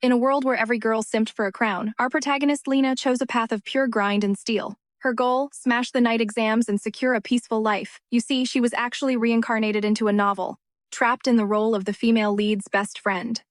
In a world where every girl simped for a crown, our protagonist Lena chose a path of pure grind and steel. Her goal, smash the night exams and secure a peaceful life. You see, she was actually reincarnated into a novel, trapped in the role of the female lead's best friend.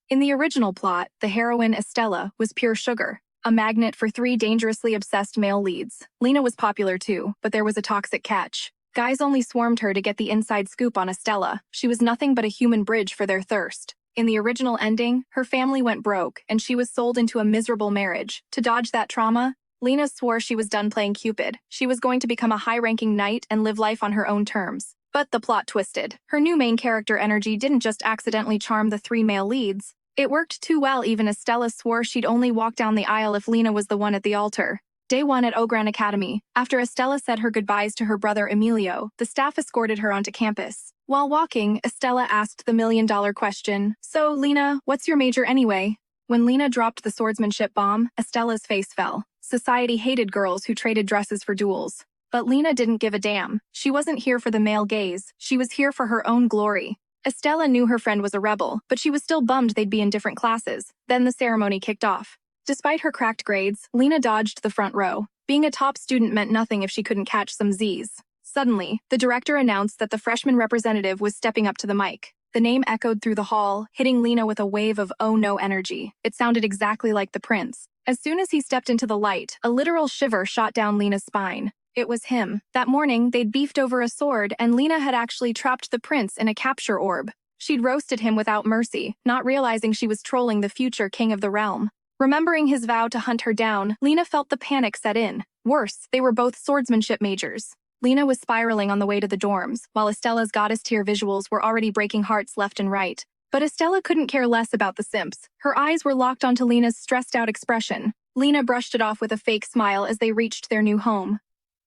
In the original plot, the heroine Estella was pure sugar, a magnet for three dangerously obsessed male leads. Lena was popular too, but there was a toxic catch. Guys only swarmed her to get the inside scoop on Estella. She was nothing but a human bridge for their thirst. In the original ending, her family went broke, and she was sold into a miserable marriage. To dodge that trauma, Lena swore she was done playing Cupid. She was going to become a high-ranking knight and live life on her own terms. But the plot twisted. Her new main character energy didn't just accidentally charm the three male leads. It worked too well even Estella swore she'd only walk down the aisle if Lena was the one at the altar. Day 1 at Ogran Academy. After Estella said her goodbyes to her brother Emilio, the staff escorted her onto campus. While walking, Estella asked the million-dollar question, "So, Lena, what's your major anyway?" When Lena dropped the swordsmanship bomb, Estella's face fell. Society hated girls who traded dresses for duels. But Lena didn't give a damn. She wasn't here for the male gaze. She was here for her own glory. Estella knew her friend was a rebel, but she was still bummed they'd be in different classes. Then the ceremony kicked off. Despite her cracked grades, Lena dodged the front row. Being a top student meant nothing if she couldn't catch some Z's. Suddenly, the director announced that the freshman representative was stepping up to the mic. The name echoed through the hall, hitting Lena with a wave of oh-no energy. It sounded exactly like the prince. As soon as he stepped into the light, a literal shiver shot down Lena's spine. It was him. That morning, they'd beefed over a sword, and Lena had actually trapped the prince in a capture orb. She'd roasted him without mercy, not realizing she was trolling the future king of the realm. Remembering his vow to hunt her down, Lena felt the panic set in. Worse, they were both swordsmanship majors. Lena was spiraling on the way to the dorms, while Estella's goddess-tier visuals were already breaking hearts left and right. But Estella couldn't care less about the simps. Her eyes were locked onto Lena's stressed-out expression. Lena brushed it off with a fake smile as they reached their new home.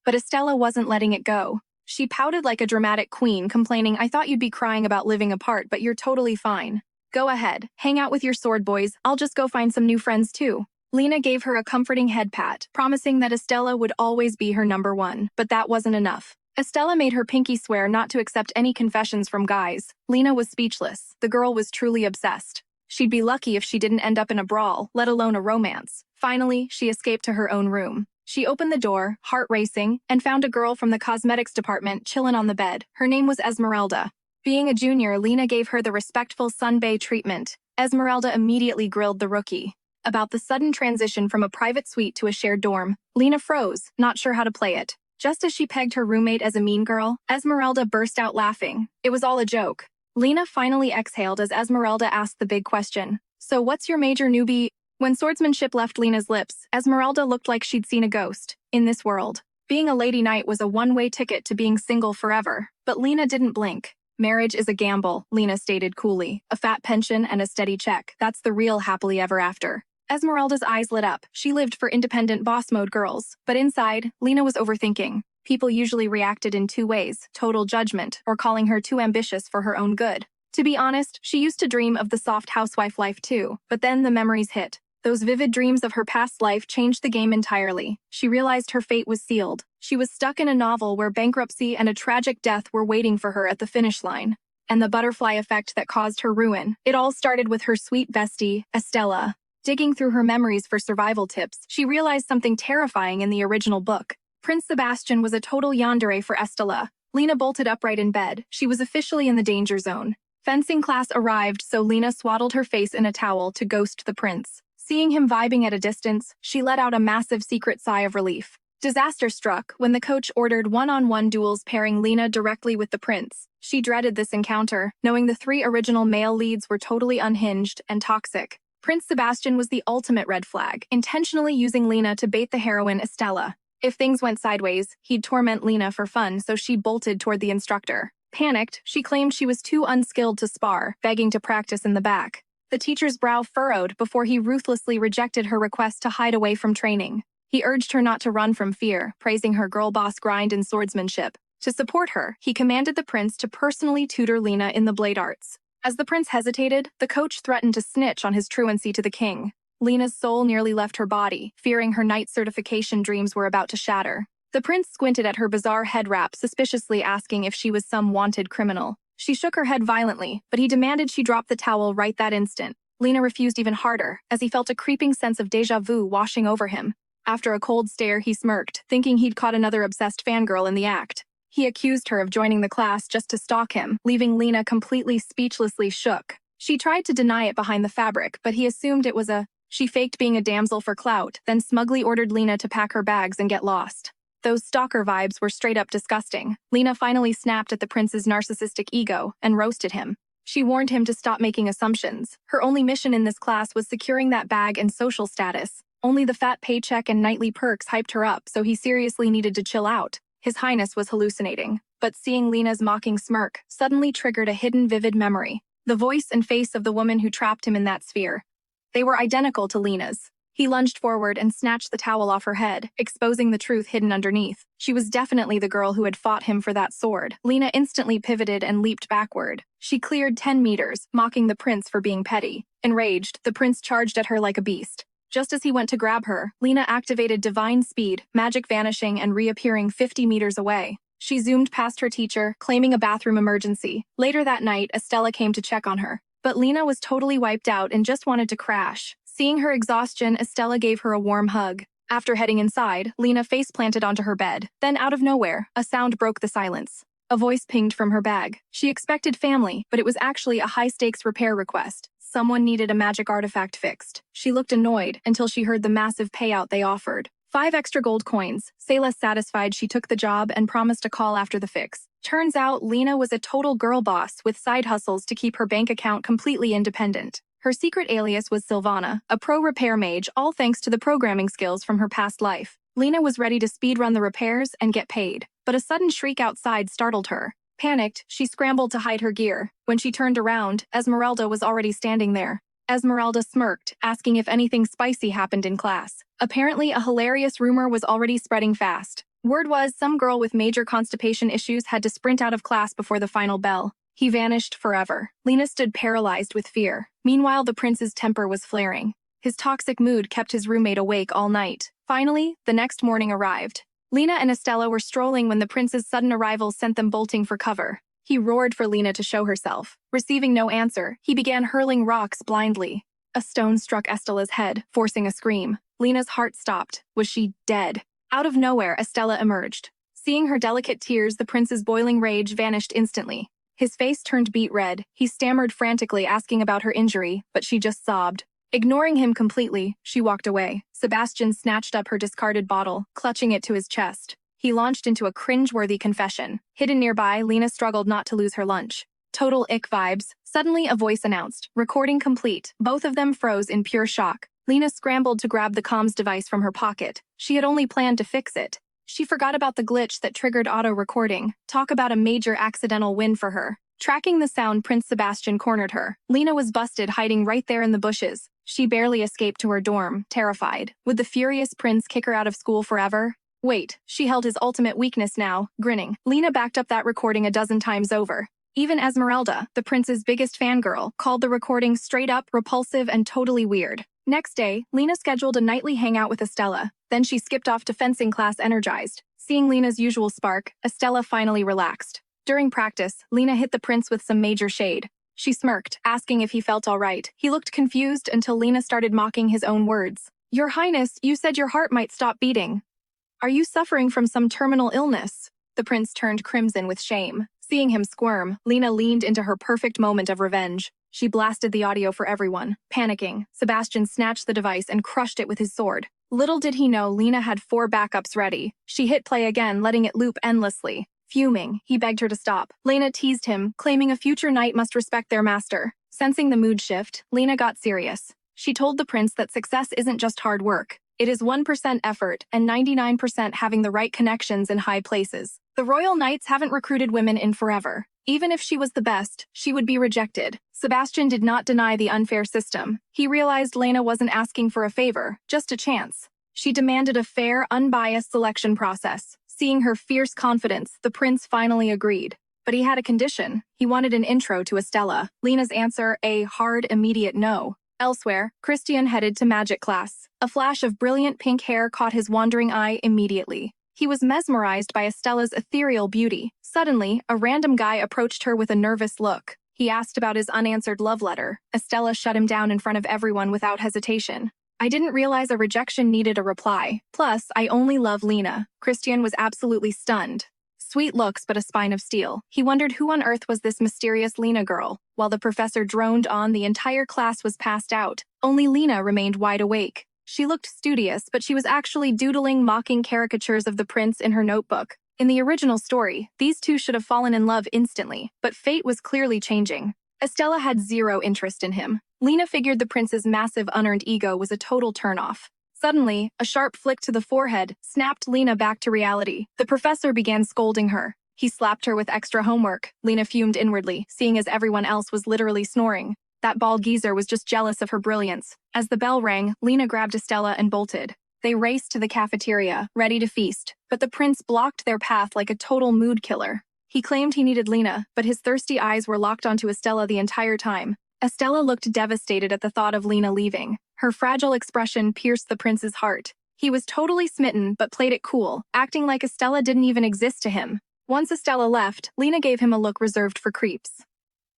But Estella wasn't letting it go. She pouted like a dramatic queen, complaining, "I thought you'd be crying about living apart, but you're totally fine. Go ahead, hang out with your sword boys, I'll just go find some new friends too." Lena gave her a comforting head pat, promising that Estella would always be her number one, but that wasn't enough. Estella made her pinky swear not to accept any confessions from guys. Lena was speechless. The girl was truly obsessed. She'd be lucky if she didn't end up in a brawl, let alone a romance. Finally, she escaped to her own room. She opened the door, heart racing, and found a girl from the cosmetics department chillin' on the bed. Her name was Esmeralda. Being a junior, Lena gave her the respectful sunbae treatment. Esmeralda immediately grilled the rookie about the sudden transition from a private suite to a shared dorm. Lena froze, not sure how to play it. Just as she pegged her roommate as a mean girl, Esmeralda burst out laughing. It was all a joke. Lena finally exhaled as Esmeralda asked the big question. "So what's your major, newbie?" When swordsmanship left Lena's lips, Esmeralda looked like she'd seen a ghost. In this world, being a lady knight was a one-way ticket to being single forever. But Lena didn't blink. "Marriage is a gamble," Lena stated coolly. "A fat pension and a steady check. That's the real happily ever after." Esmeralda's eyes lit up. She lived for independent boss mode girls. But inside, Lena was overthinking. People usually reacted in two ways: total judgment, or calling her too ambitious for her own good. To be honest, she used to dream of the soft housewife life too. But then the memories hit. Those vivid dreams of her past life changed the game entirely. She realized her fate was sealed. She was stuck in a novel where bankruptcy and a tragic death were waiting for her at the finish line. And the butterfly effect that caused her ruin. It all started with her sweet bestie, Estella. Digging through her memories for survival tips, she realized something terrifying in the original book. Prince Sebastian was a total yandere for Estella. Lena bolted upright in bed. She was officially in the danger zone. Fencing class arrived, so Lena swaddled her face in a towel to ghost the prince. Seeing him vibing at a distance, she let out a massive secret sigh of relief. Disaster struck when the coach ordered one-on-one duels pairing Lena directly with the prince. She dreaded this encounter, knowing the three original male leads were totally unhinged and toxic. Prince Sebastian was the ultimate red flag, intentionally using Lena to bait the heroine Estella. If things went sideways, he'd torment Lena for fun, so she bolted toward the instructor. Panicked, she claimed she was too unskilled to spar, begging to practice in the back. The teacher's brow furrowed before he ruthlessly rejected her request to hide away from training. He urged her not to run from fear, praising her girl boss grind and swordsmanship. To support her, he commanded the prince to personally tutor Lena in the blade arts. As the prince hesitated, the coach threatened to snitch on his truancy to the king. Lena's soul nearly left her body, fearing her knight certification dreams were about to shatter. The prince squinted at her bizarre head wrap, suspiciously asking if she was some wanted criminal. She shook her head violently, but he demanded she drop the towel right that instant. Lena refused even harder, as he felt a creeping sense of déjà vu washing over him. After a cold stare, he smirked, thinking he'd caught another obsessed fangirl in the act. He accused her of joining the class just to stalk him, leaving Lena completely speechlessly shook. She tried to deny it behind the fabric, but he assumed it was She faked being a damsel for clout, then smugly ordered Lena to pack her bags and get lost. Those stalker vibes were straight up disgusting. Lena finally snapped at the prince's narcissistic ego and roasted him. She warned him to stop making assumptions. Her only mission in this class was securing that bag and social status. Only the fat paycheck and nightly perks hyped her up, so he seriously needed to chill out. His Highness was hallucinating, but seeing Lena's mocking smirk suddenly triggered a hidden vivid memory. The voice and face of the woman who trapped him in that sphere. They were identical to Lena's. He lunged forward and snatched the towel off her head, exposing the truth hidden underneath. She was definitely the girl who had fought him for that sword. Lena instantly pivoted and leaped backward. She cleared 10 meters, mocking the prince for being petty. Enraged, the prince charged at her like a beast. Just as he went to grab her, Lena activated divine speed, magic vanishing and reappearing 50 meters away. She zoomed past her teacher, claiming a bathroom emergency. Later that night, Estella came to check on her. But Lena was totally wiped out and just wanted to crash. Seeing her exhaustion, Estella gave her a warm hug. After heading inside, Lena face-planted onto her bed. Then, out of nowhere, a sound broke the silence. A voice pinged from her bag. She expected family, but it was actually a high-stakes repair request. Someone needed a magic artifact fixed. She looked annoyed until she heard the massive payout they offered. 5 extra gold coins. Say less satisfied, she took the job and promised a call after the fix. Turns out, Lena was a total girl boss with side hustles to keep her bank account completely independent. Her secret alias was Sylvana, a pro repair mage, all thanks to the programming skills from her past life. Lena was ready to speedrun the repairs and get paid, but a sudden shriek outside startled her. Panicked, she scrambled to hide her gear. When she turned around, Esmeralda was already standing there. Esmeralda smirked, asking if anything spicy happened in class. Apparently, a hilarious rumor was already spreading fast. Word was some girl with major constipation issues had to sprint out of class before the final bell. He vanished forever. Lena stood paralyzed with fear. Meanwhile, the prince's temper was flaring. His toxic mood kept his roommate awake all night. Finally, the next morning arrived. Lena and Estella were strolling when the prince's sudden arrival sent them bolting for cover. He roared for Lena to show herself. Receiving no answer, he began hurling rocks blindly. A stone struck Estella's head, forcing a scream. Lena's heart stopped. Was she dead? Out of nowhere, Estella emerged. Seeing her delicate tears, the prince's boiling rage vanished instantly. His face turned beet red. He stammered frantically, asking about her injury, but she just sobbed. Ignoring him completely, she walked away. Sebastian snatched up her discarded bottle, clutching it to his chest. He launched into a cringe-worthy confession. Hidden nearby, Lena struggled not to lose her lunch. Total ick vibes. Suddenly, a voice announced, "Recording complete." Both of them froze in pure shock. Lena scrambled to grab the comms device from her pocket. She had only planned to fix it. She forgot about the glitch that triggered auto-recording. Talk about a major accidental win for her. Tracking the sound, Prince Sebastian cornered her. Lena was busted, hiding right there in the bushes. She barely escaped to her dorm, terrified. Would the furious prince kick her out of school forever? Wait, she held his ultimate weakness now, grinning. Lena backed up that recording a dozen times over. Even Esmeralda, the prince's biggest fangirl, called the recording straight up repulsive and totally weird. Next day, Lena scheduled a nightly hangout with Estella. Then she skipped off to fencing class energized. Seeing Lena's usual spark, Estella finally relaxed. During practice, Lena hit the prince with some major shade. She smirked, asking if he felt all right. He looked confused until Lena started mocking his own words. "Your Highness, you said your heart might stop beating. Are you suffering from some terminal illness?" The prince turned crimson with shame. Seeing him squirm, Lena leaned into her perfect moment of revenge. She blasted the audio for everyone. Panicking, Sebastian snatched the device and crushed it with his sword. Little did he know Lena had 4 backups ready. She hit play again, letting it loop endlessly. Fuming, he begged her to stop. Lena teased him, claiming a future knight must respect their master. Sensing the mood shift, Lena got serious. She told the prince that success isn't just hard work. It is 1% effort and 99% having the right connections in high places. The royal knights haven't recruited women in forever. Even if she was the best, she would be rejected. Sebastian did not deny the unfair system. He realized Lena wasn't asking for a favor, just a chance. She demanded a fair, unbiased selection process. Seeing her fierce confidence, the prince finally agreed. But he had a condition. He wanted an intro to Estella. Lena's answer, a hard, immediate no. Elsewhere, Christian headed to magic class. A flash of brilliant pink hair caught his wandering eye immediately. He was mesmerized by Estella's ethereal beauty. Suddenly, a random guy approached her with a nervous look. He asked about his unanswered love letter. Estella shut him down in front of everyone without hesitation. I didn't realize a rejection needed a reply. Plus, I only love Lena. Christian was absolutely stunned. Sweet looks, but a spine of steel. He wondered who on earth was this mysterious Lena girl. While the professor droned on, the entire class was passed out. Only Lena remained wide awake. She looked studious, but she was actually doodling mocking caricatures of the prince in her notebook. In the original story, these two should have fallen in love instantly, but fate was clearly changing. Estella had zero interest in him. Lena figured the prince's massive unearned ego was a total turnoff. Suddenly, a sharp flick to the forehead snapped Lena back to reality. The professor began scolding her. He slapped her with extra homework. Lena fumed inwardly, seeing as everyone else was literally snoring. That bald geezer was just jealous of her brilliance. As the bell rang, Lena grabbed Estella and bolted. They raced to the cafeteria, ready to feast, but the prince blocked their path like a total mood killer. He claimed he needed Lena, but his thirsty eyes were locked onto Estella the entire time. Estella looked devastated at the thought of Lena leaving. Her fragile expression pierced the prince's heart. He was totally smitten, but played it cool, acting like Estella didn't even exist to him. Once Estella left, Lena gave him a look reserved for creeps.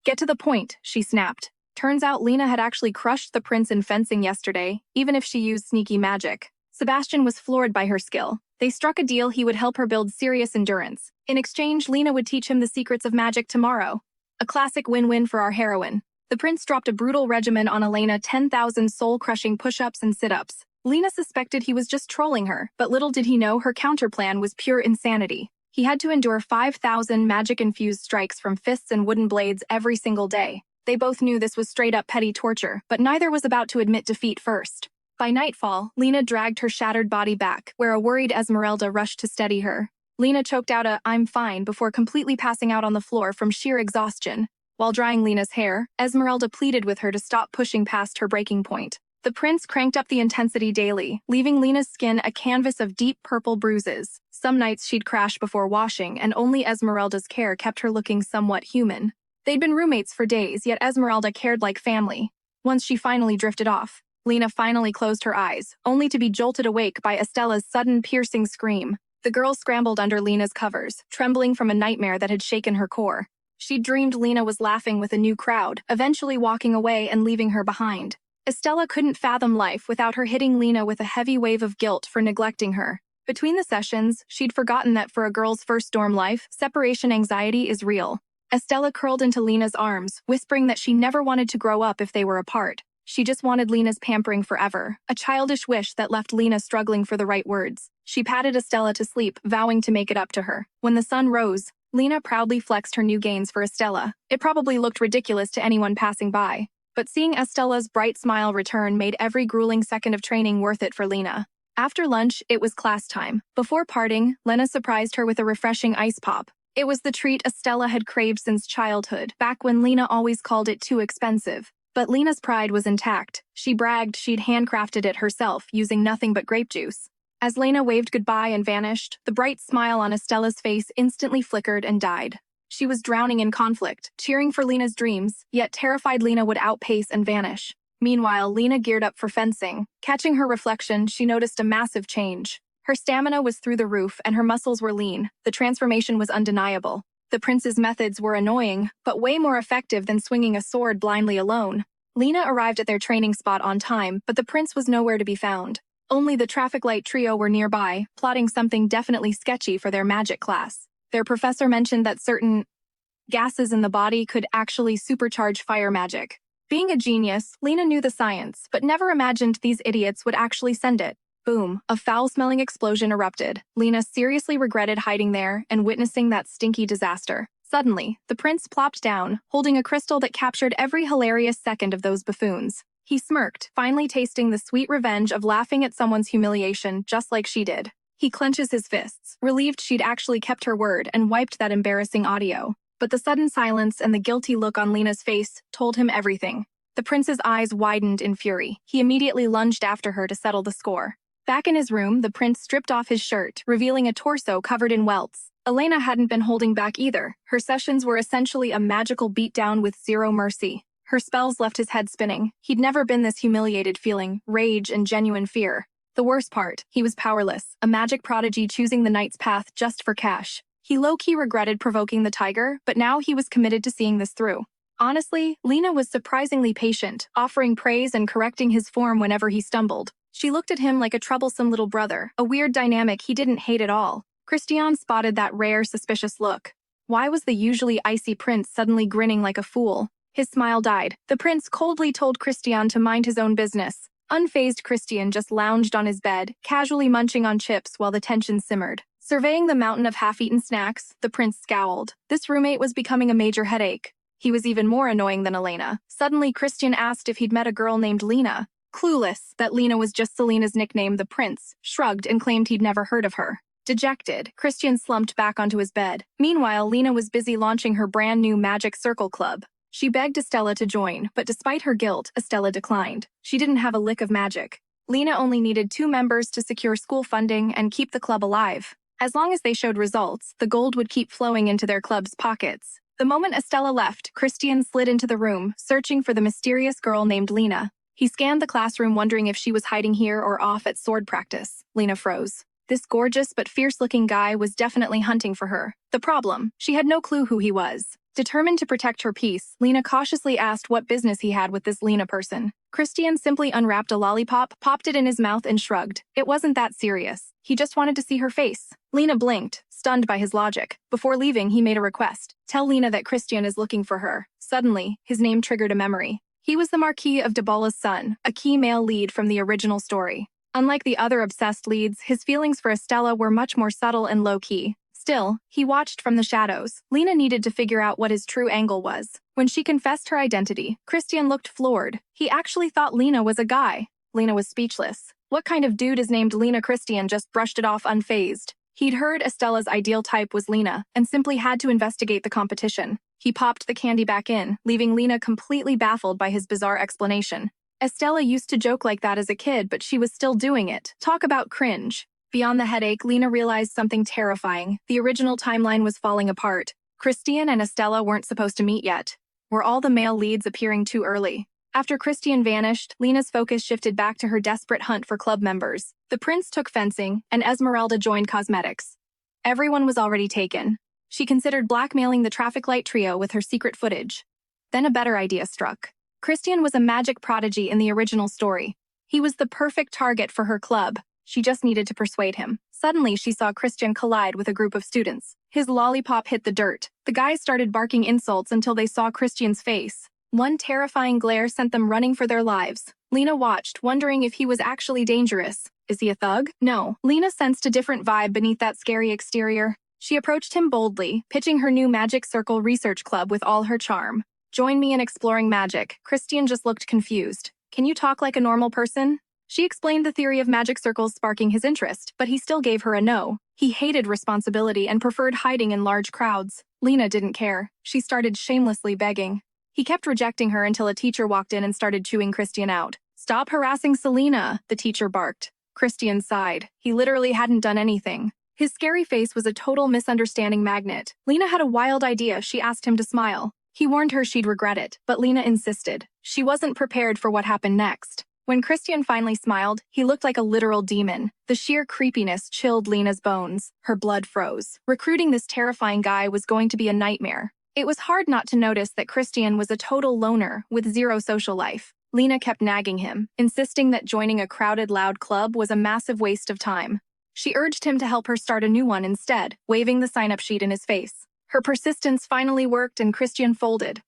Get to the point, she snapped. Turns out Lena had actually crushed the prince in fencing yesterday, even if she used sneaky magic. Sebastian was floored by her skill. They struck a deal he would help her build serious endurance. In exchange, Lena would teach him the secrets of magic tomorrow. A classic win-win for our heroine. The prince dropped a brutal regimen on Elena, 10,000 soul-crushing push-ups and sit-ups. Lena suspected he was just trolling her, but little did he know her counterplan was pure insanity. He had to endure 5,000 magic-infused strikes from fists and wooden blades every single day. They both knew this was straight-up petty torture, but neither was about to admit defeat first. By nightfall, Lena dragged her shattered body back, where a worried Esmeralda rushed to steady her. Lena choked out a "I'm fine" before completely passing out on the floor from sheer exhaustion. While drying Lena's hair, Esmeralda pleaded with her to stop pushing past her breaking point. The prince cranked up the intensity daily, leaving Lena's skin a canvas of deep purple bruises. Some nights she'd crash before washing, and only Esmeralda's care kept her looking somewhat human. They'd been roommates for days, yet Esmeralda cared like family. Once she finally drifted off, Lena finally closed her eyes, only to be jolted awake by Estella's sudden piercing scream. The girl scrambled under Lena's covers, trembling from a nightmare that had shaken her core. She dreamed Lena was laughing with a new crowd, eventually walking away and leaving her behind. Estella couldn't fathom life without her hitting Lena with a heavy wave of guilt for neglecting her. Between the sessions, she'd forgotten that for a girl's first dorm life, separation anxiety is real. Estella curled into Lena's arms, whispering that she never wanted to grow up if they were apart. She just wanted Lena's pampering forever, a childish wish that left Lena struggling for the right words. She patted Estella to sleep, vowing to make it up to her. When the sun rose, Lena proudly flexed her new gains for Estella. It probably looked ridiculous to anyone passing by, but seeing Estella's bright smile return made every grueling second of training worth it for Lena. After lunch, it was class time. Before parting, Lena surprised her with a refreshing ice pop. It was the treat Estella had craved since childhood, back when Lena always called it too expensive. But Lena's pride was intact. She bragged she'd handcrafted it herself, using nothing but grape juice. As Lena waved goodbye and vanished, the bright smile on Estella's face instantly flickered and died. She was drowning in conflict, cheering for Lena's dreams, yet terrified Lena would outpace and vanish. Meanwhile, Lena geared up for fencing. Catching her reflection, she noticed a massive change. Her stamina was through the roof and her muscles were lean. The transformation was undeniable. The prince's methods were annoying, but way more effective than swinging a sword blindly alone. Lena arrived at their training spot on time, but the prince was nowhere to be found. Only the traffic light trio were nearby, plotting something definitely sketchy for their magic class. Their professor mentioned that certain gases in the body could actually supercharge fire magic. Being a genius, Lena knew the science, but never imagined these idiots would actually send it. Boom, a foul-smelling explosion erupted. Lena seriously regretted hiding there and witnessing that stinky disaster. Suddenly, the prince plopped down, holding a crystal that captured every hilarious second of those buffoons. He smirked, finally tasting the sweet revenge of laughing at someone's humiliation just like she did. He clenches his fists, relieved she'd actually kept her word and wiped that embarrassing audio. But the sudden silence and the guilty look on Lena's face told him everything. The prince's eyes widened in fury. He immediately lunged after her to settle the score. Back in his room, the prince stripped off his shirt, revealing a torso covered in welts. Elena hadn't been holding back either. Her sessions were essentially a magical beatdown with zero mercy. Her spells left his head spinning. He'd never been this humiliated, feeling rage and genuine fear. The worst part, he was powerless, a magic prodigy choosing the knight's path just for cash. He low-key regretted provoking the tiger, but now he was committed to seeing this through. Honestly, Lena was surprisingly patient, offering praise and correcting his form whenever he stumbled. She looked at him like a troublesome little brother, a weird dynamic he didn't hate at all. Christian spotted that rare, suspicious look. Why was the usually icy prince suddenly grinning like a fool? His smile died. The prince coldly told Christian to mind his own business. Unfazed, Christian just lounged on his bed, casually munching on chips while the tension simmered. Surveying the mountain of half-eaten snacks, the prince scowled. This roommate was becoming a major headache. He was even more annoying than Elena. Suddenly, Christian asked if he'd met a girl named Lena. Clueless that Lena was just Selena's nickname, the prince shrugged and claimed he'd never heard of her. Dejected, Christian slumped back onto his bed. Meanwhile, Lena was busy launching her brand new Magic Circle Club. She begged Estella to join, but despite her guilt, Estella declined. She didn't have a lick of magic. Lena only needed 2 members to secure school funding and keep the club alive. As long as they showed results, the gold would keep flowing into their club's pockets. The moment Estella left, Christian slid into the room, searching for the mysterious girl named Lena. He scanned the classroom, wondering if she was hiding here or off at sword practice. Lena froze. This gorgeous but fierce-looking guy was definitely hunting for her. The problem, she had no clue who he was. Determined to protect her peace, Lena cautiously asked what business he had with this Lena person. Christian simply unwrapped a lollipop, popped it in his mouth, and shrugged. It wasn't that serious. He just wanted to see her face. Lena blinked, stunned by his logic. Before leaving, he made a request. Tell Lena that Christian is looking for her. Suddenly, his name triggered a memory. He was the Marquis of Dabala's son, a key male lead from the original story. Unlike the other obsessed leads, his feelings for Estella were much more subtle and low-key. Still, he watched from the shadows. Lena needed to figure out what his true angle was. When she confessed her identity, Christian looked floored. He actually thought Lena was a guy. Lena was speechless. What kind of dude is named Lena? Christian just brushed it off unfazed. He'd heard Estella's ideal type was Lena, and simply had to investigate the competition. He popped the candy back in, leaving Lena completely baffled by his bizarre explanation. Estella used to joke like that as a kid, but she was still doing it. Talk about cringe. Beyond the headache, Lena realized something terrifying. The original timeline was falling apart. Christian and Estella weren't supposed to meet yet. Were all the male leads appearing too early? After Christian vanished, Lena's focus shifted back to her desperate hunt for club members. The prince took fencing, and Esmeralda joined cosmetics. Everyone was already taken. She considered blackmailing the traffic light trio with her secret footage. Then a better idea struck. Christian was a magic prodigy in the original story. He was the perfect target for her club. She just needed to persuade him. Suddenly, she saw Christian collide with a group of students. His lollipop hit the dirt. The guys started barking insults until they saw Christian's face. One terrifying glare sent them running for their lives. Lena watched, wondering if he was actually dangerous. Is he a thug? No. Lena sensed a different vibe beneath that scary exterior. She approached him boldly, pitching her new Magic Circle Research Club with all her charm. Join me in exploring magic. Christian just looked confused. Can you talk like a normal person? She explained the theory of magic circles, sparking his interest, but he still gave her a no. He hated responsibility and preferred hiding in large crowds. Lena didn't care. She started shamelessly begging. He kept rejecting her until a teacher walked in and started chewing Christian out. Stop harassing Selena, the teacher barked. Christian sighed. He literally hadn't done anything. His scary face was a total misunderstanding magnet. Lena had a wild idea. She asked him to smile. He warned her she'd regret it, but Lena insisted. She wasn't prepared for what happened next. When Christian finally smiled, he looked like a literal demon. The sheer creepiness chilled Lena's bones. Her blood froze. Recruiting this terrifying guy was going to be a nightmare. It was hard not to notice that Christian was a total loner with zero social life. Lena kept nagging him, insisting that joining a crowded, loud club was a massive waste of time. She urged him to help her start a new one instead, waving the sign-up sheet in his face. Her persistence finally worked and Christian folded.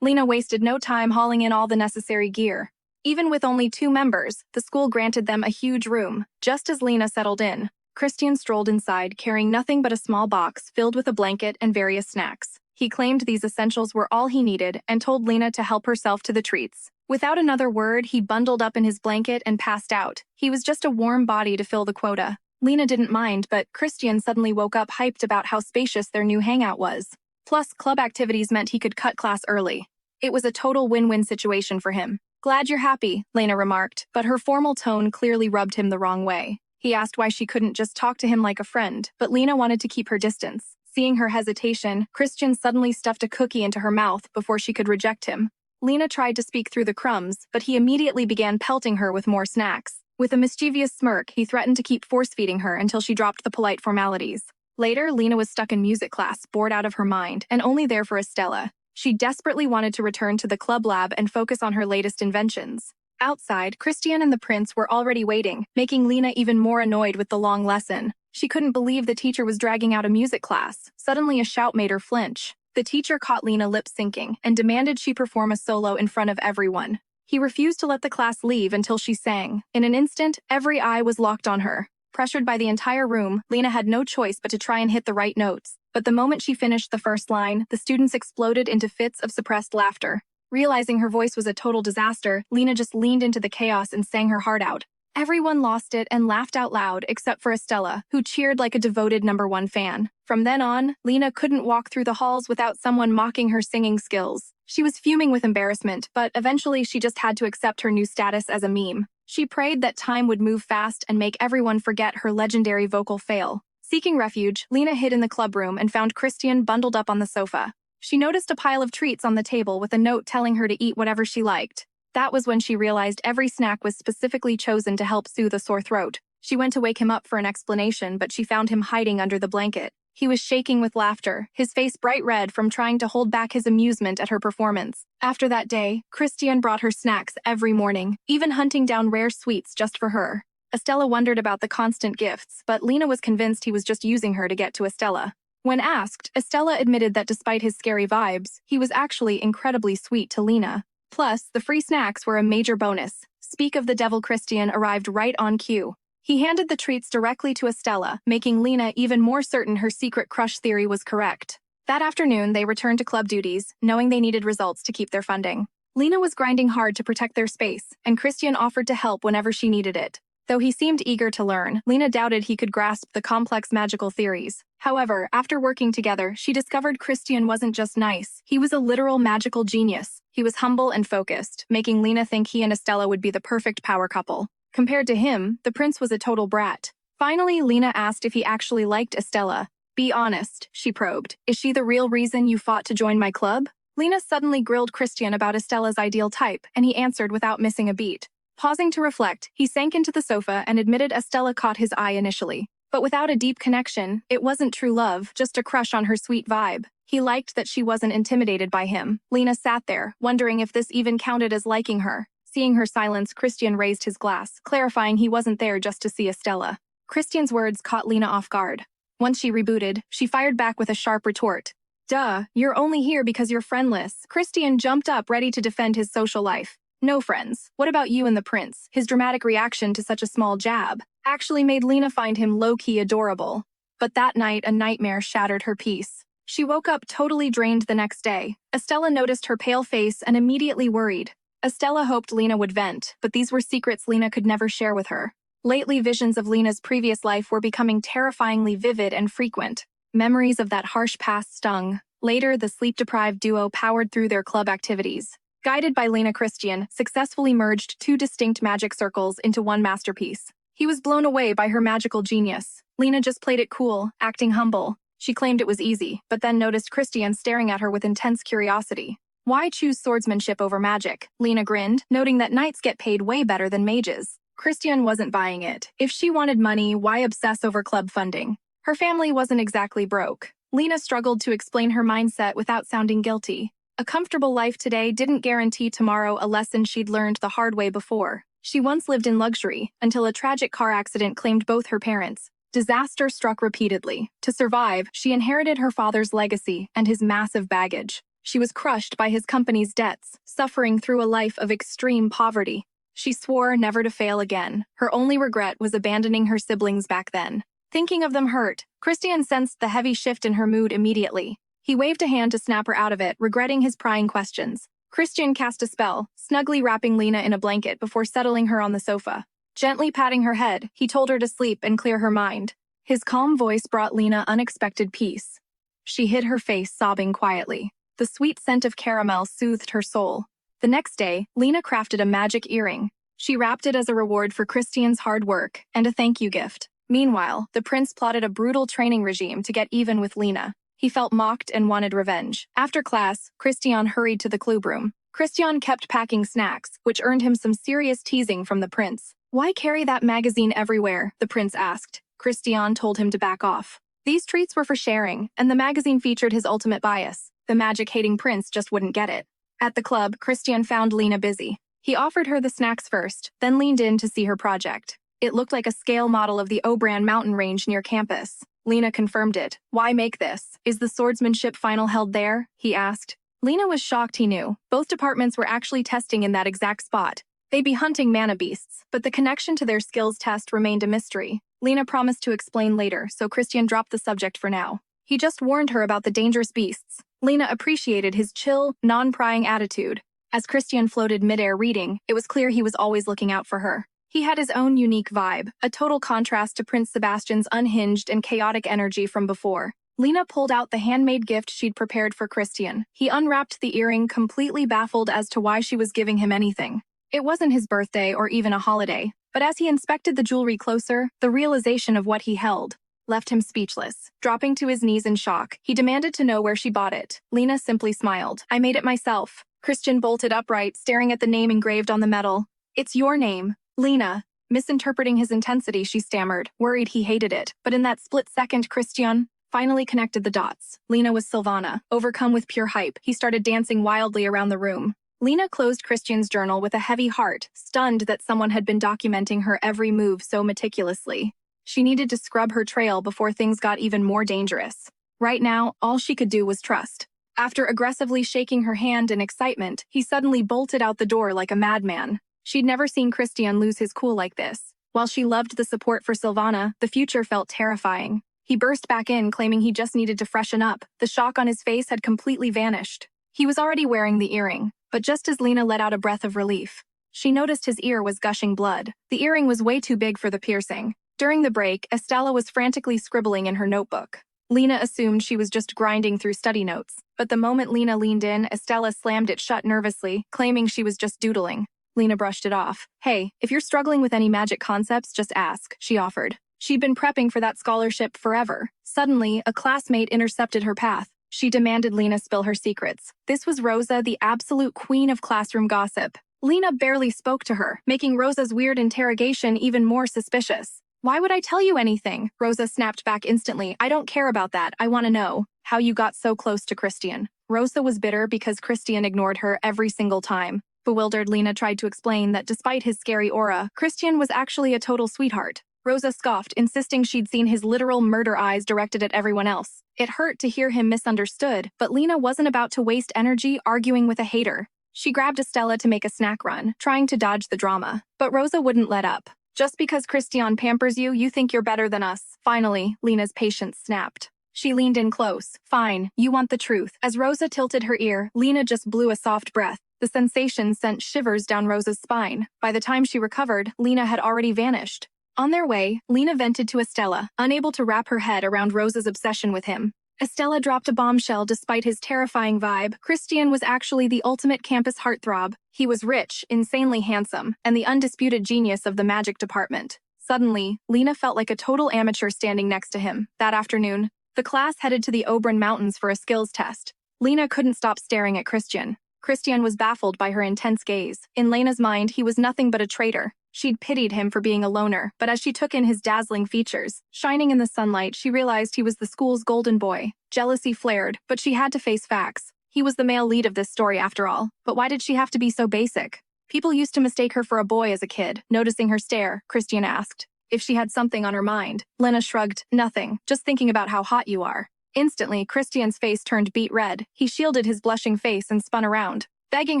Lena wasted no time hauling in all the necessary gear. Even with only 2 members, the school granted them a huge room. Just as Lena settled in, Christian strolled inside, carrying nothing but a small box filled with a blanket and various snacks. He claimed these essentials were all he needed and told Lena to help herself to the treats. Without another word, he bundled up in his blanket and passed out. He was just a warm body to fill the quota. Lena didn't mind, but Christian suddenly woke up hyped about how spacious their new hangout was. Plus, club activities meant he could cut class early. It was a total win-win situation for him. Glad you're happy, Lena remarked, but her formal tone clearly rubbed him the wrong way. He asked why she couldn't just talk to him like a friend, but Lena wanted to keep her distance. Seeing her hesitation, Christian suddenly stuffed a cookie into her mouth before she could reject him. Lena tried to speak through the crumbs, but he immediately began pelting her with more snacks. With a mischievous smirk, he threatened to keep force-feeding her until she dropped the polite formalities. Later, Lena was stuck in music class, bored out of her mind, and only there for Estella. She desperately wanted to return to the club lab and focus on her latest inventions. Outside, Christian and the prince were already waiting, making Lena even more annoyed with the long lesson. She couldn't believe the teacher was dragging out a music class. Suddenly, a shout made her flinch. The teacher caught Lena lip-syncing and demanded she perform a solo in front of everyone. He refused to let the class leave until she sang. In an instant, every eye was locked on her. Pressured by the entire room, Lena had no choice but to try and hit the right notes. But the moment she finished the first line, the students exploded into fits of suppressed laughter. Realizing her voice was a total disaster, Lena just leaned into the chaos and sang her heart out. Everyone lost it and laughed out loud except for Estella, who cheered like a devoted #1 fan. From then on, Lena couldn't walk through the halls without someone mocking her singing skills. She was fuming with embarrassment, but eventually she just had to accept her new status as a meme. She prayed that time would move fast and make everyone forget her legendary vocal fail. Seeking refuge, Lena hid in the club room and found Christian bundled up on the sofa. She noticed a pile of treats on the table with a note telling her to eat whatever she liked. That was when she realized every snack was specifically chosen to help soothe a sore throat. She went to wake him up for an explanation, but she found him hiding under the blanket. He was shaking with laughter, his face bright red from trying to hold back his amusement at her performance. After that day, Christian brought her snacks every morning, even hunting down rare sweets just for her. Estella wondered about the constant gifts, but Lena was convinced he was just using her to get to Estella. When asked, Estella admitted that despite his scary vibes, he was actually incredibly sweet to Lena. Plus, the free snacks were a major bonus. Speak of the devil, Christian arrived right on cue. He handed the treats directly to Estella, making Lena even more certain her secret crush theory was correct. That afternoon, they returned to club duties, knowing they needed results to keep their funding. Lena was grinding hard to protect their space, and Christian offered to help whenever she needed it. Though he seemed eager to learn, Lena doubted he could grasp the complex magical theories. However, after working together, she discovered Christian wasn't just nice. He was a literal magical genius. He was humble and focused, making Lena think he and Estella would be the perfect power couple. Compared to him, the prince was a total brat. Finally, Lena asked if he actually liked Estella. "Be honest," she probed. "Is she the real reason you fought to join my club?" Lena suddenly grilled Christian about Estella's ideal type, and he answered without missing a beat. Pausing to reflect, he sank into the sofa and admitted Estella caught his eye initially. But without a deep connection, it wasn't true love, just a crush on her sweet vibe. He liked that she wasn't intimidated by him. Lena sat there, wondering if this even counted as liking her. Seeing her silence, Christian raised his glass, clarifying he wasn't there just to see Estella. Christian's words caught Lena off guard. Once she rebooted, she fired back with a sharp retort. "Duh, you're only here because you're friendless." Christian jumped up, ready to defend his social life. "No friends. What about you and the prince?" His dramatic reaction to such a small jab actually made Lena find him low-key adorable. But that night, a nightmare shattered her peace. She woke up totally drained the next day. Estella noticed her pale face and immediately worried. Estella hoped Lena would vent, but these were secrets Lena could never share with her. Lately, visions of Lena's previous life were becoming terrifyingly vivid and frequent. Memories of that harsh past stung. Later, the sleep-deprived duo powered through their club activities. Guided by Lena, Christian successfully merged two distinct magic circles into one masterpiece. He was blown away by her magical genius. Lena just played it cool, acting humble. She claimed it was easy, but then noticed Christian staring at her with intense curiosity. "Why choose swordsmanship over magic?" Lena grinned, noting that knights get paid way better than mages. Christian wasn't buying it. If she wanted money, why obsess over club funding? Her family wasn't exactly broke. Lena struggled to explain her mindset without sounding guilty. A comfortable life today didn't guarantee tomorrow, a lesson she'd learned the hard way before. She once lived in luxury, until a tragic car accident claimed both her parents. Disaster struck repeatedly. To survive, she inherited her father's legacy and his massive baggage. She was crushed by his company's debts, suffering through a life of extreme poverty. She swore never to fail again. Her only regret was abandoning her siblings back then. Thinking of them hurt, Christian sensed the heavy shift in her mood immediately. He waved a hand to snap her out of it, regretting his prying questions. Christian cast a spell, snugly wrapping Lena in a blanket before settling her on the sofa. Gently patting her head, he told her to sleep and clear her mind. His calm voice brought Lena unexpected peace. She hid her face, sobbing quietly. The sweet scent of caramel soothed her soul. The next day, Lena crafted a magic earring. She wrapped it as a reward for Christian's hard work and a thank you gift. Meanwhile, the prince plotted a brutal training regime to get even with Lena. He felt mocked and wanted revenge. After class, Christian hurried to the club room. Christian kept packing snacks, which earned him some serious teasing from the prince. "Why carry that magazine everywhere?" the prince asked. Christian told him to back off. These treats were for sharing, and the magazine featured his ultimate bias. The magic-hating prince just wouldn't get it. At the club, Christian found Lena busy. He offered her the snacks first, then leaned in to see her project. It looked like a scale model of the Obran mountain range near campus. Lena confirmed it. Why make this? Is the swordsmanship final held there? He asked. Lena was shocked he knew. Both departments were actually testing in that exact spot. They'd be hunting mana beasts, but the connection to their skills test remained a mystery. Lena promised to explain later, so Christian dropped the subject for now. He just warned her about the dangerous beasts. Lena appreciated his chill, non-prying attitude. As Christian floated midair reading, it was clear he was always looking out for her. He had his own unique vibe, a total contrast to Prince Sebastian's unhinged and chaotic energy from before. Lena pulled out the handmade gift she'd prepared for Christian. He unwrapped the earring, completely baffled as to why she was giving him anything. It wasn't his birthday or even a holiday, but as he inspected the jewelry closer, the realization of what he held left him speechless. Dropping to his knees in shock, he demanded to know where she bought it. Lena simply smiled. I made it myself. Christian bolted upright, staring at the name engraved on the metal. It's your name. Lena. Misinterpreting his intensity, she stammered, worried he hated it. But in that split second, Christian finally connected the dots. Lena was Sylvana. Overcome with pure hype, he started dancing wildly around the room. Lena closed Christian's journal with a heavy heart, stunned that someone had been documenting her every move so meticulously. She needed to scrub her trail before things got even more dangerous. Right now, all she could do was trust. After aggressively shaking her hand in excitement, he suddenly bolted out the door like a madman. She'd never seen Christian lose his cool like this. While she loved the support for Sylvana, the future felt terrifying. He burst back in, claiming he just needed to freshen up. The shock on his face had completely vanished. He was already wearing the earring, but just as Lena let out a breath of relief, she noticed his ear was gushing blood. The earring was way too big for the piercing. During the break, Estella was frantically scribbling in her notebook. Lena assumed she was just grinding through study notes, but the moment Lena leaned in, Estella slammed it shut nervously, claiming she was just doodling. Lena brushed it off. Hey, if you're struggling with any magic concepts, just ask, she offered. She'd been prepping for that scholarship forever. Suddenly, a classmate intercepted her path. She demanded Lena spill her secrets. This was Rosa, the absolute queen of classroom gossip. Lena barely spoke to her, making Rosa's weird interrogation even more suspicious. Why would I tell you anything? Rosa snapped back instantly. I don't care about that. I want to know how you got so close to Christian. Rosa was bitter because Christian ignored her every single time. Bewildered, Lena tried to explain that despite his scary aura, Christian was actually a total sweetheart. Rosa scoffed, insisting she'd seen his literal murder eyes directed at everyone else. It hurt to hear him misunderstood, but Lena wasn't about to waste energy arguing with a hater. She grabbed Estella to make a snack run, trying to dodge the drama. But Rosa wouldn't let up. Just because Christian pampers you, you think you're better than us. Finally, Lena's patience snapped. She leaned in close. Fine, you want the truth. As Rosa tilted her ear, Lena just blew a soft breath. The sensation sent shivers down Rosa's spine. By the time she recovered, Lena had already vanished. On their way, Lena vented to Estella, unable to wrap her head around Rosa's obsession with him. Estella dropped a bombshell despite his terrifying vibe. Christian was actually the ultimate campus heartthrob. He was rich, insanely handsome, and the undisputed genius of the magic department. Suddenly, Lena felt like a total amateur standing next to him. That afternoon, the class headed to the Obran Mountains for a skills test. Lena couldn't stop staring at Christian. Christian was baffled by her intense gaze. In Lena's mind, he was nothing but a traitor. She'd pitied him for being a loner, but as she took in his dazzling features, shining in the sunlight, she realized he was the school's golden boy. Jealousy flared, but she had to face facts. He was the male lead of this story after all. But why did she have to be so basic? People used to mistake her for a boy as a kid. Noticing her stare, Christian asked if she had something on her mind. Lena shrugged. Nothing, just thinking about how hot you are. Instantly, Christian's face turned beet red. He shielded his blushing face and spun around, begging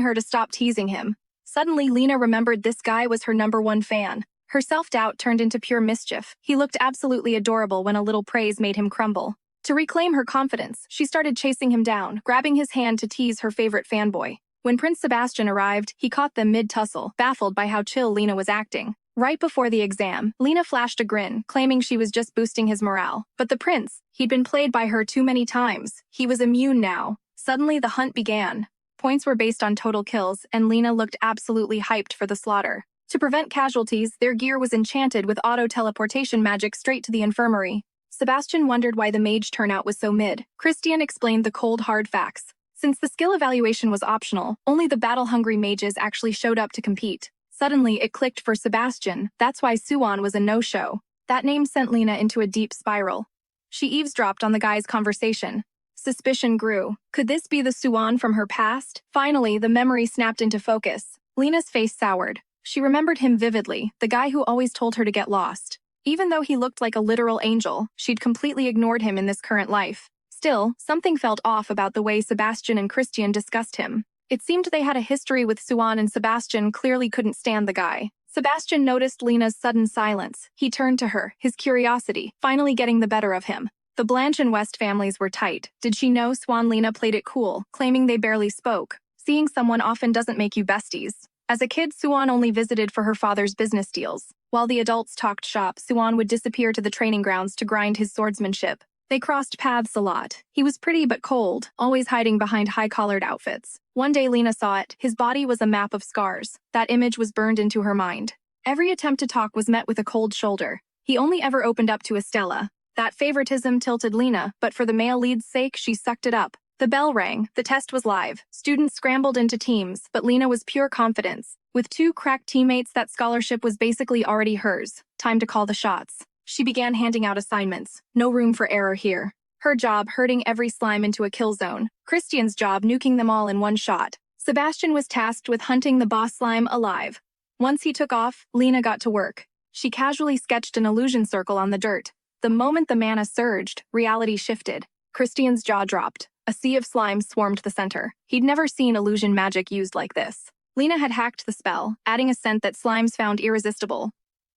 her to stop teasing him. Suddenly, Lena remembered this guy was her #1 fan. Her self-doubt turned into pure mischief. He looked absolutely adorable when a little praise made him crumble. To reclaim her confidence, she started chasing him down, grabbing his hand to tease her favorite fanboy. When Prince Sebastian arrived, he caught them mid-tussle, baffled by how chill Lena was acting. Right before the exam, Lena flashed a grin, claiming she was just boosting his morale. But the prince, he'd been played by her too many times. He was immune now. Suddenly, the hunt began. Points were based on total kills, and Lena looked absolutely hyped for the slaughter. To prevent casualties, their gear was enchanted with auto-teleportation magic straight to the infirmary. Sebastian wondered why the mage turnout was so mid. Christian explained the cold, hard facts. Since the skill evaluation was optional, only the battle-hungry mages actually showed up to compete. Suddenly, it clicked for Sebastian. That's why Swan was a no-show. That name sent Lena into a deep spiral. She eavesdropped on the guy's conversation. Suspicion grew. Could this be the Swan from her past? Finally, the memory snapped into focus. Lena's face soured. She remembered him vividly, the guy who always told her to get lost. Even though he looked like a literal angel, she'd completely ignored him in this current life. Still, something felt off about the way Sebastian and Christian discussed him. It seemed they had a history with Swan, and Sebastian clearly couldn't stand the guy. Sebastian noticed Lena's sudden silence. He turned to her, his curiosity finally getting the better of him. The Blanche and West families were tight. Did she know Swan? Lena played it cool, claiming they barely spoke. Seeing someone often doesn't make you besties. As a kid, Swan only visited for her father's business deals. While the adults talked shop, Swan would disappear to the training grounds to grind his swordsmanship. They crossed paths a lot. He was pretty but cold, always hiding behind high-collared outfits. One day Lena saw it. His body was a map of scars. That image was burned into her mind. Every attempt to talk was met with a cold shoulder. He only ever opened up to Estella. That favoritism tilted Lena, but for the male lead's sake, she sucked it up. The bell rang. The test was live. Students scrambled into teams, but Lena was pure confidence. With 2 crack teammates, that scholarship was basically already hers. Time to call the shots. She began handing out assignments. No room for error here. Her job, herding every slime into a kill zone. Christian's job, nuking them all in one shot. Sebastian was tasked with hunting the boss slime alive. Once he took off, Lena got to work. She casually sketched an illusion circle on the dirt. The moment the mana surged, reality shifted. Christian's jaw dropped. A sea of slime swarmed the center. He'd never seen illusion magic used like this. Lena had hacked the spell, adding a scent that slimes found irresistible.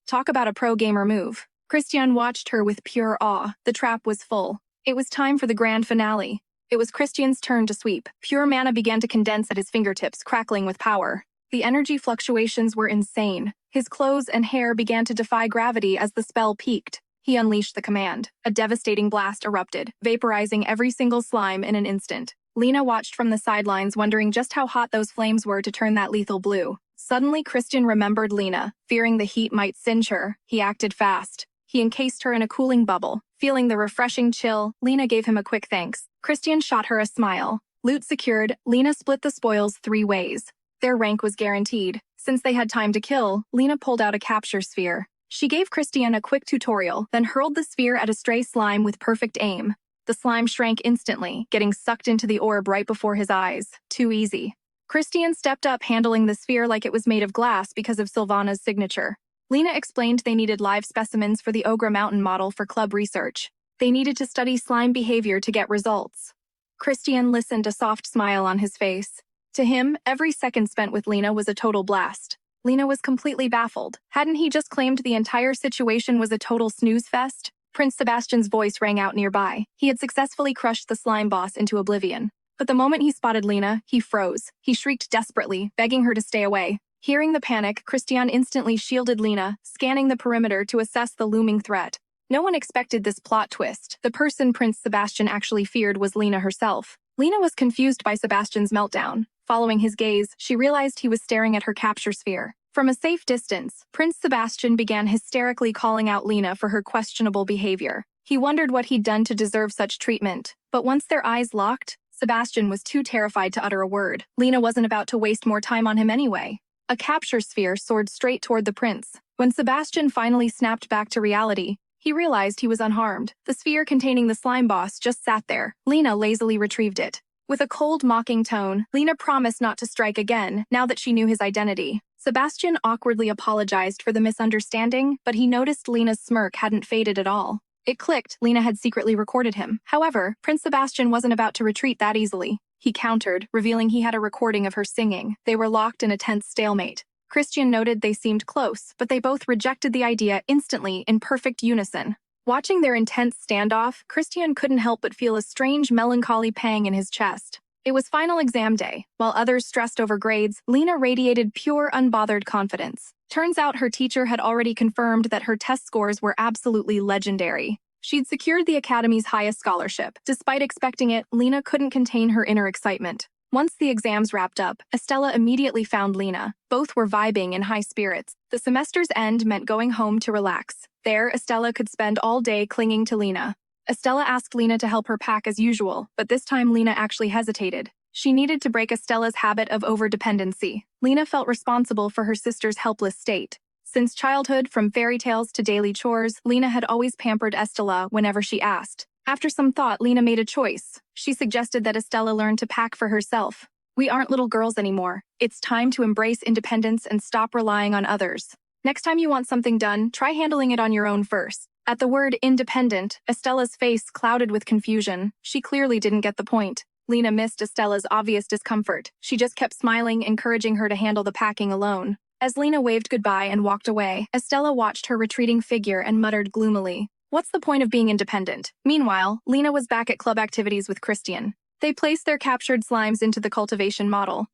Talk about a pro gamer move. Christian watched her with pure awe. The trap was full. It was time for the grand finale. It was Christian's turn to sweep. Pure mana began to condense at his fingertips, crackling with power. The energy fluctuations were insane. His clothes and hair began to defy gravity as the spell peaked. He unleashed the command. A devastating blast erupted, vaporizing every single slime in an instant. Lena watched from the sidelines, wondering just how hot those flames were to turn that lethal blue. Suddenly, Christian remembered Lena. Fearing the heat might singe her, he acted fast. He encased her in a cooling bubble. Feeling the refreshing chill, Lena gave him a quick thanks. Christian shot her a smile. Loot secured, Lena split the spoils 3 ways. Their rank was guaranteed. Since they had time to kill, Lena pulled out a capture sphere. She gave Christian a quick tutorial, then hurled the sphere at a stray slime with perfect aim. The slime shrank instantly, getting sucked into the orb right before his eyes. Too easy. Christian stepped up, handling the sphere like it was made of glass because of Sylvana's signature. Lena explained they needed live specimens for the Ogre Mountain model for club research. They needed to study slime behavior to get results. Christian listened, a soft smile on his face. To him, every second spent with Lena was a total blast. Lena was completely baffled. Hadn't he just claimed the entire situation was a total snooze fest? Prince Sebastian's voice rang out nearby. He had successfully crushed the slime boss into oblivion. But the moment he spotted Lena, he froze. He shrieked desperately, begging her to stay away. Hearing the panic, Christian instantly shielded Lena, scanning the perimeter to assess the looming threat. No one expected this plot twist. The person Prince Sebastian actually feared was Lena herself. Lena was confused by Sebastian's meltdown. Following his gaze, she realized he was staring at her capture sphere. From a safe distance, Prince Sebastian began hysterically calling out Lena for her questionable behavior. He wondered what he'd done to deserve such treatment. But once their eyes locked, Sebastian was too terrified to utter a word. Lena wasn't about to waste more time on him anyway. A capture sphere soared straight toward the prince. When Sebastian finally snapped back to reality, he realized he was unharmed. The sphere containing the slime boss just sat there. Lena lazily retrieved it. With a cold, mocking tone, Lena promised not to strike again, now that she knew his identity. Sebastian awkwardly apologized for the misunderstanding, but he noticed Lena's smirk hadn't faded at all. It clicked. Lena had secretly recorded him. However, Prince Sebastian wasn't about to retreat that easily. He countered, revealing he had a recording of her singing. They were locked in a tense stalemate. Christian noted they seemed close, but they both rejected the idea instantly in perfect unison. Watching their intense standoff, Christian couldn't help but feel a strange melancholy pang in his chest. It was final exam day. While others stressed over grades, Lena radiated pure, unbothered confidence. Turns out her teacher had already confirmed that her test scores were absolutely legendary. She'd secured the Academy's highest scholarship. Despite expecting it, Lena couldn't contain her inner excitement. Once the exams wrapped up, Estella immediately found Lena. Both were vibing in high spirits. The semester's end meant going home to relax. There, Estella could spend all day clinging to Lena. Estella asked Lena to help her pack as usual, but this time Lena actually hesitated. She needed to break Estella's habit of overdependency. Lena felt responsible for her sister's helpless state. Since childhood, from fairy tales to daily chores, Lena had always pampered Estella whenever she asked. After some thought, Lena made a choice. She suggested that Estella learn to pack for herself. We aren't little girls anymore. It's time to embrace independence and stop relying on others. Next time you want something done, try handling it on your own first. At the word independent, Estella's face clouded with confusion. She clearly didn't get the point. Lena missed Estella's obvious discomfort. She just kept smiling, encouraging her to handle the packing alone. As Lena waved goodbye and walked away, Estella watched her retreating figure and muttered gloomily, "What's the point of being independent?" Meanwhile, Lena was back at club activities with Christian. They placed their captured slimes into the cultivation model.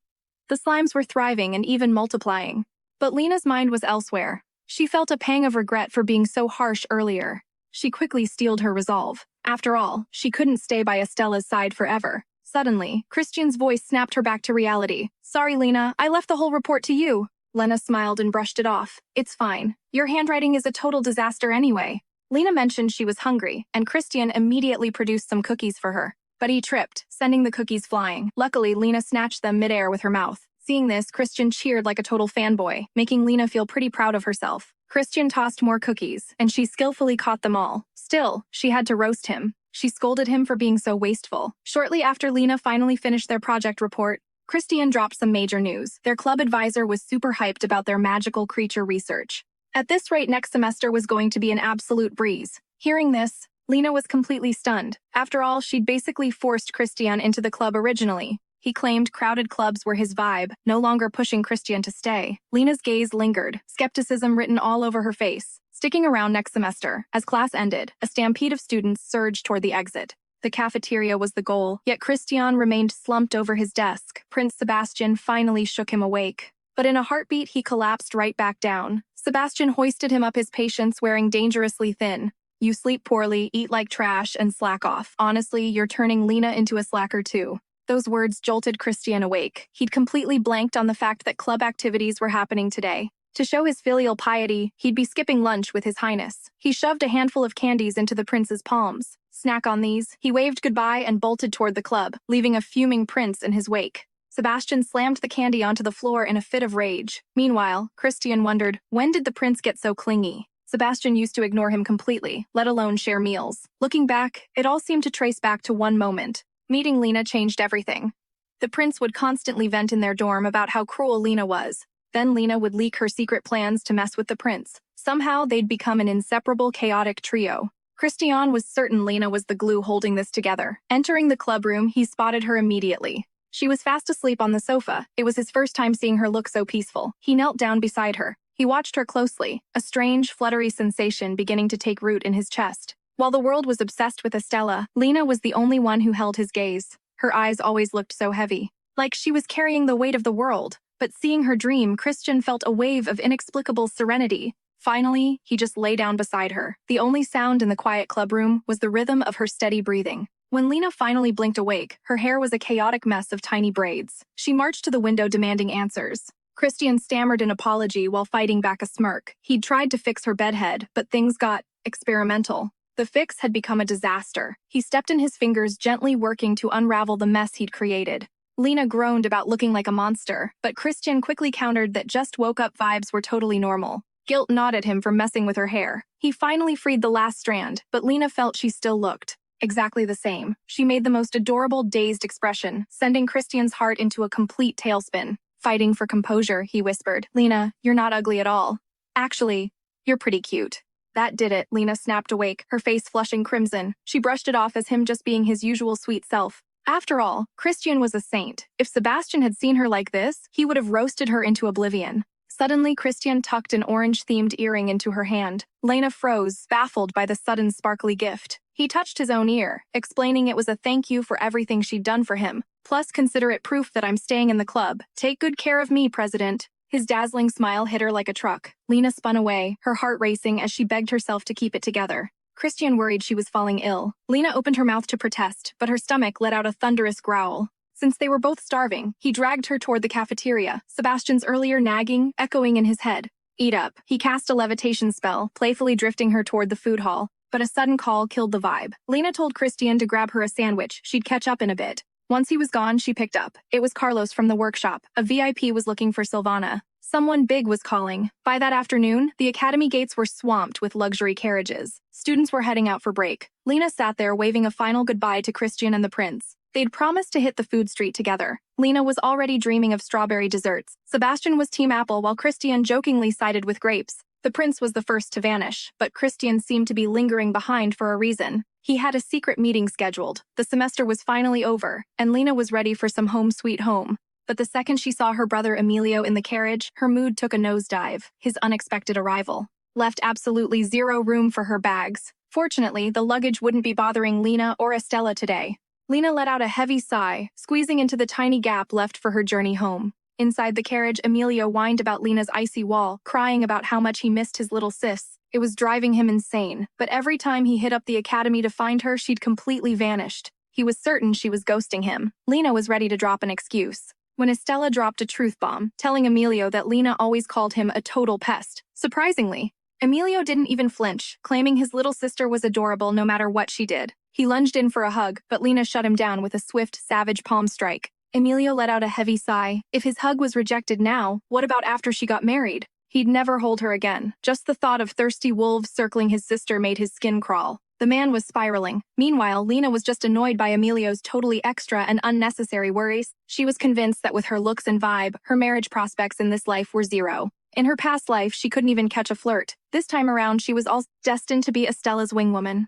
The slimes were thriving and even multiplying. But Lena's mind was elsewhere. She felt a pang of regret for being so harsh earlier. She quickly steeled her resolve. After all, she couldn't stay by Estella's side forever. Suddenly, Christian's voice snapped her back to reality. "Sorry, Lena, I left the whole report to you." Lena smiled and brushed it off. "It's fine. Your handwriting is a total disaster anyway." Lena mentioned she was hungry, and Christian immediately produced some cookies for her. But he tripped, sending the cookies flying. Luckily, Lena snatched them midair with her mouth. Seeing this, Christian cheered like a total fanboy, making Lena feel pretty proud of herself. Christian tossed more cookies, and she skillfully caught them all. Still, she had to roast him. She scolded him for being so wasteful. Shortly after Lena finally finished their project report, Christian dropped some major news. Their club advisor was super hyped about their magical creature research. At this rate, next semester was going to be an absolute breeze. Hearing this, Lena was completely stunned. After all, she'd basically forced Christian into the club originally. He claimed crowded clubs were his vibe, no longer pushing Christian to stay. Lena's gaze lingered, skepticism written all over her face. Sticking around next semester, as class ended, a stampede of students surged toward the exit. The cafeteria was the goal, yet Christian remained slumped over his desk. Prince Sebastian finally shook him awake. But in a heartbeat, he collapsed right back down. Sebastian hoisted him up, his patience wearing dangerously thin. "You sleep poorly, eat like trash, and slack off. Honestly, you're turning Lena into a slacker too." Those words jolted Christian awake. He'd completely blanked on the fact that club activities were happening today. To show his filial piety, he'd be skipping lunch with His Highness. He shoved a handful of candies into the prince's palms. "Snack on these." He waved goodbye and bolted toward the club, leaving a fuming prince in his wake. Sebastian slammed the candy onto the floor in a fit of rage. Meanwhile, Christian wondered, when did the prince get so clingy? Sebastian used to ignore him completely, let alone share meals. Looking back, it all seemed to trace back to one moment. Meeting Lena changed everything. The prince would constantly vent in their dorm about how cruel Lena was. Then Lena would leak her secret plans to mess with the prince. Somehow, they'd become an inseparable, chaotic trio. Christian was certain Lena was the glue holding this together. Entering the club room, he spotted her immediately. She was fast asleep on the sofa. It was his first time seeing her look so peaceful. He knelt down beside her. He watched her closely, a strange, fluttery sensation beginning to take root in his chest. While the world was obsessed with Estella, Lena was the only one who held his gaze. Her eyes always looked so heavy, like she was carrying the weight of the world. But seeing her dream, Christian felt a wave of inexplicable serenity. Finally, he just lay down beside her. The only sound in the quiet club room was the rhythm of her steady breathing. When Lena finally blinked awake, her hair was a chaotic mess of tiny braids. She marched to the window demanding answers. Christian stammered an apology while fighting back a smirk. He'd tried to fix her bedhead, but things got experimental. The fix had become a disaster. He stepped in his fingers, gently working to unravel the mess he'd created. Lena groaned about looking like a monster, but Christian quickly countered that just woke-up vibes were totally normal. Guilt gnawed at him for messing with her hair. He finally freed the last strand, but Lena felt she still looked exactly the same. She made the most adorable, dazed expression, sending Christian's heart into a complete tailspin. Fighting for composure, he whispered. "Lena, you're not ugly at all. Actually, you're pretty cute." That did it. Lena snapped awake, her face flushing crimson. She brushed it off as him just being his usual sweet self. After all, Christian was a saint. If Sebastian had seen her like this, he would have roasted her into oblivion. Suddenly, Christian tucked an orange-themed earring into her hand. Lena froze, baffled by the sudden sparkly gift. He touched his own ear, explaining it was a thank you for everything she'd done for him. Plus, consider it proof that I'm staying in the club. Take good care of me, President. His dazzling smile hit her like a truck. Lena spun away, her heart racing as she begged herself to keep it together. Christian worried she was falling ill. Lena opened her mouth to protest, but her stomach let out a thunderous growl. Since they were both starving, he dragged her toward the cafeteria, Sebastian's earlier nagging echoing in his head. "Eat up." He cast a levitation spell, playfully drifting her toward the food hall. But a sudden call killed the vibe. Lena told Christian to grab her a sandwich. She'd catch up in a bit. Once he was gone, she picked up. It was Carlos from the workshop. A VIP was looking for Silvana. Someone big was calling. By that afternoon, the academy gates were swamped with luxury carriages. Students were heading out for break. Lena sat there waving a final goodbye to Christian and the prince. They'd promised to hit the food street together. Lena was already dreaming of strawberry desserts. Sebastian was Team Apple while Christian jokingly sided with grapes. The prince was the first to vanish, but Christian seemed to be lingering behind for a reason. He had a secret meeting scheduled. The semester was finally over, and Lena was ready for some home sweet home. But the second she saw her brother Emilio in the carriage, her mood took a nosedive. His unexpected arrival left absolutely zero room for her bags. Fortunately, the luggage wouldn't be bothering Lena or Estella today. Lena let out a heavy sigh, squeezing into the tiny gap left for her journey home. Inside the carriage, Emilio whined about Lena's icy wall, crying about how much he missed his little sis. It was driving him insane, but every time he hit up the academy to find her, she'd completely vanished. He was certain she was ghosting him. Lena was ready to drop an excuse when Estella dropped a truth bomb, telling Emilio that Lena always called him a total pest. Surprisingly, Emilio didn't even flinch, claiming his little sister was adorable no matter what she did. He lunged in for a hug, but Lena shut him down with a swift, savage palm strike. Emilio let out a heavy sigh. If his hug was rejected now, what about after she got married? He'd never hold her again. Just the thought of thirsty wolves circling his sister made his skin crawl. The man was spiraling. Meanwhile, Lena was just annoyed by Emilio's totally extra and unnecessary worries. She was convinced that with her looks and vibe, her marriage prospects in this life were zero. In her past life, she couldn't even catch a flirt. This time around, she was all destined to be Estella's wingwoman.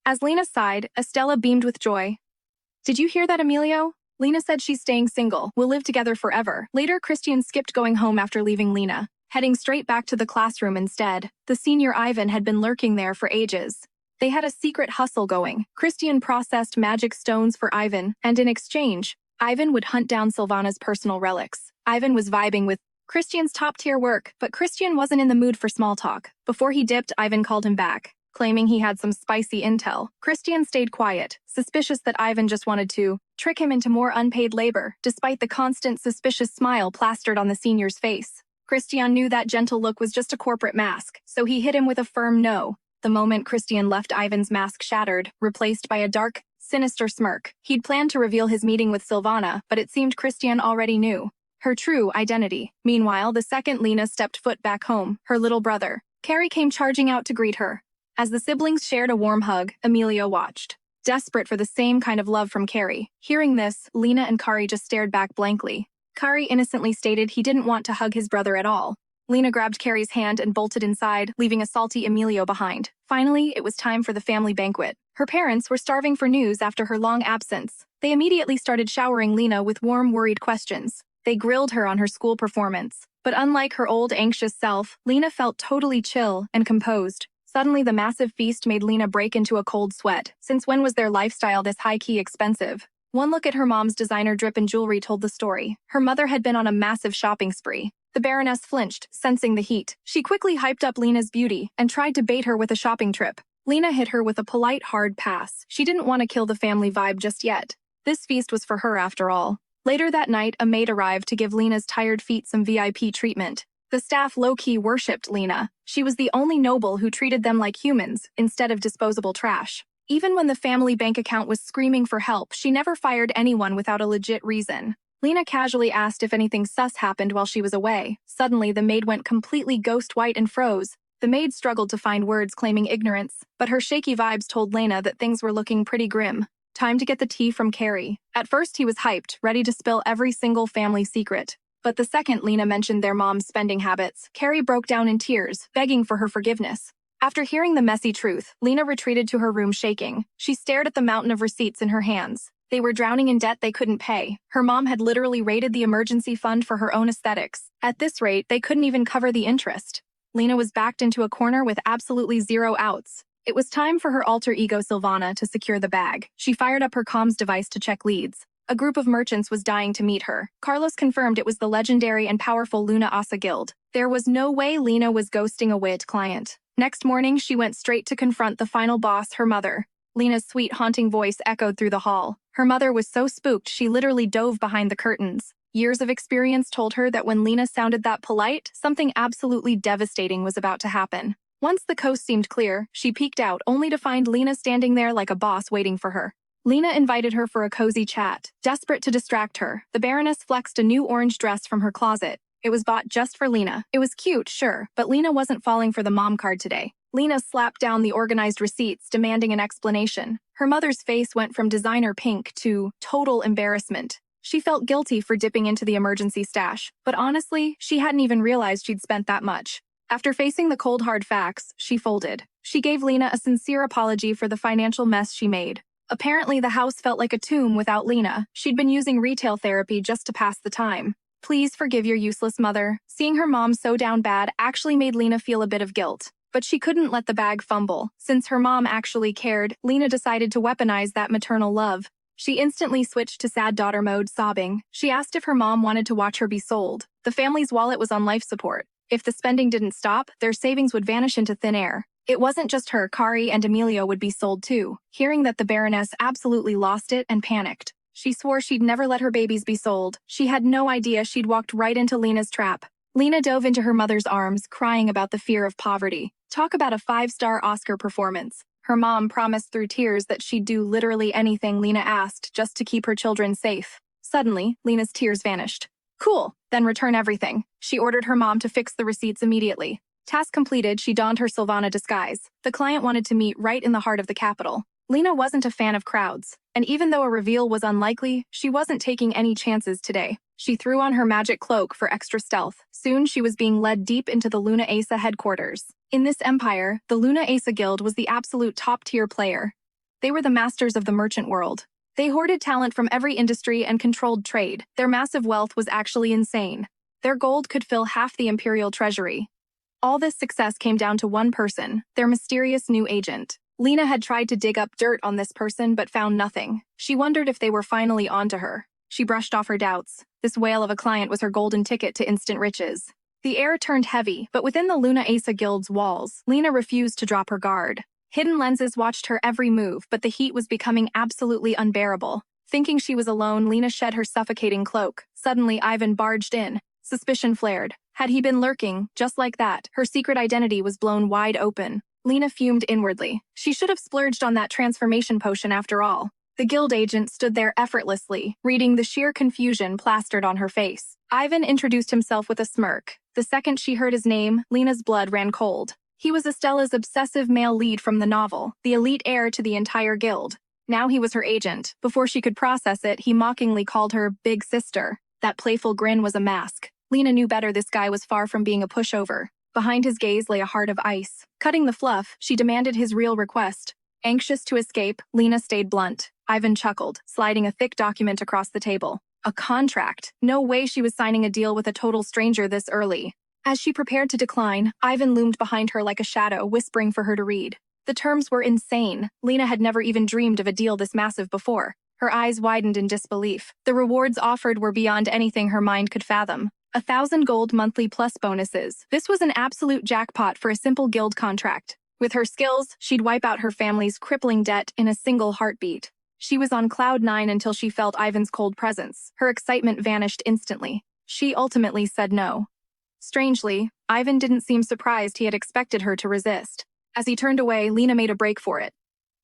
As Lena sighed, Estella beamed with joy. "Did you hear that, Emilio? Lena said she's staying single. We'll live together forever." Later, Christian skipped going home after leaving Lena, heading straight back to the classroom instead. The senior Ivan had been lurking there for ages. They had a secret hustle going. Christian processed magic stones for Ivan, and in exchange, Ivan would hunt down Sylvana's personal relics. Ivan was vibing with Christian's top-tier work, but Christian wasn't in the mood for small talk. Before he dipped, Ivan called him back, claiming he had some spicy intel. Christian stayed quiet, suspicious that Ivan just wanted to trick him into more unpaid labor, despite the constant suspicious smile plastered on the senior's face. Christian knew that gentle look was just a corporate mask, so he hit him with a firm no. The moment Christian left, Ivan's mask shattered, replaced by a dark, sinister smirk. He'd planned to reveal his meeting with Sylvana, but it seemed Christian already knew her true identity. Meanwhile, the second Lena stepped foot back home, her little brother, Carrie, came charging out to greet her. As the siblings shared a warm hug, Emilio watched, desperate for the same kind of love from Carrie. Hearing this, Lena and Kari just stared back blankly. Kari innocently stated he didn't want to hug his brother at all. Lena grabbed Carrie's hand and bolted inside, leaving a salty Emilio behind. Finally, it was time for the family banquet. Her parents were starving for news after her long absence. They immediately started showering Lena with warm, worried questions. They grilled her on her school performance. But unlike her old, anxious self, Lena felt totally chill and composed. Suddenly, the massive feast made Lena break into a cold sweat. Since when was their lifestyle this high-key expensive? One look at her mom's designer drip and jewelry told the story. Her mother had been on a massive shopping spree. The Baroness flinched, sensing the heat. She quickly hyped up Lena's beauty and tried to bait her with a shopping trip. Lena hit her with a polite, hard pass. She didn't want to kill the family vibe just yet. This feast was for her after all. Later that night, a maid arrived to give Lena's tired feet some VIP treatment. The staff low-key worshipped Lena. She was the only noble who treated them like humans instead of disposable trash. Even when the family bank account was screaming for help, she never fired anyone without a legit reason. Lena casually asked if anything sus happened while she was away. Suddenly, the maid went completely ghost white and froze. The maid struggled to find words claiming ignorance, but her shaky vibes told Lena that things were looking pretty grim. Time to get the tea from Carrie. At first, he was hyped, ready to spill every single family secret. But the second Lena mentioned their mom's spending habits, Carrie broke down in tears, begging for her forgiveness. After hearing the messy truth, Lena retreated to her room shaking. She stared at the mountain of receipts in her hands. They were drowning in debt they couldn't pay. Her mom had literally raided the emergency fund for her own aesthetics. At this rate, they couldn't even cover the interest. Lena was backed into a corner with absolutely zero outs. It was time for her alter ego Sylvana to secure the bag. She fired up her comms device to check leads. A group of merchants was dying to meet her. Carlos confirmed it was the legendary and powerful Luna Asa Guild. There was no way Lena was ghosting a wit client. Next morning, she went straight to confront the final boss, her mother. Lena's sweet, haunting voice echoed through the hall. Her mother was so spooked she literally dove behind the curtains. Years of experience told her that when Lena sounded that polite, something absolutely devastating was about to happen. Once the coast seemed clear, she peeked out only to find Lena standing there like a boss waiting for her. Lena invited her for a cozy chat. Desperate to distract her, the Baroness flexed a new orange dress from her closet. It was bought just for Lena. It was cute, sure, but Lena wasn't falling for the mom card today. Lena slapped down the organized receipts, demanding an explanation. Her mother's face went from designer pink to total embarrassment. She felt guilty for dipping into the emergency stash, but honestly, she hadn't even realized she'd spent that much. After facing the cold hard facts, she folded. She gave Lena a sincere apology for the financial mess she made. Apparently, the house felt like a tomb without Lena. She'd been using retail therapy just to pass the time. Please forgive your useless mother. Seeing her mom so down bad actually made Lena feel a bit of guilt. But she couldn't let the bag fumble. Since her mom actually cared, Lena decided to weaponize that maternal love. She instantly switched to sad daughter mode, sobbing. She asked if her mom wanted to watch her be sold. The family's wallet was on life support. If the spending didn't stop, their savings would vanish into thin air. It wasn't just her, Kari and Emilio would be sold too. Hearing that, the Baroness absolutely lost it and panicked. She swore she'd never let her babies be sold. She had no idea she'd walked right into Lena's trap. Lena dove into her mother's arms, crying about the fear of poverty. Talk about a 5-star Oscar performance. Her mom promised through tears that she'd do literally anything Lena asked just to keep her children safe. Suddenly, Lena's tears vanished. Cool, then return everything. She ordered her mom to fix the receipts immediately. Task completed, she donned her Sylvana disguise. The client wanted to meet right in the heart of the capital. Lena wasn't a fan of crowds, and even though a reveal was unlikely, she wasn't taking any chances today. She threw on her magic cloak for extra stealth. Soon she was being led deep into the Luna Asa headquarters. In this empire, the Luna Asa Guild was the absolute top-tier player. They were the masters of the merchant world. They hoarded talent from every industry and controlled trade. Their massive wealth was actually insane. Their gold could fill half the imperial treasury. All this success came down to one person, their mysterious new agent. Lena had tried to dig up dirt on this person but found nothing. She wondered if they were finally onto her. She brushed off her doubts. This whale of a client was her golden ticket to instant riches. The air turned heavy, but within the Luna Asa Guild's walls, Lena refused to drop her guard. Hidden lenses watched her every move, but the heat was becoming absolutely unbearable. Thinking she was alone, Lena shed her suffocating cloak. Suddenly, Ivan barged in. Suspicion flared. Had he been lurking? Just like that, her secret identity was blown wide open. Lena fumed inwardly. She should have splurged on that transformation potion after all. The guild agent stood there effortlessly, reading the sheer confusion plastered on her face. Ivan introduced himself with a smirk. The second she heard his name, Lena's blood ran cold. He was Estella's obsessive male lead from the novel, the elite heir to the entire guild. Now he was her agent. Before she could process it, he mockingly called her Big Sister. That playful grin was a mask. Lena knew better. This guy was far from being a pushover. Behind his gaze lay a heart of ice. Cutting the fluff, she demanded his real request. Anxious to escape, Lena stayed blunt. Ivan chuckled, sliding a thick document across the table. A contract. No way she was signing a deal with a total stranger this early. As she prepared to decline, Ivan loomed behind her like a shadow, whispering for her to read. The terms were insane. Lena had never even dreamed of a deal this massive before. Her eyes widened in disbelief. The rewards offered were beyond anything her mind could fathom. 1,000 gold monthly plus bonuses. This was an absolute jackpot for a simple guild contract. With her skills, she'd wipe out her family's crippling debt in a single heartbeat. She was on cloud 9 until she felt Ivan's cold presence. Her excitement vanished instantly. She ultimately said no. Strangely, Ivan didn't seem surprised. He had expected her to resist. As he turned away, Lena made a break for it.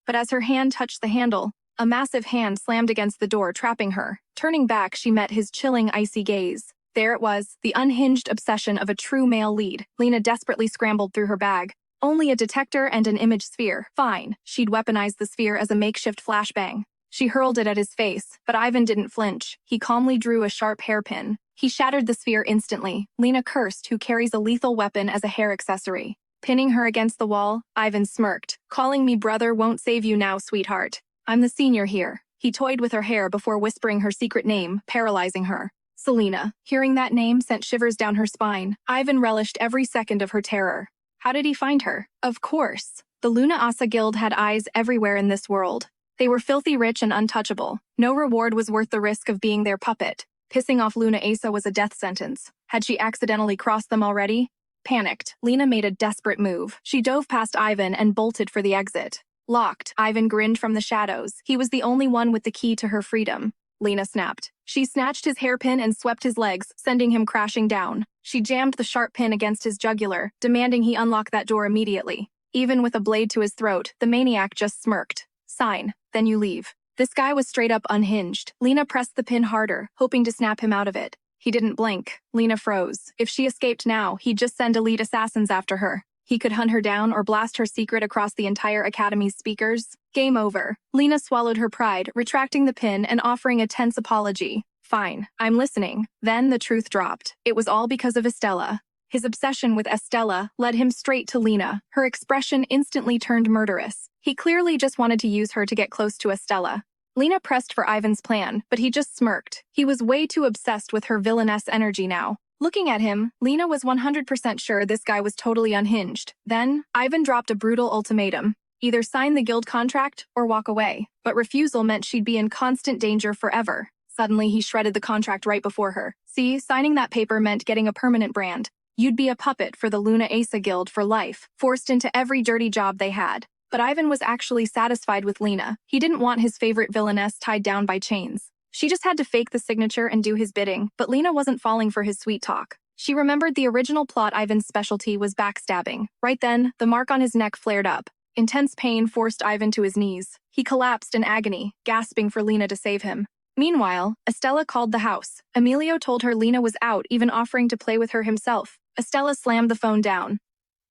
But as her hand touched the handle, a massive hand slammed against the door, trapping her. Turning back, she met his chilling, icy gaze. There it was, the unhinged obsession of a true male lead. Lena desperately scrambled through her bag. Only a detector and an image sphere. Fine. She'd weaponized the sphere as a makeshift flashbang. She hurled it at his face, but Ivan didn't flinch. He calmly drew a sharp hairpin. He shattered the sphere instantly. Lena cursed, who carries a lethal weapon as a hair accessory. Pinning her against the wall, Ivan smirked. Calling me brother won't save you now, sweetheart. I'm the senior here. He toyed with her hair before whispering her secret name, paralyzing her. Selena. Hearing that name sent shivers down her spine. Ivan relished every second of her terror. How did he find her? Of course. The Luna Asa Guild had eyes everywhere in this world. They were filthy rich and untouchable. No reward was worth the risk of being their puppet. Pissing off Luna Asa was a death sentence. Had she accidentally crossed them already? Panicked, Lena made a desperate move. She dove past Ivan and bolted for the exit. Locked, Ivan grinned from the shadows. He was the only one with the key to her freedom. Lena snapped. She snatched his hairpin and swept his legs, sending him crashing down. She jammed the sharp pin against his jugular, demanding he unlock that door immediately. Even with a blade to his throat, the maniac just smirked. Sign, then you leave. This guy was straight up unhinged. Lena pressed the pin harder, hoping to snap him out of it. He didn't blink. Lena froze. If she escaped now, he'd just send elite assassins after her. He could hunt her down or blast her secret across the entire Academy's speakers. Game over. Lena swallowed her pride, retracting the pin and offering a tense apology. Fine, I'm listening. Then the truth dropped. It was all because of Estella. His obsession with Estella led him straight to Lena. Her expression instantly turned murderous. He clearly just wanted to use her to get close to Estella. Lena pressed for Ivan's plan, but he just smirked. He was way too obsessed with her villainess energy now. Looking at him, Lena was 100% sure this guy was totally unhinged. Then, Ivan dropped a brutal ultimatum. Either sign the guild contract or walk away. But refusal meant she'd be in constant danger forever. Suddenly, he shredded the contract right before her. See, signing that paper meant getting a permanent brand. You'd be a puppet for the Luna Asa Guild for life, forced into every dirty job they had. But Ivan was actually satisfied with Lena. He didn't want his favorite villainess tied down by chains. She just had to fake the signature and do his bidding, but Lena wasn't falling for his sweet talk. She remembered the original plot. Ivan's specialty was backstabbing. Right then, the mark on his neck flared up. Intense pain forced Ivan to his knees. He collapsed in agony, gasping for Lena to save him. Meanwhile, Estella called the house. Emilio told her Lena was out, even offering to play with her himself. Estella slammed the phone down.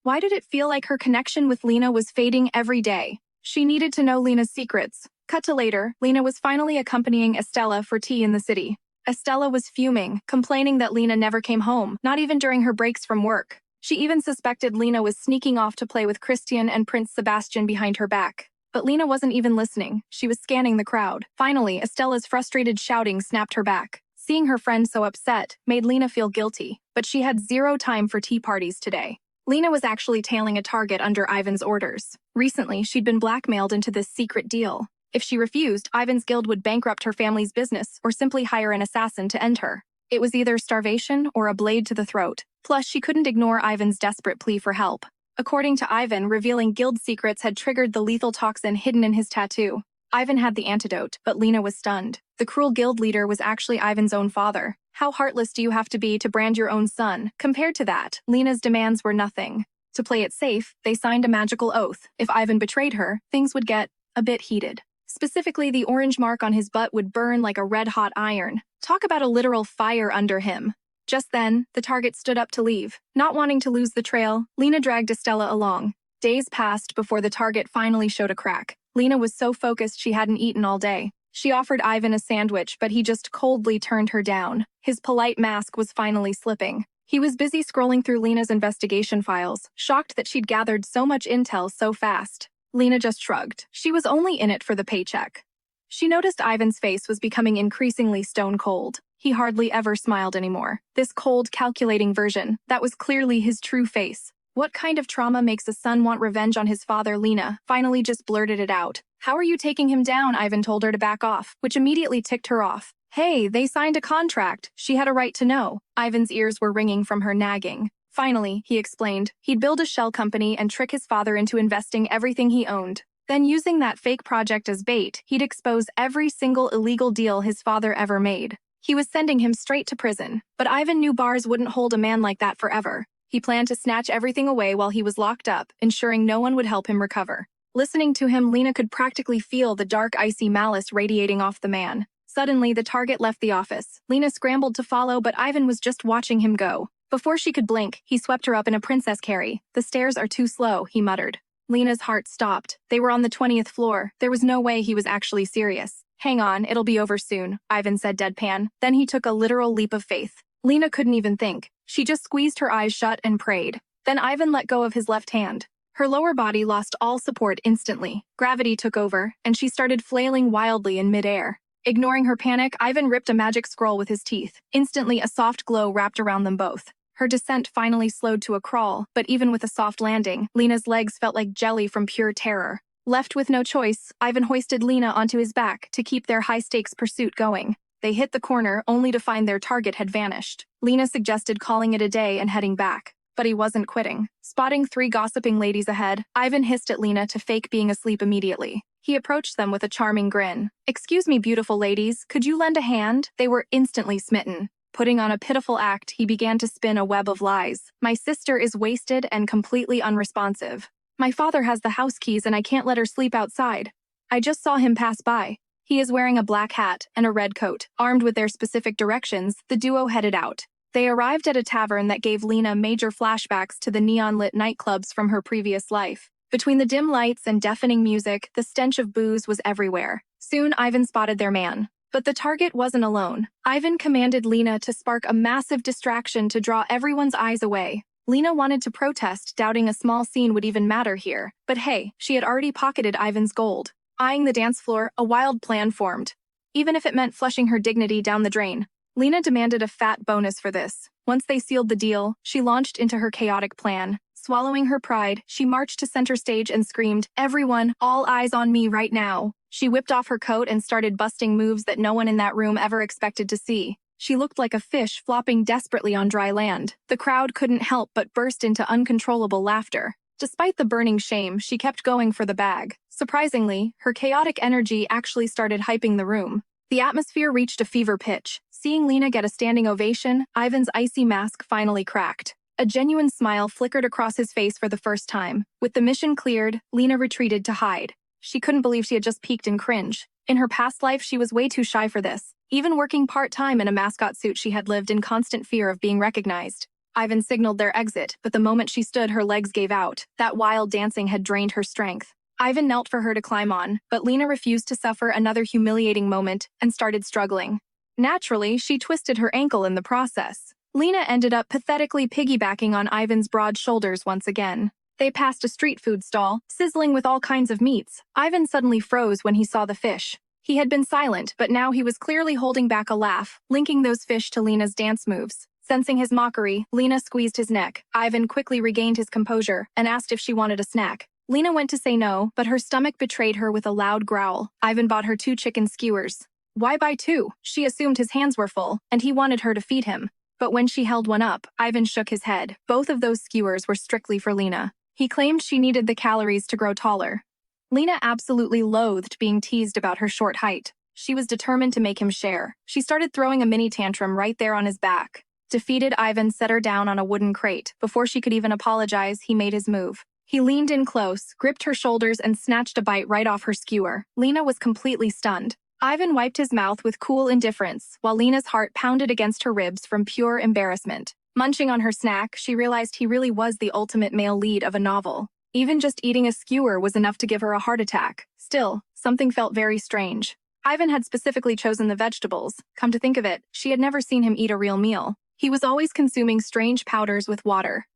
Why did it feel like her connection with Lena was fading every day? She needed to know Lena's secrets. Cut to later, Lena was finally accompanying Estella for tea in the city. Estella was fuming, complaining that Lena never came home, not even during her breaks from work. She even suspected Lena was sneaking off to play with Christian and Prince Sebastian behind her back. But Lena wasn't even listening. She was scanning the crowd. Finally, Estella's frustrated shouting snapped her back. Seeing her friend so upset made Lena feel guilty, but she had zero time for tea parties today. Lena was actually tailing a target under Ivan's orders. Recently, she'd been blackmailed into this secret deal. If she refused, Ivan's guild would bankrupt her family's business or simply hire an assassin to end her. It was either starvation or a blade to the throat. Plus, she couldn't ignore Ivan's desperate plea for help. According to Ivan, revealing guild secrets had triggered the lethal toxin hidden in his tattoo. Ivan had the antidote, but Lena was stunned. The cruel guild leader was actually Ivan's own father. How heartless do you have to be to brand your own son? Compared to that, Lena's demands were nothing. To play it safe, they signed a magical oath. If Ivan betrayed her, things would get a bit heated. Specifically, the orange mark on his butt would burn like a red-hot iron. Talk about a literal fire under him. Just then, the target stood up to leave. Not wanting to lose the trail, Lena dragged Estella along. Days passed before the target finally showed a crack. Lena was so focused she hadn't eaten all day. She offered Ivan a sandwich, but he just coldly turned her down. His polite mask was finally slipping. He was busy scrolling through Lena's investigation files, shocked that she'd gathered so much intel so fast. Lena just shrugged. She was only in it for the paycheck. She noticed Ivan's face was becoming increasingly stone cold. He hardly ever smiled anymore. This cold, calculating version, that was clearly his true face. What kind of trauma makes a son want revenge on his father? Lena finally just blurted it out. How are you taking him down? Ivan told her to back off, which immediately ticked her off. Hey, they signed a contract. She had a right to know. Ivan's ears were ringing from her nagging. Finally, he explained, he'd build a shell company and trick his father into investing everything he owned. Then using that fake project as bait, he'd expose every single illegal deal his father ever made. He was sending him straight to prison, but Ivan knew bars wouldn't hold a man like that forever. He planned to snatch everything away while he was locked up, ensuring no one would help him recover. Listening to him, Lena could practically feel the dark, icy malice radiating off the man. Suddenly, the target left the office. Lena scrambled to follow, but Ivan was just watching him go. Before she could blink, he swept her up in a princess carry. The stairs are too slow, he muttered. Lena's heart stopped. They were on the 20th floor. There was no way he was actually serious. Hang on, it'll be over soon, Ivan said deadpan. Then he took a literal leap of faith. Lena couldn't even think. She just squeezed her eyes shut and prayed. Then Ivan let go of his left hand. Her lower body lost all support instantly. Gravity took over, and she started flailing wildly in midair. Ignoring her panic, Ivan ripped a magic scroll with his teeth. Instantly, a soft glow wrapped around them both. Her descent finally slowed to a crawl, but even with a soft landing, Lena's legs felt like jelly from pure terror. Left with no choice, Ivan hoisted Lena onto his back to keep their high-stakes pursuit going. They hit the corner, only to find their target had vanished. Lena suggested calling it a day and heading back. But he wasn't quitting. Spotting 3 gossiping ladies ahead, Ivan hissed at Lena to fake being asleep immediately. He approached them with a charming grin. "Excuse me, beautiful ladies, could you lend a hand?" They were instantly smitten. Putting on a pitiful act, he began to spin a web of lies. "My sister is wasted and completely unresponsive. My father has the house keys and I can't let her sleep outside. I just saw him pass by. He is wearing a black hat and a red coat. Armed with their specific directions, the duo headed out. They arrived at a tavern that gave Lena major flashbacks to the neon-lit nightclubs from her previous life. Between the dim lights and deafening music, the stench of booze was everywhere. Soon, Ivan spotted their man. But the target wasn't alone. Ivan commanded Lena to spark a massive distraction to draw everyone's eyes away. Lena wanted to protest, doubting a small scene would even matter here. But hey, she had already pocketed Ivan's gold. Eyeing the dance floor, a wild plan formed. Even if it meant flushing her dignity down the drain. Lena demanded a fat bonus for this. Once they sealed the deal, she launched into her chaotic plan. Swallowing her pride, she marched to center stage and screamed, "Everyone, all eyes on me right now." She whipped off her coat and started busting moves that no one in that room ever expected to see. She looked like a fish flopping desperately on dry land. The crowd couldn't help but burst into uncontrollable laughter. Despite the burning shame, she kept going for the bag. Surprisingly, her chaotic energy actually started hyping the room. The atmosphere reached a fever pitch. Seeing Lena get a standing ovation, Ivan's icy mask finally cracked. A genuine smile flickered across his face for the first time. With the mission cleared, Lena retreated to hide. She couldn't believe she had just peeked in cringe. In her past life, she was way too shy for this. Even working part-time in a mascot suit, she had lived in constant fear of being recognized. Ivan signaled their exit, but the moment she stood, her legs gave out. That wild dancing had drained her strength. Ivan knelt for her to climb on, but Lena refused to suffer another humiliating moment and started struggling. Naturally, she twisted her ankle in the process. Lena ended up pathetically piggybacking on Ivan's broad shoulders once again. They passed a street food stall, sizzling with all kinds of meats. Ivan suddenly froze when he saw the fish. He had been silent, but now he was clearly holding back a laugh, linking those fish to Lena's dance moves. Sensing his mockery, Lena squeezed his neck. Ivan quickly regained his composure and asked if she wanted a snack. Lena went to say no, but her stomach betrayed her with a loud growl. Ivan bought her 2 chicken skewers. Why buy 2? She assumed his hands were full, and he wanted her to feed him. But when she held one up, Ivan shook his head. Both of those skewers were strictly for Lena. He claimed she needed the calories to grow taller. Lena absolutely loathed being teased about her short height. She was determined to make him share. She started throwing a mini tantrum right there on his back. Defeated, Ivan set her down on a wooden crate. Before she could even apologize, he made his move. He leaned in close, gripped her shoulders, and snatched a bite right off her skewer. Lena was completely stunned. Ivan wiped his mouth with cool indifference, while Lena's heart pounded against her ribs from pure embarrassment. Munching on her snack, she realized he really was the ultimate male lead of a novel. Even just eating a skewer was enough to give her a heart attack. Still, something felt very strange. Ivan had specifically chosen the vegetables. Come to think of it, she had never seen him eat a real meal. He was always consuming strange powders with water.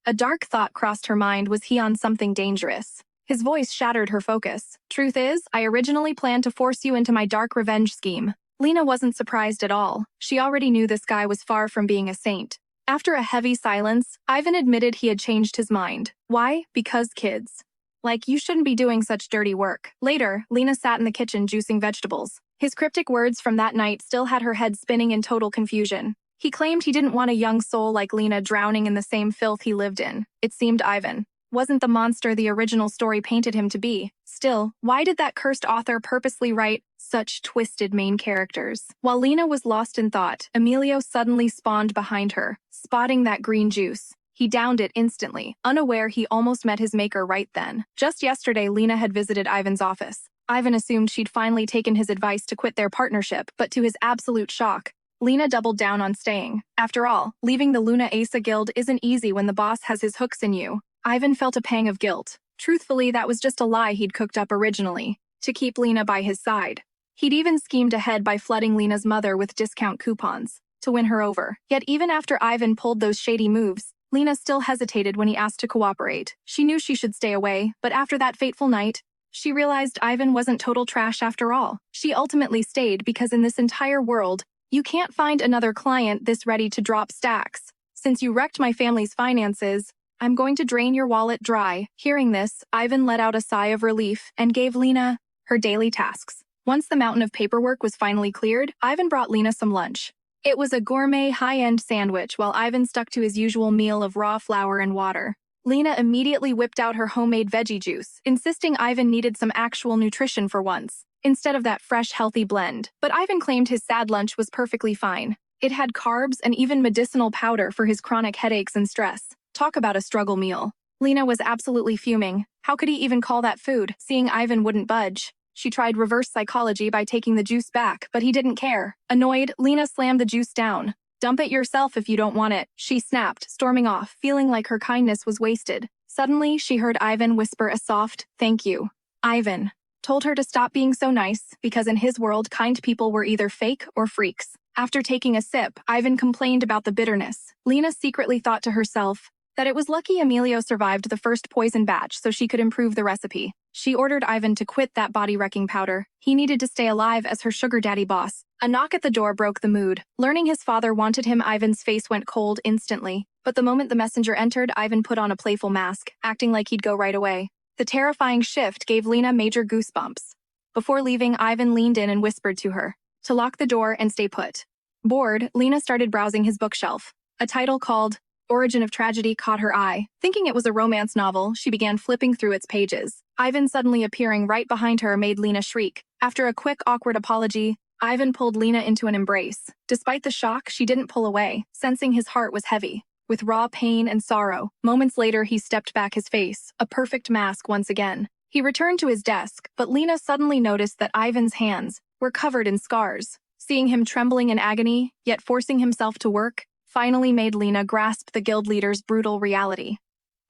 A dark thought crossed her mind. Was he on something dangerous? His voice shattered her focus. Truth is, I originally planned to force you into my dark revenge scheme. Lena wasn't surprised at all. She already knew this guy was far from being a saint. After a heavy silence, Ivan admitted he had changed his mind. Why? Because kids. Like, you shouldn't be doing such dirty work. Later, Lena sat in the kitchen juicing vegetables. His cryptic words from that night still had her head spinning in total confusion. He claimed he didn't want a young soul like Lena drowning in the same filth he lived in. It seemed Ivan wasn't the monster the original story painted him to be. Still, why did that cursed author purposely write such twisted main characters? While Lena was lost in thought, Emilio suddenly spawned behind her, spotting that green juice. He downed it instantly, unaware he almost met his maker right then. Just yesterday, Lena had visited Ivan's office. Ivan assumed she'd finally taken his advice to quit their partnership, but to his absolute shock, Lena doubled down on staying. After all, leaving the Luna Asa Guild isn't easy when the boss has his hooks in you. Ivan felt a pang of guilt. Truthfully, that was just a lie he'd cooked up originally, to keep Lena by his side. He'd even schemed ahead by flooding Lena's mother with discount coupons to win her over. Yet even after Ivan pulled those shady moves, Lena still hesitated when he asked to cooperate. She knew she should stay away, but after that fateful night, she realized Ivan wasn't total trash after all. She ultimately stayed because in this entire world, you can't find another client this ready to drop stacks. Since you wrecked my family's finances, I'm going to drain your wallet dry. Hearing this, Ivan let out a sigh of relief and gave Lena her daily tasks. Once the mountain of paperwork was finally cleared, Ivan brought Lena some lunch. It was a gourmet, high-end sandwich while Ivan stuck to his usual meal of raw flour and water. Lena immediately whipped out her homemade veggie juice, insisting Ivan needed some actual nutrition for once, instead of that fresh, healthy blend. But Ivan claimed his sad lunch was perfectly fine. It had carbs and even medicinal powder for his chronic headaches and stress. Talk about a struggle meal. Lena was absolutely fuming. How could he even call that food, seeing Ivan wouldn't budge? She tried reverse psychology by taking the juice back, but he didn't care. Annoyed, Lena slammed the juice down. "Dump it yourself if you don't want it," she snapped, storming off, feeling like her kindness was wasted. Suddenly, she heard Ivan whisper a soft, "Thank you." Ivan told her to stop being so nice, because in his world, kind people were either fake or freaks. After taking a sip, Ivan complained about the bitterness. Lena secretly thought to herself that it was lucky Emilio survived the first poison batch so she could improve the recipe. She ordered Ivan to quit that body-wrecking powder. He needed to stay alive as her sugar daddy boss. A knock at the door broke the mood. Learning his father wanted him, Ivan's face went cold instantly. But the moment the messenger entered, Ivan put on a playful mask, acting like he'd go right away. The terrifying shift gave Lena major goosebumps. Before leaving, Ivan leaned in and whispered to her to lock the door and stay put. Bored, Lena started browsing his bookshelf. A title called Origin of Tragedy caught her eye. Thinking it was a romance novel, she began flipping through its pages. Ivan suddenly appearing right behind her made Lena shriek. After a quick, awkward apology, Ivan pulled Lena into an embrace. Despite the shock, she didn't pull away, sensing his heart was heavy with raw pain and sorrow. Moments later, he stepped back, his face a perfect mask once again. He returned to his desk, but Lena suddenly noticed that Ivan's hands were covered in scars. Seeing him trembling in agony, yet forcing himself to work, finally made Lena grasp the guild leader's brutal reality.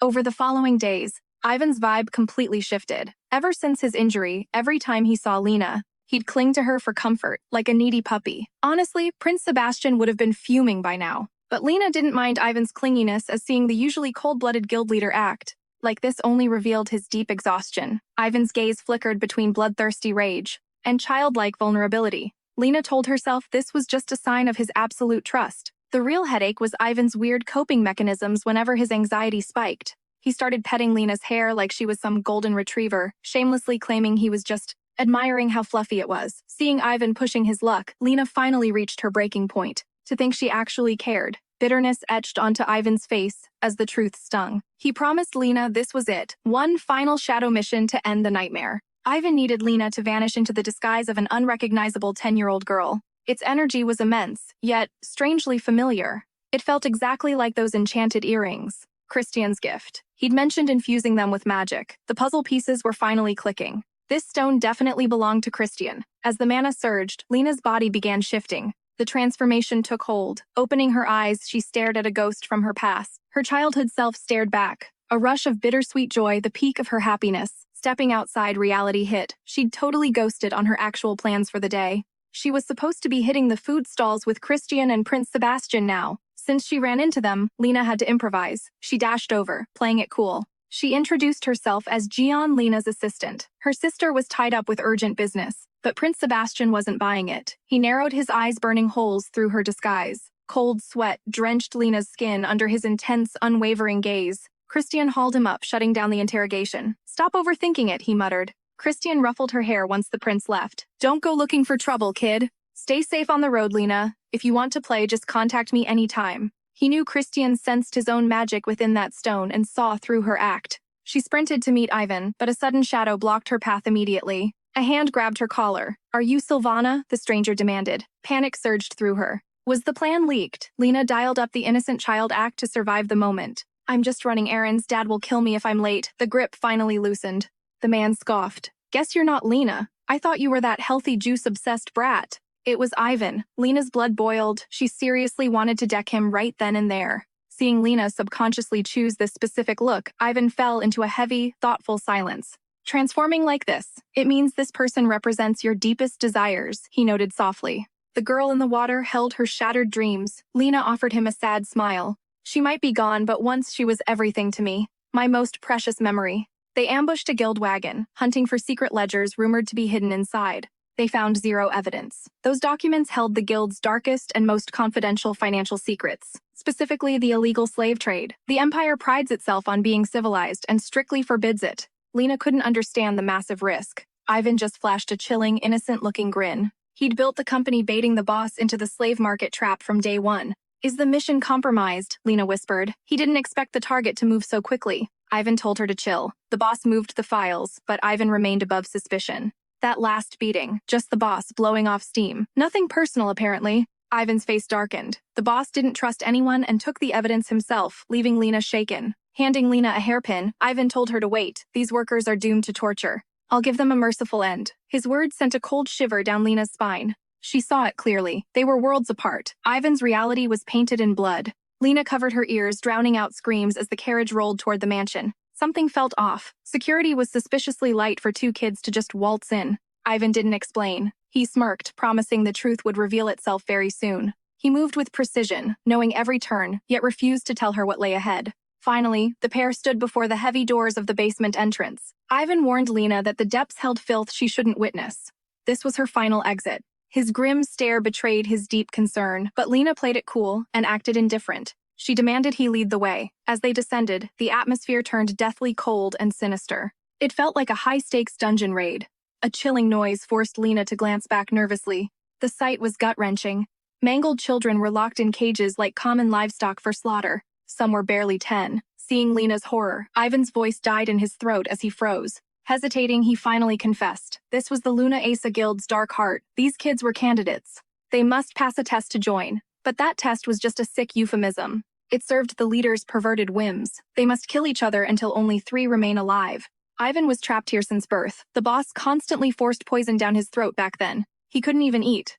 Over the following days, Ivan's vibe completely shifted. Ever since his injury, every time he saw Lena, he'd cling to her for comfort, like a needy puppy. Honestly, Prince Sebastian would have been fuming by now. But Lena didn't mind Ivan's clinginess, as seeing the usually cold-blooded guild leader act like this only revealed his deep exhaustion. Ivan's gaze flickered between bloodthirsty rage and childlike vulnerability. Lena told herself this was just a sign of his absolute trust. The real headache was Ivan's weird coping mechanisms whenever his anxiety spiked. He started petting Lena's hair like she was some golden retriever, shamelessly claiming he was just admiring how fluffy it was. Seeing Ivan pushing his luck, Lena finally reached her breaking point. To think she actually cared. Bitterness etched onto Ivan's face as the truth stung. He promised Lena this was it, one final shadow mission to end the nightmare. Ivan needed Lena to vanish into the disguise of an unrecognizable 10-year-old girl. Its energy was immense, yet strangely familiar. It felt exactly like those enchanted earrings. Christian's gift. He'd mentioned infusing them with magic. The puzzle pieces were finally clicking. This stone definitely belonged to Christian. As the mana surged, Lena's body began shifting. The transformation took hold. Opening her eyes, she stared at a ghost from her past. Her childhood self stared back. A rush of bittersweet joy, the peak of her happiness. Stepping outside, reality hit. She'd totally ghosted on her actual plans for the day. She was supposed to be hitting the food stalls with Christian and Prince Sebastian now. Since she ran into them, Lena had to improvise. She dashed over, playing it cool. She introduced herself as Gian, Lena's assistant. Her sister was tied up with urgent business, but Prince Sebastian wasn't buying it. He narrowed his eyes, burning holes through her disguise. Cold sweat drenched Lena's skin under his intense, unwavering gaze. Christian hauled him up, shutting down the interrogation. "Stop overthinking it," he muttered. Christian ruffled her hair once the prince left. "Don't go looking for trouble, kid. Stay safe on the road, Lena. If you want to play, just contact me anytime." He knew Christian sensed his own magic within that stone and saw through her act. She sprinted to meet Ivan, but a sudden shadow blocked her path immediately. A hand grabbed her collar. "Are you Sylvana?" the stranger demanded. Panic surged through her. Was the plan leaked? Lena dialed up the innocent child act to survive the moment. "I'm just running errands. Dad will kill me if I'm late." The grip finally loosened. The man scoffed. "Guess you're not Lena. I thought you were that healthy, juice-obsessed brat." It was Ivan. Lena's blood boiled. She seriously wanted to deck him right then and there. Seeing Lena subconsciously choose this specific look, Ivan fell into a heavy, thoughtful silence. "Transforming like this, it means this person represents your deepest desires," he noted softly. The girl in the water held her shattered dreams. Lena offered him a sad smile. "She might be gone, but once she was everything to me. My most precious memory." They ambushed a guild wagon, hunting for secret ledgers rumored to be hidden inside. They found zero evidence. Those documents held the guild's darkest and most confidential financial secrets, specifically the illegal slave trade. The empire prides itself on being civilized and strictly forbids it. Lena couldn't understand the massive risk. Ivan just flashed a chilling, innocent-looking grin. He'd built the company baiting the boss into the slave market trap from day one. "Is the mission compromised?" Lena whispered. He didn't expect the target to move so quickly. Ivan told her to chill. The boss moved the files, but Ivan remained above suspicion. That last beating, just the boss blowing off steam. Nothing personal, apparently. Ivan's face darkened. The boss didn't trust anyone and took the evidence himself, leaving Lena shaken. Handing Lena a hairpin, Ivan told her to wait. "These workers are doomed to torture." I'll give them a merciful end. His words sent a cold shiver down Lena's spine. She saw it clearly. They were worlds apart. Ivan's reality was painted in blood. Lena covered her ears, drowning out screams as the carriage rolled toward the mansion. Something felt off. Security was suspiciously light for two kids to just waltz in. Ivan didn't explain. He smirked, promising the truth would reveal itself very soon. He moved with precision, knowing every turn, yet refused to tell her what lay ahead. Finally, the pair stood before the heavy doors of the basement entrance. Ivan warned Lena that the depths held filth she shouldn't witness. This was her final exit. His grim stare betrayed his deep concern, but Lena played it cool and acted indifferent. She demanded he lead the way. As they descended, the atmosphere turned deathly cold and sinister. It felt like a high-stakes dungeon raid. A chilling noise forced Lena to glance back nervously. The sight was gut-wrenching. Mangled children were locked in cages like common livestock for slaughter. Some were barely 10. Seeing Lena's horror, Ivan's voice died in his throat as he froze. Hesitating, he finally confessed. This was the Luna Asa Guild's dark heart. These kids were candidates. They must pass a test to join. But that test was just a sick euphemism. It served the leaders' perverted whims. They must kill each other until only 3 remain alive. Ivan was trapped here since birth. The boss constantly forced poison down his throat back then. He couldn't even eat.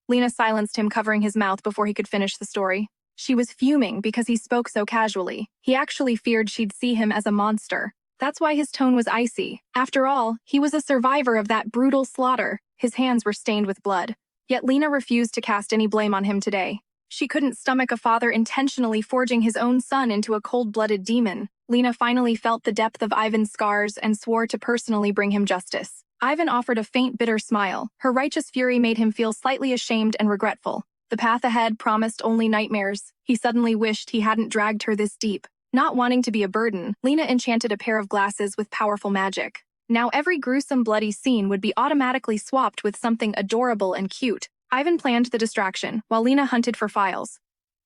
Lena silenced him, covering his mouth before he could finish the story. She was fuming because he spoke so casually. He actually feared she'd see him as a monster. That's why his tone was icy. After all, he was a survivor of that brutal slaughter. His hands were stained with blood. Yet Lena refused to cast any blame on him today. She couldn't stomach a father intentionally forging his own son into a cold-blooded demon. Lena finally felt the depth of Ivan's scars and swore to personally bring him justice. Ivan offered a faint, bitter smile. Her righteous fury made him feel slightly ashamed and regretful. The path ahead promised only nightmares. He suddenly wished he hadn't dragged her this deep. Not wanting to be a burden, Lena enchanted a pair of glasses with powerful magic. Now every gruesome, bloody scene would be automatically swapped with something adorable and cute. Ivan planned the distraction, while Lena hunted for files.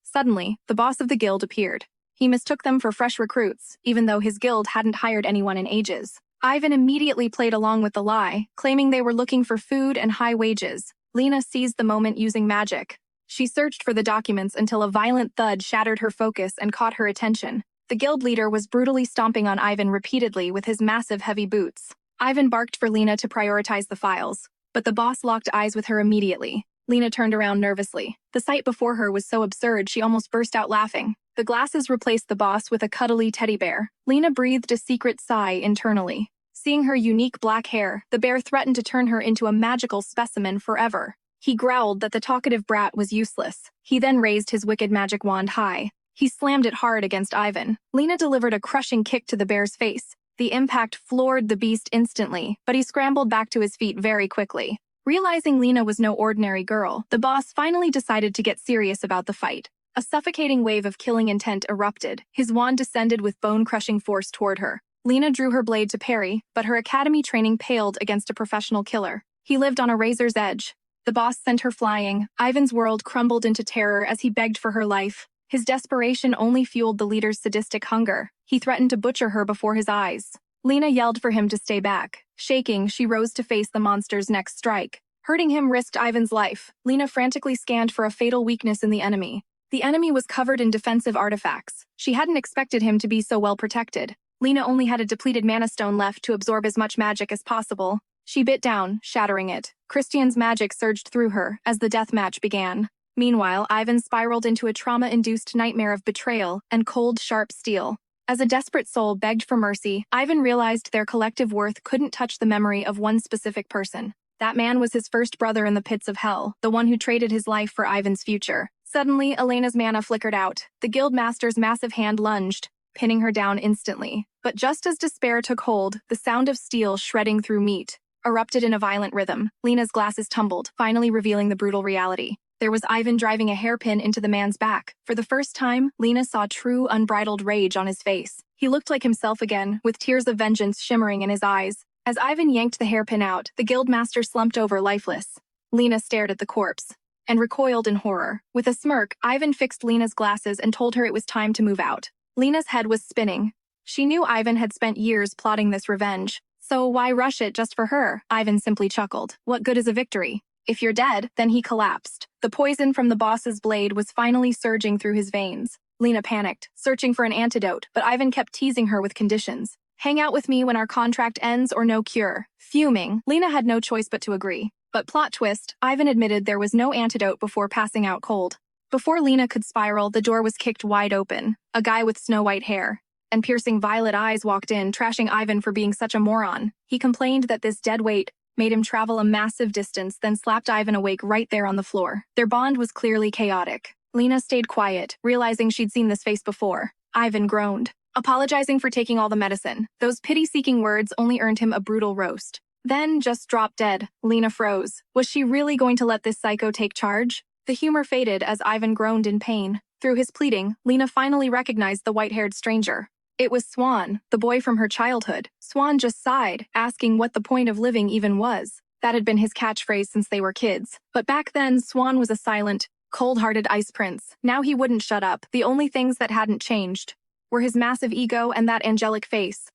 Suddenly, the boss of the guild appeared. He mistook them for fresh recruits, even though his guild hadn't hired anyone in ages. Ivan immediately played along with the lie, claiming they were looking for food and high wages. Lena seized the moment using magic. She searched for the documents until a violent thud shattered her focus and caught her attention. The guild leader was brutally stomping on Ivan repeatedly with his massive heavy boots. Ivan barked for Lena to prioritize the files, but the boss locked eyes with her immediately. Lena turned around nervously. The sight before her was so absurd she almost burst out laughing. The glasses replaced the boss with a cuddly teddy bear. Lena breathed a secret sigh internally. Seeing her unique black hair, the bear threatened to turn her into a magical specimen forever. He growled that the talkative brat was useless. He then raised his wicked magic wand high. He slammed it hard against Ivan. Lena delivered a crushing kick to the bear's face. The impact floored the beast instantly, but he scrambled back to his feet very quickly. Realizing Lena was no ordinary girl, the boss finally decided to get serious about the fight. A suffocating wave of killing intent erupted. His wand descended with bone-crushing force toward her. Lena drew her blade to parry, but her academy training paled against a professional killer. He lived on a razor's edge. The boss sent her flying. Ivan's world crumbled into terror as he begged for her life. His desperation only fueled the leader's sadistic hunger. He threatened to butcher her before his eyes. Lena yelled for him to stay back. Shaking, she rose to face the monster's next strike. Hurting him risked Ivan's life. Lena frantically scanned for a fatal weakness in the enemy. The enemy was covered in defensive artifacts. She hadn't expected him to be so well protected. Lena only had a depleted mana stone left to absorb as much magic as possible. She bit down, shattering it. Christian's magic surged through her as the death match began. Meanwhile, Ivan spiraled into a trauma-induced nightmare of betrayal and cold, sharp steel. As a desperate soul begged for mercy, Ivan realized their collective worth couldn't touch the memory of one specific person. That man was his first brother in the pits of hell, the one who traded his life for Ivan's future. Suddenly, Elena's mana flickered out. The guildmaster's massive hand lunged, pinning her down instantly. But just as despair took hold, the sound of steel shredding through meat erupted in a violent rhythm. Lena's glasses tumbled, finally revealing the brutal reality. There was Ivan driving a hairpin into the man's back. For the first time, Lena saw true, unbridled rage on his face. He looked like himself again, with tears of vengeance shimmering in his eyes. As Ivan yanked the hairpin out, the guildmaster slumped over lifeless. Lena stared at the corpse and recoiled in horror. With a smirk, Ivan fixed Lena's glasses and told her it was time to move out. Lena's head was spinning. She knew Ivan had spent years plotting this revenge. So why rush it just for her? Ivan simply chuckled. What good is a victory? If you're dead, then he collapsed. The poison from the boss's blade was finally surging through his veins. Lena panicked, searching for an antidote, but Ivan kept teasing her with conditions. Hang out with me when our contract ends or no cure. Fuming, Lena had no choice but to agree. But plot twist, Ivan admitted there was no antidote before passing out cold. Before Lena could spiral, the door was kicked wide open. A guy with snow-white hair and piercing violet eyes walked in, trashing Ivan for being such a moron. He complained that this dead weight made him travel a massive distance, then slapped Ivan awake right there on the floor. Their bond was clearly chaotic. Lena stayed quiet, realizing she'd seen this face before. Ivan groaned, apologizing for taking all the medicine. Those pity-seeking words only earned him a brutal roast. Then just dropped dead. Lena froze. Was she really going to let this psycho take charge? The humor faded as Ivan groaned in pain. Through his pleading, Lena finally recognized the white-haired stranger. It was Swan, the boy from her childhood. Swan just sighed, asking what the point of living even was. That had been his catchphrase since they were kids. But back then, Swan was a silent, cold-hearted ice prince. Now he wouldn't shut up. The only things that hadn't changed were his massive ego and that angelic face.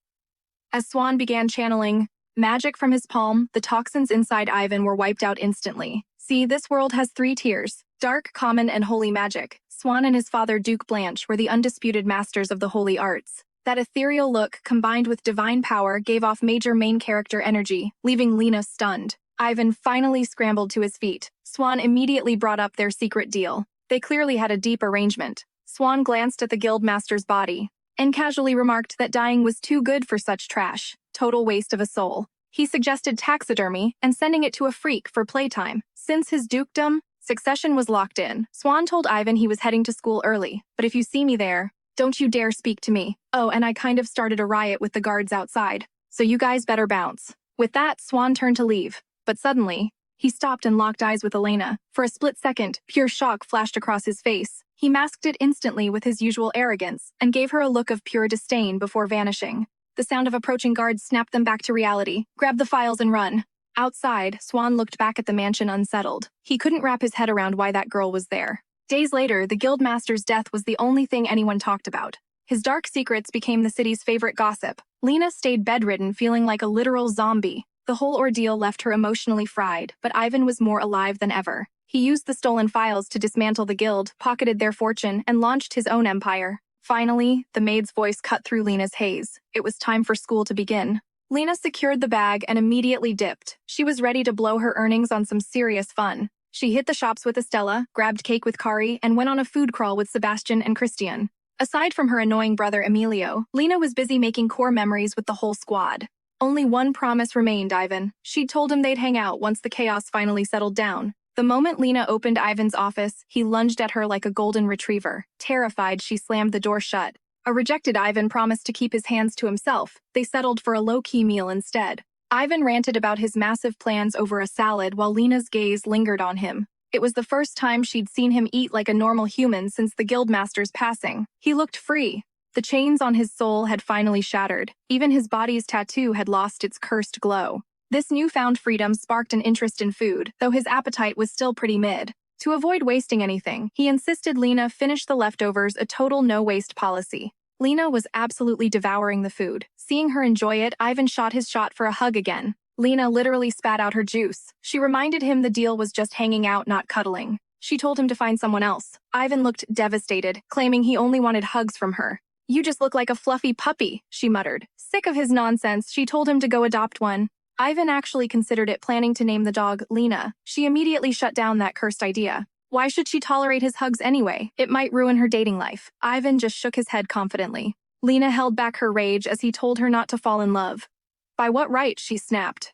As Swan began channeling magic from his palm, the toxins inside Ivan were wiped out instantly. See, this world has 3 tiers: dark, common, and holy magic. Swan and his father, Duke Blanche, were the undisputed masters of the holy arts. That ethereal look, combined with divine power, gave off major main character energy, leaving Lena stunned. Ivan finally scrambled to his feet. Swan immediately brought up their secret deal. They clearly had a deep arrangement. Swan glanced at the guildmaster's body and casually remarked that dying was too good for such trash. Total waste of a soul. He suggested taxidermy and sending it to a freak for playtime. Since his dukedom, succession was locked in. Swan told Ivan he was heading to school early, but if you see me there, don't you dare speak to me. Oh, and I kind of started a riot with the guards outside, so you guys better bounce. With that, Swan turned to leave, but suddenly, he stopped and locked eyes with Elena. For a split second, pure shock flashed across his face. He masked it instantly with his usual arrogance and gave her a look of pure disdain before vanishing. The sound of approaching guards snapped them back to reality. Grab the files and run. Outside, Swan looked back at the mansion unsettled. He couldn't wrap his head around why that girl was there. Days later, the guildmaster's death was the only thing anyone talked about. His dark secrets became the city's favorite gossip. Lena stayed bedridden, feeling like a literal zombie. The whole ordeal left her emotionally fried, but Ivan was more alive than ever. He used the stolen files to dismantle the guild, pocketed their fortune, and launched his own empire. Finally, the maid's voice cut through Lena's haze. It was time for school to begin. Lena secured the bag and immediately dipped. She was ready to blow her earnings on some serious fun. She hit the shops with Estella, grabbed cake with Kari, and went on a food crawl with Sebastian and Christian. Aside from her annoying brother Emilio, Lena was busy making core memories with the whole squad. Only one promise remained Ivan. She'd told him they'd hang out once the chaos finally settled down. The moment Lena opened Ivan's office, he lunged at her like a golden retriever. Terrified, she slammed the door shut. A rejected Ivan promised to keep his hands to himself. They settled for a low-key meal instead. Ivan ranted about his massive plans over a salad while Lena's gaze lingered on him. It was the first time she'd seen him eat like a normal human since the guildmaster's passing. He looked free. The chains on his soul had finally shattered. Even his body's tattoo had lost its cursed glow. This newfound freedom sparked an interest in food, though his appetite was still pretty mid. To avoid wasting anything, he insisted Lena finish the leftovers, a total no-waste policy. Lena was absolutely devouring the food. Seeing her enjoy it, Ivan shot his shot for a hug again. Lena literally spat out her juice. She reminded him the deal was just hanging out, not cuddling. She told him to find someone else. Ivan looked devastated, claiming he only wanted hugs from her. "You just look like a fluffy puppy," she muttered. Sick of his nonsense, she told him to go adopt one. Ivan actually considered it, planning to name the dog Lena. She immediately shut down that cursed idea. Why should she tolerate his hugs anyway? It might ruin her dating life. Ivan just shook his head confidently. Lena held back her rage as he told her not to fall in love. By what right, she snapped.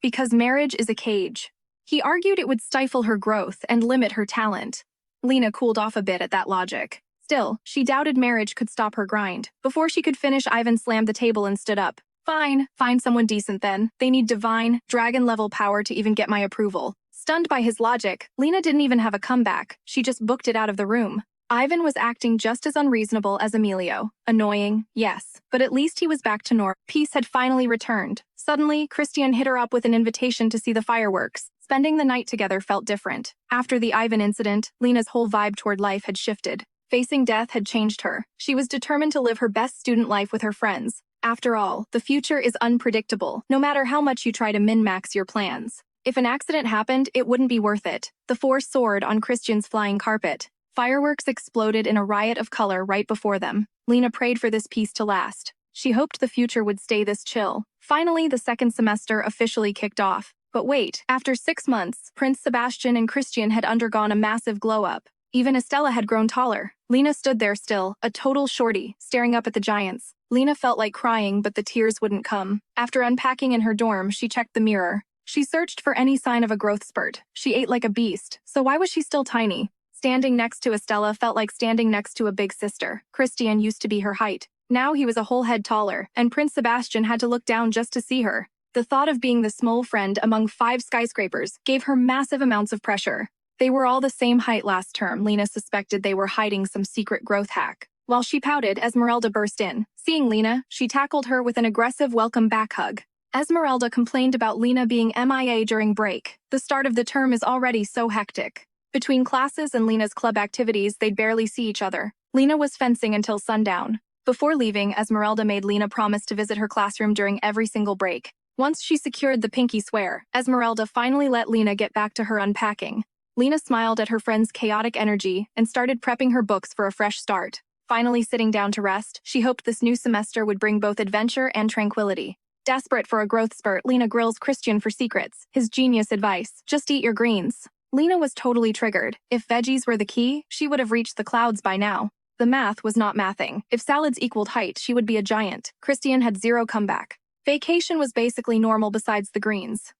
Because marriage is a cage. He argued it would stifle her growth and limit her talent. Lena cooled off a bit at that logic. Still, she doubted marriage could stop her grind. Before she could finish, Ivan slammed the table and stood up. Fine, find someone decent then. They need divine, dragon-level power to even get my approval. Stunned by his logic, Lena didn't even have a comeback. She just booked it out of the room. Ivan was acting just as unreasonable as Emilio. Annoying, yes, but at least he was back to normal. Peace had finally returned. Suddenly, Christian hit her up with an invitation to see the fireworks. Spending the night together felt different. After the Ivan incident, Lena's whole vibe toward life had shifted. Facing death had changed her. She was determined to live her best student life with her friends. After all, the future is unpredictable, no matter how much you try to min-max your plans. If an accident happened, it wouldn't be worth it. The force soared on Christian's flying carpet. Fireworks exploded in a riot of color right before them. Lena prayed for this peace to last. She hoped the future would stay this chill. Finally, the second semester officially kicked off. But wait, after 6 months, Prince Sebastian and Christian had undergone a massive glow-up. Even Estella had grown taller. Lena stood there still, a total shorty, staring up at the giants. Lena felt like crying, but the tears wouldn't come. After unpacking in her dorm, she checked the mirror. She searched for any sign of a growth spurt. She ate like a beast, so why was she still tiny? Standing next to Estella felt like standing next to a big sister. Christian used to be her height. Now he was a whole head taller, and Prince Sebastian had to look down just to see her. The thought of being the small friend among 5 skyscrapers gave her massive amounts of pressure. They were all the same height last term. Lena suspected they were hiding some secret growth hack. While she pouted, Esmeralda burst in. Seeing Lena, she tackled her with an aggressive welcome back hug. Esmeralda complained about Lena being MIA during break. The start of the term is already so hectic. Between classes and Lena's club activities, they'd barely see each other. Lena was fencing until sundown. Before leaving, Esmeralda made Lena promise to visit her classroom during every single break. Once she secured the pinky swear, Esmeralda finally let Lena get back to her unpacking. Lena smiled at her friend's chaotic energy and started prepping her books for a fresh start. Finally sitting down to rest, she hoped this new semester would bring both adventure and tranquility. Desperate for a growth spurt, Lena grills Christian for secrets. His genius advice: just eat your greens. Lena was totally triggered. If veggies were the key, she would have reached the clouds by now. The math was not mathing. If salads equaled height, she would be a giant. Christian had zero comeback. Vacation was basically normal besides the greens.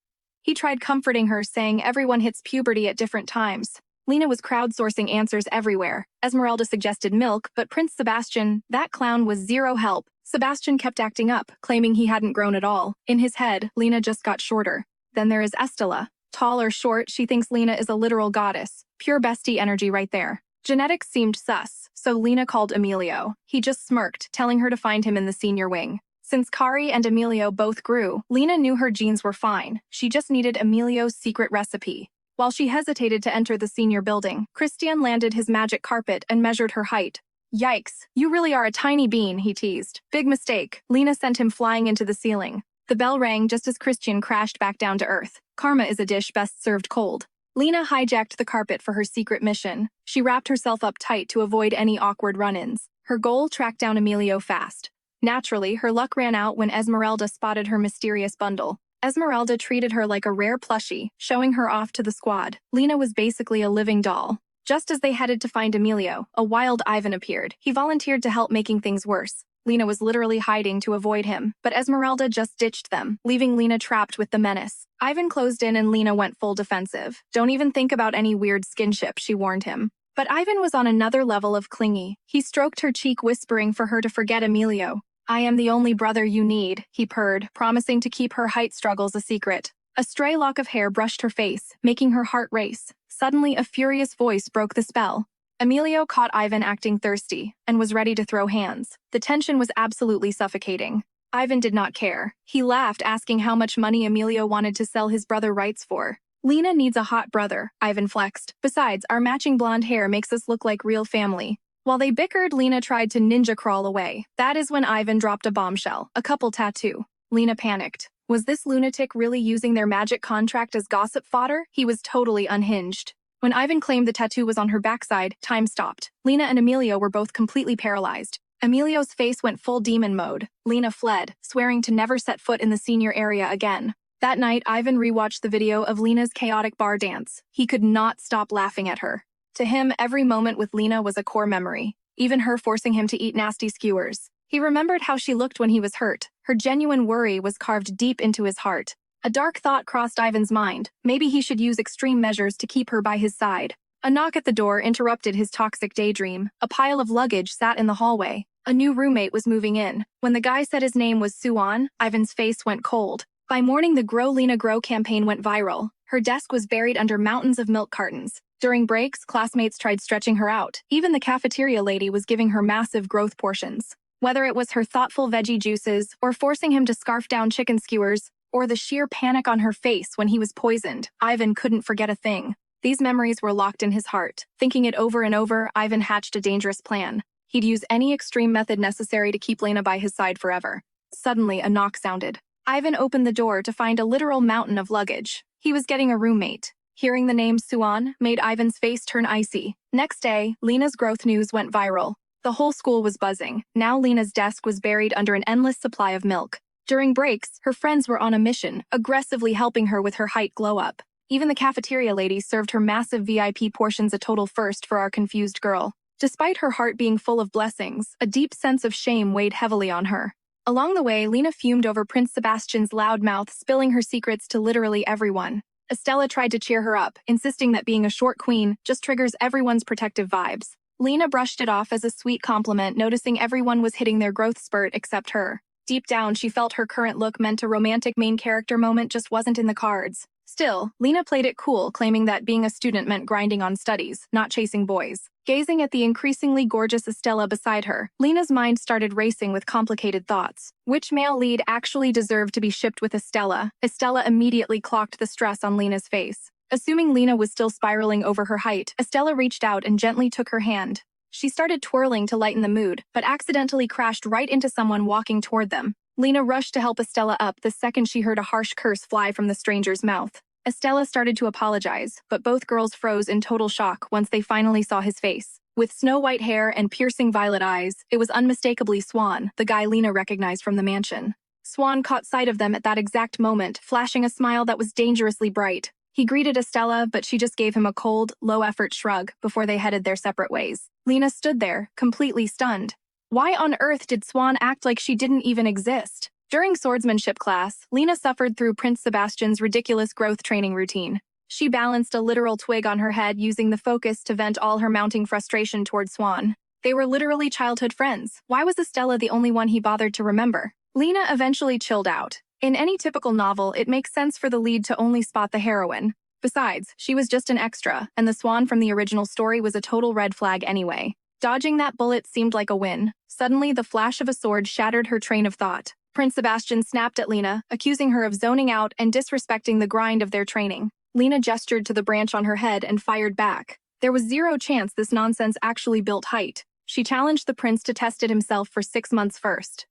He tried comforting her, saying everyone hits puberty at different times. Lena was crowdsourcing answers everywhere. Esmeralda suggested milk, but Prince Sebastian, that clown, was zero help. Sebastian kept acting up, claiming he hadn't grown at all. In his head, Lena just got shorter. Then there is Estella. Tall or short, she thinks Lena is a literal goddess. Pure bestie energy right there. Genetics seemed sus, so Lena called Emilio. He just smirked, telling her to find him in the senior wing. Since Kari and Emilio both grew, Lena knew her genes were fine. She just needed Emilio's secret recipe. While she hesitated to enter the senior building, Christian landed his magic carpet and measured her height. Yikes, you really are a tiny bean, he teased. Big mistake. Lena sent him flying into the ceiling. The bell rang just as Christian crashed back down to earth. Karma is a dish best served cold. Lena hijacked the carpet for her secret mission. She wrapped herself up tight to avoid any awkward run-ins. Her goal: track down Emilio fast. Naturally, her luck ran out when Esmeralda spotted her mysterious bundle. Esmeralda treated her like a rare plushie, showing her off to the squad. Lena was basically a living doll. Just as they headed to find Emilio, a wild Ivan appeared. He volunteered to help, making things worse. Lena was literally hiding to avoid him, but Esmeralda just ditched them, leaving Lena trapped with the menace. Ivan closed in and Lena went full defensive. Don't even think about any weird skinship, she warned him. But Ivan was on another level of clingy. He stroked her cheek, whispering for her to forget Emilio. I am the only brother you need, he purred, promising to keep her height struggles a secret. A stray lock of hair brushed her face, making her heart race. Suddenly, a furious voice broke the spell. Emilio caught Ivan acting thirsty and was ready to throw hands. The tension was absolutely suffocating. Ivan did not care. He laughed, asking how much money Emilio wanted to sell his brother rights for. Lena needs a hot brother, Ivan flexed. Besides, our matching blonde hair makes us look like real family. While they bickered, Lena tried to ninja crawl away. That is when Ivan dropped a bombshell, a couple tattoo. Lena panicked. Was this lunatic really using their magic contract as gossip fodder? He was totally unhinged. When Ivan claimed the tattoo was on her backside, time stopped. Lena and Emilio were both completely paralyzed. Emilio's face went full demon mode. Lena fled, swearing to never set foot in the senior area again. That night, Ivan rewatched the video of Lena's chaotic bar dance. He could not stop laughing at her. To him, every moment with Lena was a core memory, even her forcing him to eat nasty skewers. He remembered how she looked when he was hurt. Her genuine worry was carved deep into his heart. A dark thought crossed Ivan's mind. Maybe he should use extreme measures to keep her by his side. A knock at the door interrupted his toxic daydream. A pile of luggage sat in the hallway. A new roommate was moving in. When the guy said his name was Swan, Ivan's face went cold. By morning, the Grow Lena Grow campaign went viral. Her desk was buried under mountains of milk cartons. During breaks, classmates tried stretching her out. Even the cafeteria lady was giving her massive growth portions. Whether it was her thoughtful veggie juices, or forcing him to scarf down chicken skewers, or the sheer panic on her face when he was poisoned, Ivan couldn't forget a thing. These memories were locked in his heart. Thinking it over and over, Ivan hatched a dangerous plan. He'd use any extreme method necessary to keep Lena by his side forever. Suddenly, a knock sounded. Ivan opened the door to find a literal mountain of luggage. He was getting a roommate. Hearing the name Swan made Ivan's face turn icy. Next day, Lena's growth news went viral. The whole school was buzzing. Now Lena's desk was buried under an endless supply of milk. During breaks, her friends were on a mission, aggressively helping her with her height glow-up. Even the cafeteria lady served her massive VIP portions, a total first for our confused girl. Despite her heart being full of blessings, a deep sense of shame weighed heavily on her. Along the way, Lena fumed over Prince Sebastian's loud mouth, spilling her secrets to literally everyone. Estella tried to cheer her up, insisting that being a short queen just triggers everyone's protective vibes. Lena brushed it off as a sweet compliment, noticing everyone was hitting their growth spurt except her. Deep down, she felt her current look meant a romantic main character moment just wasn't in the cards. Still, Lena played it cool, claiming that being a student meant grinding on studies, not chasing boys. Gazing at the increasingly gorgeous Estella beside her, Lena's mind started racing with complicated thoughts. Which male lead actually deserved to be shipped with Estella? Estella immediately clocked the stress on Lena's face. Assuming Lena was still spiraling over her height, Estella reached out and gently took her hand. She started twirling to lighten the mood, but accidentally crashed right into someone walking toward them. Lena rushed to help Estella up the second she heard a harsh curse fly from the stranger's mouth. Estella started to apologize, but both girls froze in total shock once they finally saw his face. With snow-white hair and piercing violet eyes, it was unmistakably Swan, the guy Lena recognized from the mansion. Swan caught sight of them at that exact moment, flashing a smile that was dangerously bright. He greeted Estella, but she just gave him a cold, low-effort shrug before they headed their separate ways. Lena stood there, completely stunned. Why on earth did Swan act like she didn't even exist? During swordsmanship class, Lena suffered through Prince Sebastian's ridiculous growth training routine. She balanced a literal twig on her head, using the focus to vent all her mounting frustration toward Swan. They were literally childhood friends. Why was Estella the only one he bothered to remember? Lena eventually chilled out. In any typical novel, it makes sense for the lead to only spot the heroine. Besides, she was just an extra, and the Swan from the original story was a total red flag anyway. Dodging that bullet seemed like a win. Suddenly, the flash of a sword shattered her train of thought. Prince Sebastian snapped at Lena, accusing her of zoning out and disrespecting the grind of their training. Lena gestured to the branch on her head and fired back. There was zero chance this nonsense actually built height. She challenged the prince to test it himself for 6 months first.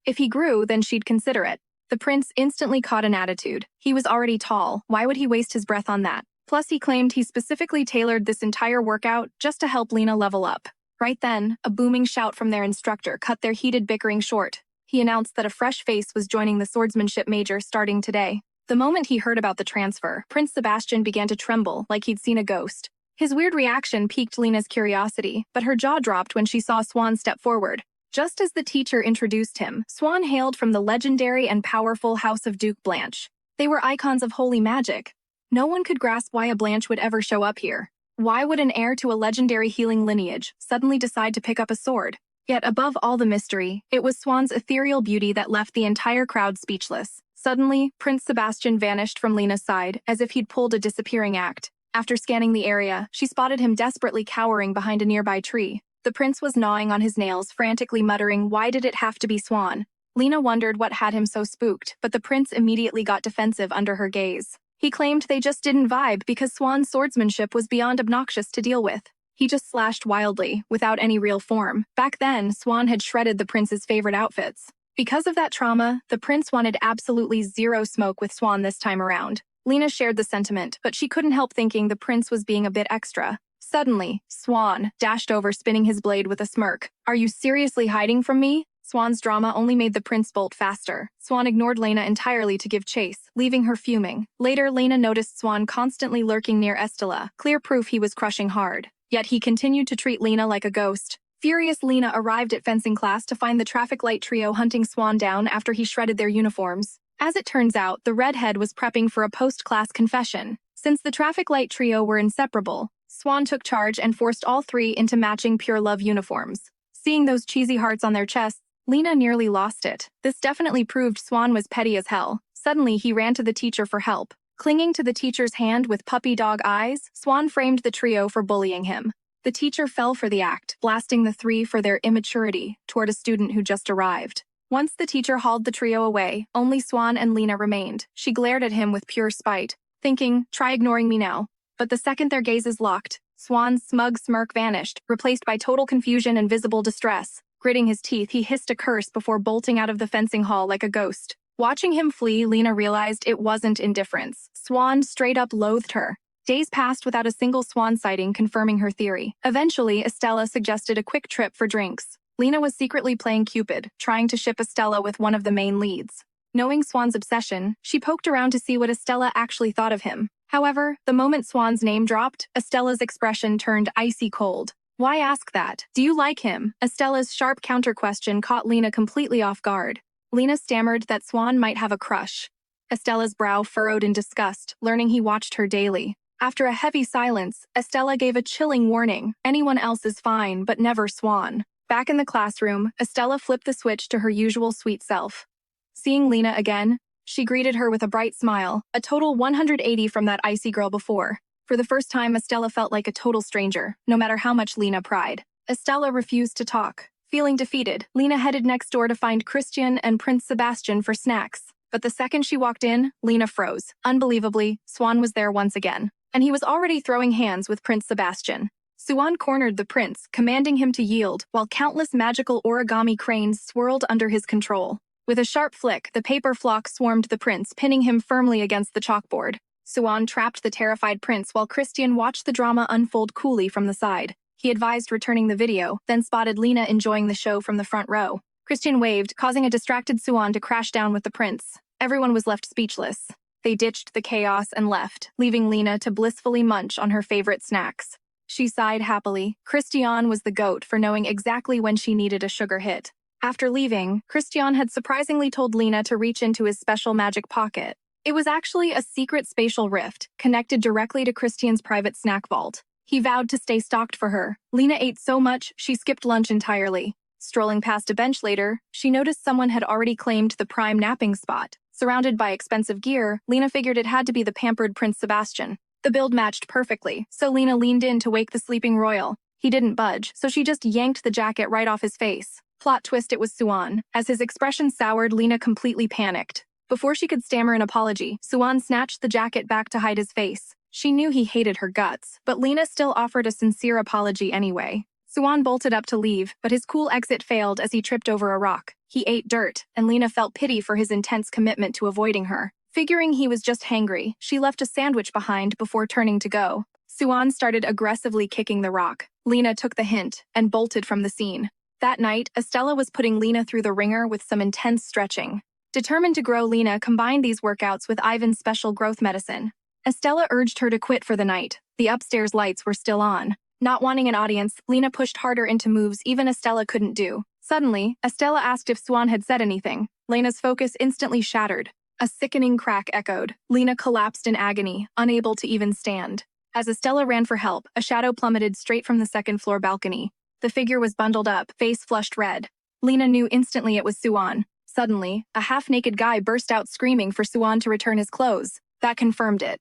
If he grew, then she'd consider it. The prince instantly caught an attitude. He was already tall. Why would he waste his breath on that? Plus, he claimed he specifically tailored this entire workout just to help Lena level up. Right then, a booming shout from their instructor cut their heated bickering short. He announced that a fresh face was joining the swordsmanship major starting today. The moment he heard about the transfer, Prince Sebastian began to tremble like he'd seen a ghost. His weird reaction piqued Lena's curiosity, but her jaw dropped when she saw Swan step forward. Just as the teacher introduced him, Swan hailed from the legendary and powerful House of Duke Blanche. They were icons of holy magic. No one could grasp why a Blanche would ever show up here. Why would an heir to a legendary healing lineage suddenly decide to pick up a sword? Yet above all the mystery, it was Swan's ethereal beauty that left the entire crowd speechless. Suddenly, Prince Sebastian vanished from Lena's side, as if he'd pulled a disappearing act. After scanning the area, she spotted him desperately cowering behind a nearby tree. The prince was gnawing on his nails, frantically muttering, "Why did it have to be Swan?" Lena wondered what had him so spooked, but the prince immediately got defensive under her gaze. He claimed they just didn't vibe because Swan's swordsmanship was beyond obnoxious to deal with. He just slashed wildly, without any real form. Back then, Swan had shredded the prince's favorite outfits. Because of that trauma, the prince wanted absolutely zero smoke with Swan this time around. Lena shared the sentiment, but she couldn't help thinking the prince was being a bit extra. Suddenly, Swan dashed over, spinning his blade with a smirk. "Are you seriously hiding from me?" Swan's drama only made the prince bolt faster. Swan ignored Lena entirely to give chase, leaving her fuming. Later, Lena noticed Swan constantly lurking near Estella, clear proof he was crushing hard. Yet he continued to treat Lena like a ghost. Furious, Lena arrived at fencing class to find the traffic light trio hunting Swan down after he shredded their uniforms. As it turns out, the redhead was prepping for a post-class confession. Since the traffic light trio were inseparable, Swan took charge and forced all three into matching pure love uniforms. Seeing those cheesy hearts on their chests, Lena nearly lost it. This definitely proved Swan was petty as hell. Suddenly, he ran to the teacher for help. Clinging to the teacher's hand with puppy dog eyes, Swan framed the trio for bullying him. The teacher fell for the act, blasting the three for their immaturity toward a student who just arrived. Once the teacher hauled the trio away, only Swan and Lena remained. She glared at him with pure spite, thinking, "Try ignoring me now." But the second their gazes locked, Swan's smug smirk vanished, replaced by total confusion and visible distress. Gritting his teeth, he hissed a curse before bolting out of the fencing hall like a ghost. Watching him flee, Lena realized it wasn't indifference. Swan straight up loathed her. Days passed without a single Swan sighting confirming her theory. Eventually, Estella suggested a quick trip for drinks. Lena was secretly playing Cupid, trying to ship Estella with one of the main leads. Knowing Swan's obsession, she poked around to see what Estella actually thought of him. However, the moment Swan's name dropped, Estella's expression turned icy cold. Why ask that? Do you like him? Estella's sharp counter-question caught Lena completely off guard. Lena stammered that Swan might have a crush. Estella's brow furrowed in disgust, learning he watched her daily. After a heavy silence, Estella gave a chilling warning. Anyone else is fine, but never Swan. Back in the classroom, Estella flipped the switch to her usual sweet self. Seeing Lena again, she greeted her with a bright smile, a total 180 from that icy girl before. For the first time, Estella felt like a total stranger, no matter how much Lena pried. Estella refused to talk. Feeling defeated, Lena headed next door to find Christian and Prince Sebastian for snacks. But the second she walked in, Lena froze. Unbelievably, Swan was there once again. And he was already throwing hands with Prince Sebastian. Swan cornered the prince, commanding him to yield, while countless magical origami cranes swirled under his control. With a sharp flick, the paper flock swarmed the prince, pinning him firmly against the chalkboard. Swan trapped the terrified prince while Christian watched the drama unfold coolly from the side. He advised returning the video, then spotted Lena enjoying the show from the front row. Christian waved, causing a distracted Swan to crash down with the prince. Everyone was left speechless. They ditched the chaos and left, leaving Lena to blissfully munch on her favorite snacks. She sighed happily. Christian was the goat for knowing exactly when she needed a sugar hit. After leaving, Christian had surprisingly told Lena to reach into his special magic pocket. It was actually a secret spatial rift, connected directly to Christian's private snack vault. He vowed to stay stocked for her. Lena ate so much, she skipped lunch entirely. Strolling past a bench later, she noticed someone had already claimed the prime napping spot. Surrounded by expensive gear, Lena figured it had to be the pampered Prince Sebastian. The build matched perfectly, so Lena leaned in to wake the sleeping royal. He didn't budge, so she just yanked the jacket right off his face. Plot twist, it was Swan. As his expression soured, Lena completely panicked. Before she could stammer an apology, Swan snatched the jacket back to hide his face. She knew he hated her guts, but Lena still offered a sincere apology anyway. Swan bolted up to leave, but his cool exit failed as he tripped over a rock. He ate dirt, and Lena felt pity for his intense commitment to avoiding her. Figuring he was just hangry, she left a sandwich behind before turning to go. Swan started aggressively kicking the rock. Lena took the hint and bolted from the scene. That night, Estella was putting Lena through the ringer with some intense stretching. Determined to grow, Lena combined these workouts with Ivan's special growth medicine. Estella urged her to quit for the night. The upstairs lights were still on. Not wanting an audience, Lena pushed harder into moves even Estella couldn't do. Suddenly, Estella asked if Swan had said anything. Lena's focus instantly shattered. A sickening crack echoed. Lena collapsed in agony, unable to even stand. As Estella ran for help, a shadow plummeted straight from the second-floor balcony. The figure was bundled up, face flushed red. Lena knew instantly it was Swan. Suddenly, a half-naked guy burst out screaming for Swan to return his clothes. That confirmed it.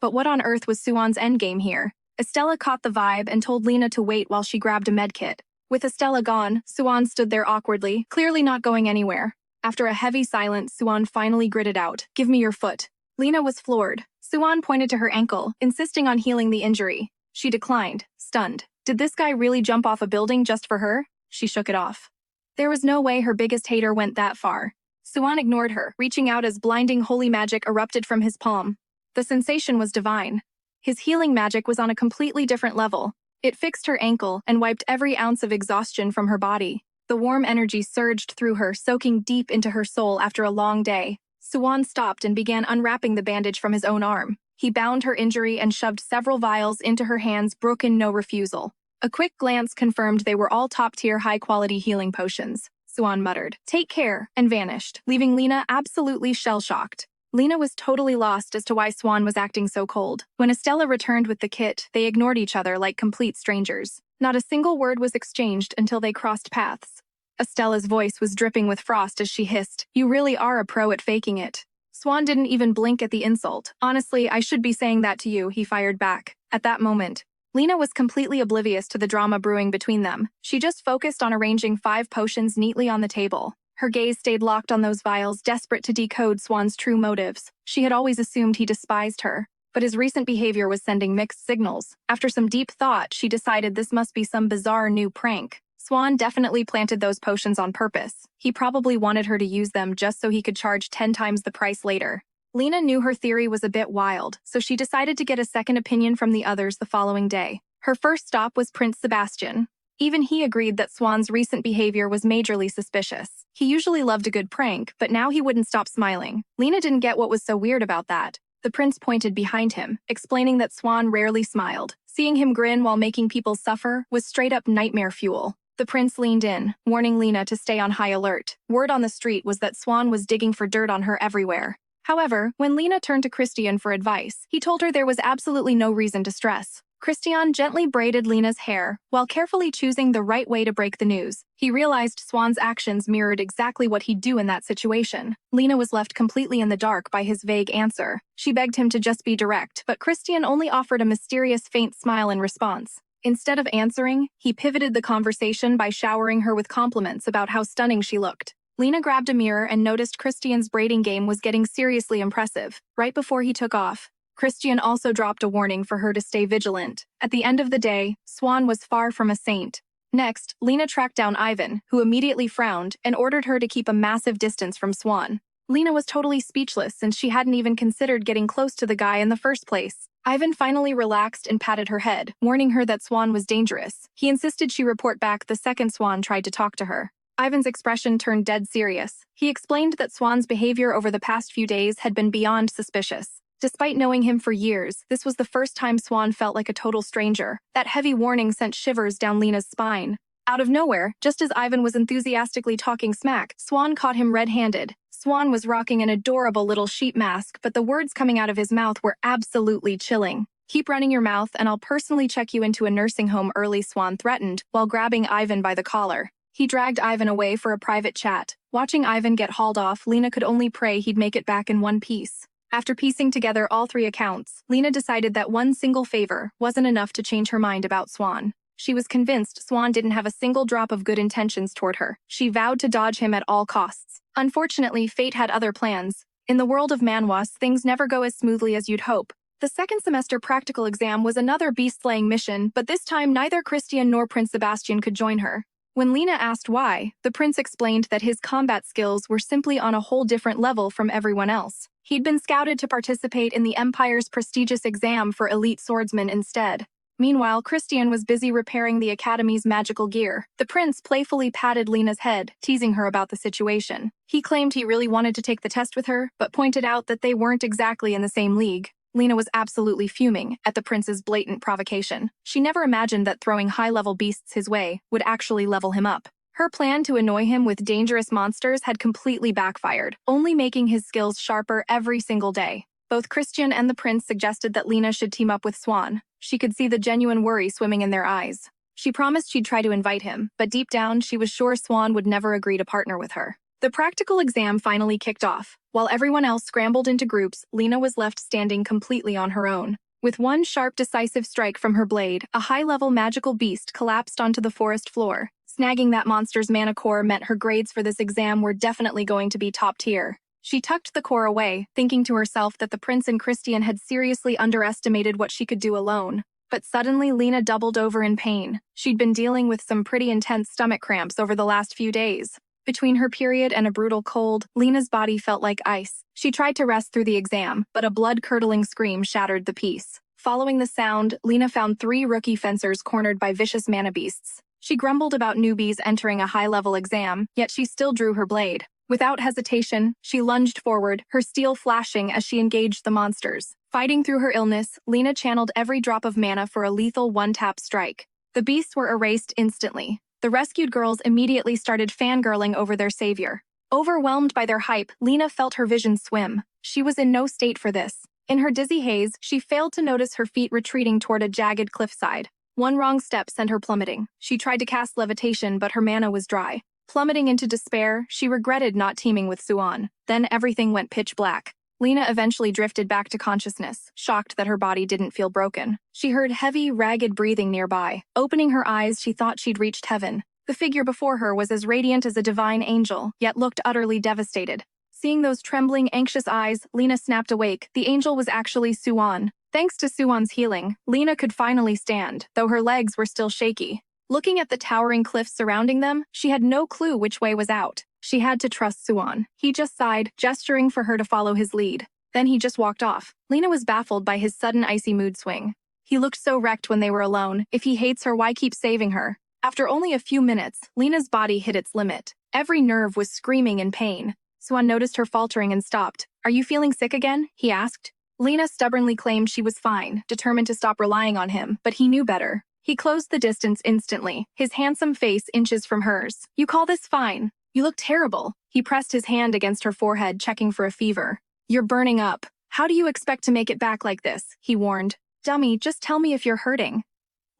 But what on earth was Swan's endgame here? Estella caught the vibe and told Lena to wait while she grabbed a medkit. With Estella gone, Swan stood there awkwardly, clearly not going anywhere. After a heavy silence, Swan finally gritted out, "Give me your foot." Lena was floored. Swan pointed to her ankle, insisting on healing the injury. She declined, stunned. Did this guy really jump off a building just for her? She shook it off. There was no way her biggest hater went that far. Swan ignored her, reaching out as blinding holy magic erupted from his palm. The sensation was divine. His healing magic was on a completely different level. It fixed her ankle and wiped every ounce of exhaustion from her body. The warm energy surged through her, soaking deep into her soul after a long day. Swan stopped and began unwrapping the bandage from his own arm. He bound her injury and shoved several vials into her hands, broken no refusal. A quick glance confirmed they were all top-tier, high-quality healing potions. Swan muttered, "Take care," and vanished, leaving Lena absolutely shell-shocked. Lena was totally lost as to why Swan was acting so cold. When Estella returned with the kit, they ignored each other like complete strangers. Not a single word was exchanged until they crossed paths. Estella's voice was dripping with frost as she hissed, "You really are a pro at faking it." Swan didn't even blink at the insult. "Honestly, I should be saying that to you," he fired back. At that moment, Lena was completely oblivious to the drama brewing between them. She just focused on arranging 5 potions neatly on the table. Her gaze stayed locked on those vials, desperate to decode Swan's true motives. She had always assumed he despised her, but his recent behavior was sending mixed signals. After some deep thought, she decided this must be some bizarre new prank. Swan definitely planted those potions on purpose. He probably wanted her to use them just so he could charge 10 times the price later. Lena knew her theory was a bit wild, so she decided to get a second opinion from the others the following day. Her first stop was Prince Sebastian. Even he agreed that Swan's recent behavior was majorly suspicious. He usually loved a good prank, but now he wouldn't stop smiling. Lena didn't get what was so weird about that. The prince pointed behind him, explaining that Swan rarely smiled. Seeing him grin while making people suffer was straight-up nightmare fuel. The prince leaned in, warning Lena to stay on high alert. Word on the street was that Swan was digging for dirt on her everywhere. However, when Lena turned to Christian for advice, he told her there was absolutely no reason to stress. Christian gently braided Lena's hair, while carefully choosing the right way to break the news. He realized Swan's actions mirrored exactly what he'd do in that situation. Lena was left completely in the dark by his vague answer. She begged him to just be direct, but Christian only offered a mysterious faint smile in response. Instead of answering, he pivoted the conversation by showering her with compliments about how stunning she looked. Lena grabbed a mirror and noticed Christian's braiding game was getting seriously impressive. Right before he took off, Christian also dropped a warning for her to stay vigilant. At the end of the day, Swan was far from a saint. Next, Lena tracked down Ivan, who immediately frowned and ordered her to keep a massive distance from Swan. Lena was totally speechless since she hadn't even considered getting close to the guy in the first place. Ivan finally relaxed and patted her head, warning her that Swan was dangerous. He insisted she report back the second Swan tried to talk to her. Ivan's expression turned dead serious. He explained that Swan's behavior over the past few days had been beyond suspicious. Despite knowing him for years, this was the first time Swan felt like a total stranger. That heavy warning sent shivers down Lena's spine. Out of nowhere, just as Ivan was enthusiastically talking smack, Swan caught him red-handed. Swan was rocking an adorable little sheep mask, but the words coming out of his mouth were absolutely chilling. "Keep running your mouth and I'll personally check you into a nursing home early," Swan threatened, while grabbing Ivan by the collar. He dragged Ivan away for a private chat. Watching Ivan get hauled off, Lena could only pray he'd make it back in one piece. After piecing together all three accounts, Lena decided that one single favor wasn't enough to change her mind about Swan. She was convinced Swan didn't have a single drop of good intentions toward her. She vowed to dodge him at all costs. Unfortunately, fate had other plans. In the world of manhwas, things never go as smoothly as you'd hope. The second semester practical exam was another beast-slaying mission, but this time neither Christian nor Prince Sebastian could join her. When Lena asked why, the prince explained that his combat skills were simply on a whole different level from everyone else. He'd been scouted to participate in the Empire's prestigious exam for elite swordsmen instead. Meanwhile, Christian was busy repairing the Academy's magical gear. The prince playfully patted Lena's head, teasing her about the situation. He claimed he really wanted to take the test with her, but pointed out that they weren't exactly in the same league. Lena was absolutely fuming at the prince's blatant provocation. She never imagined that throwing high-level beasts his way would actually level him up. Her plan to annoy him with dangerous monsters had completely backfired, only making his skills sharper every single day. Both Christian and the prince suggested that Lena should team up with Swan. She could see the genuine worry swimming in their eyes. She promised she'd try to invite him, but deep down she was sure Swan would never agree to partner with her. The practical exam finally kicked off. While everyone else scrambled into groups, Lena was left standing completely on her own. With one sharp, decisive strike from her blade, a high-level magical beast collapsed onto the forest floor. Snagging that monster's mana core meant her grades for this exam were definitely going to be top tier. She tucked the core away, thinking to herself that the prince and Christian had seriously underestimated what she could do alone. But suddenly, Lena doubled over in pain. She'd been dealing with some pretty intense stomach cramps over the last few days. Between her period and a brutal cold, Lena's body felt like ice. She tried to rest through the exam, but a blood-curdling scream shattered the peace. Following the sound, Lena found 3 rookie fencers cornered by vicious mana beasts. She grumbled about newbies entering a high-level exam, yet she still drew her blade. Without hesitation, she lunged forward, her steel flashing as she engaged the monsters. Fighting through her illness, Lena channeled every drop of mana for a lethal one-tap strike. The beasts were erased instantly. The rescued girls immediately started fangirling over their savior. Overwhelmed by their hype, Lena felt her vision swim. She was in no state for this. In her dizzy haze, she failed to notice her feet retreating toward a jagged cliffside. One wrong step sent her plummeting. She tried to cast levitation, but her mana was dry. Plummeting into despair, she regretted not teaming with Swan. Then everything went pitch black. Lena eventually drifted back to consciousness, shocked that her body didn't feel broken. She heard heavy, ragged breathing nearby. Opening her eyes, she thought she'd reached heaven. The figure before her was as radiant as a divine angel, yet looked utterly devastated. Seeing those trembling, anxious eyes, Lena snapped awake. The angel was actually Swan. Thanks to Swan's healing, Lena could finally stand, though her legs were still shaky. Looking at the towering cliffs surrounding them, she had no clue which way was out. She had to trust Swan. He just sighed, gesturing for her to follow his lead. Then he just walked off. Lena was baffled by his sudden icy mood swing. He looked so wrecked when they were alone. If he hates her, why keep saving her? After only a few minutes, Lena's body hit its limit. Every nerve was screaming in pain. Swan noticed her faltering and stopped. "Are you feeling sick again?" he asked. Lena stubbornly claimed she was fine, determined to stop relying on him, but he knew better. He closed the distance instantly, his handsome face inches from hers. "You call this fine? You look terrible." He pressed his hand against her forehead, checking for a fever. "You're burning up. How do you expect to make it back like this?" he warned. "Dummy, just tell me if you're hurting."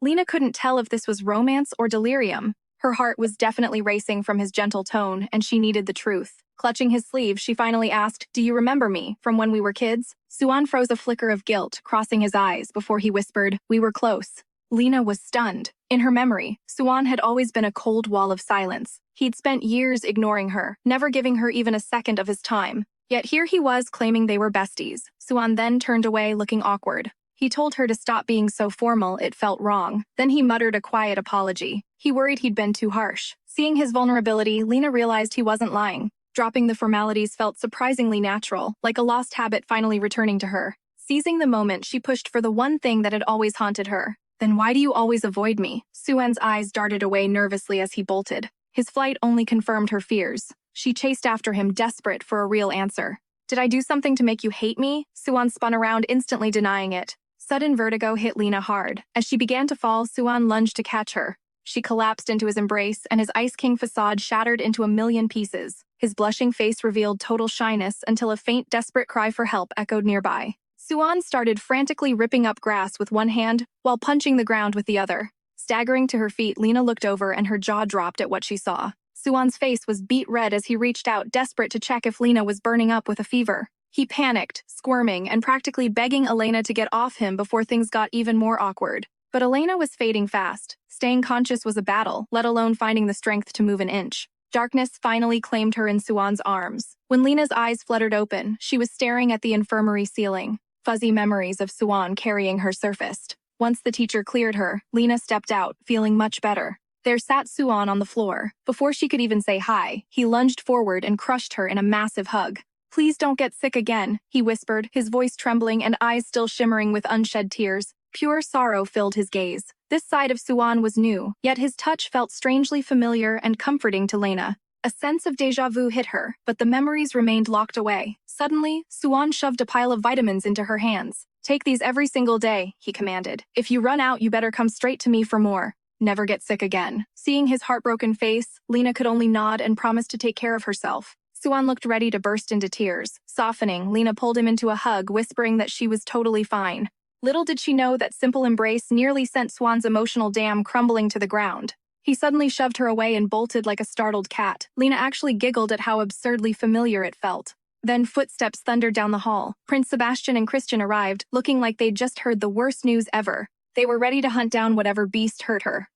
Lena couldn't tell if this was romance or delirium. Her heart was definitely racing from his gentle tone, and she needed the truth. Clutching his sleeve, she finally asked, "Do you remember me, from when we were kids?" Swan froze a flicker of guilt, crossing his eyes, before he whispered, "We were close." Lena was stunned. In her memory, Swan had always been a cold wall of silence. He'd spent years ignoring her, never giving her even a second of his time. Yet here he was claiming they were besties. Swan then turned away, looking awkward. He told her to stop being so formal, it felt wrong. Then he muttered a quiet apology. He worried he'd been too harsh. Seeing his vulnerability, Lena realized he wasn't lying. Dropping the formalities felt surprisingly natural, like a lost habit finally returning to her. Seizing the moment, she pushed for the one thing that had always haunted her. "Then why do you always avoid me?" Swan's eyes darted away nervously as he bolted. His flight only confirmed her fears. She chased after him, desperate for a real answer. "Did I do something to make you hate me?" Swan spun around, instantly denying it. Sudden vertigo hit Lena hard. As she began to fall, Swan lunged to catch her. She collapsed into his embrace, and his Ice King facade shattered into a million pieces. His blushing face revealed total shyness until a faint, desperate cry for help echoed nearby. Swan started frantically ripping up grass with one hand while punching the ground with the other. Staggering to her feet, Lena looked over and her jaw dropped at what she saw. Swan's face was beet red as he reached out, desperate to check if Lena was burning up with a fever. He panicked, squirming, and practically begging Elena to get off him before things got even more awkward. But Elena was fading fast. Staying conscious was a battle, let alone finding the strength to move an inch. Darkness finally claimed her in Swan's arms. When Lena's eyes fluttered open, she was staring at the infirmary ceiling. Fuzzy memories of Swan carrying her surfaced. Once the teacher cleared her, Lena stepped out, feeling much better. There sat Swan on the floor. Before she could even say hi, he lunged forward and crushed her in a massive hug. "Please don't get sick again," he whispered, his voice trembling and eyes still shimmering with unshed tears. Pure sorrow filled his gaze. This side of Swan was new, yet his touch felt strangely familiar and comforting to Lena. A sense of déjà vu hit her, but the memories remained locked away. Suddenly, Swan shoved a pile of vitamins into her hands. "Take these every single day," he commanded. "If you run out, you better come straight to me for more. Never get sick again." Seeing his heartbroken face, Lena could only nod and promise to take care of herself. Swan looked ready to burst into tears. Softening, Lena pulled him into a hug, whispering that she was totally fine. Little did she know that simple embrace nearly sent Swan's emotional dam crumbling to the ground. He suddenly shoved her away and bolted like a startled cat. Lena actually giggled at how absurdly familiar it felt. Then footsteps thundered down the hall. Prince Sebastian and Christian arrived, looking like they'd just heard the worst news ever. They were ready to hunt down whatever beast hurt her.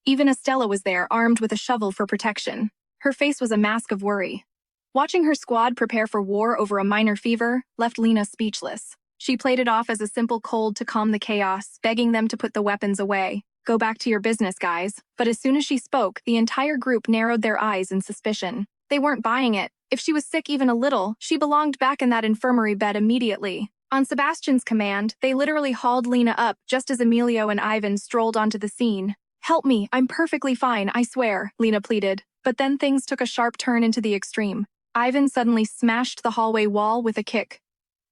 Even Estella was there, armed with a shovel for protection. Her face was a mask of worry. Watching her squad prepare for war over a minor fever left Lena speechless. She played it off as a simple cold to calm the chaos, begging them to put the weapons away. "Go back to your business, guys." But as soon as she spoke, the entire group narrowed their eyes in suspicion. They weren't buying it. If she was sick even a little, she belonged back in that infirmary bed immediately. On Sebastian's command, they literally hauled Lena up just as Emilio and Ivan strolled onto the scene. "Help me, I'm perfectly fine, I swear," Lena pleaded. But then things took a sharp turn into the extreme. Ivan suddenly smashed the hallway wall with a kick.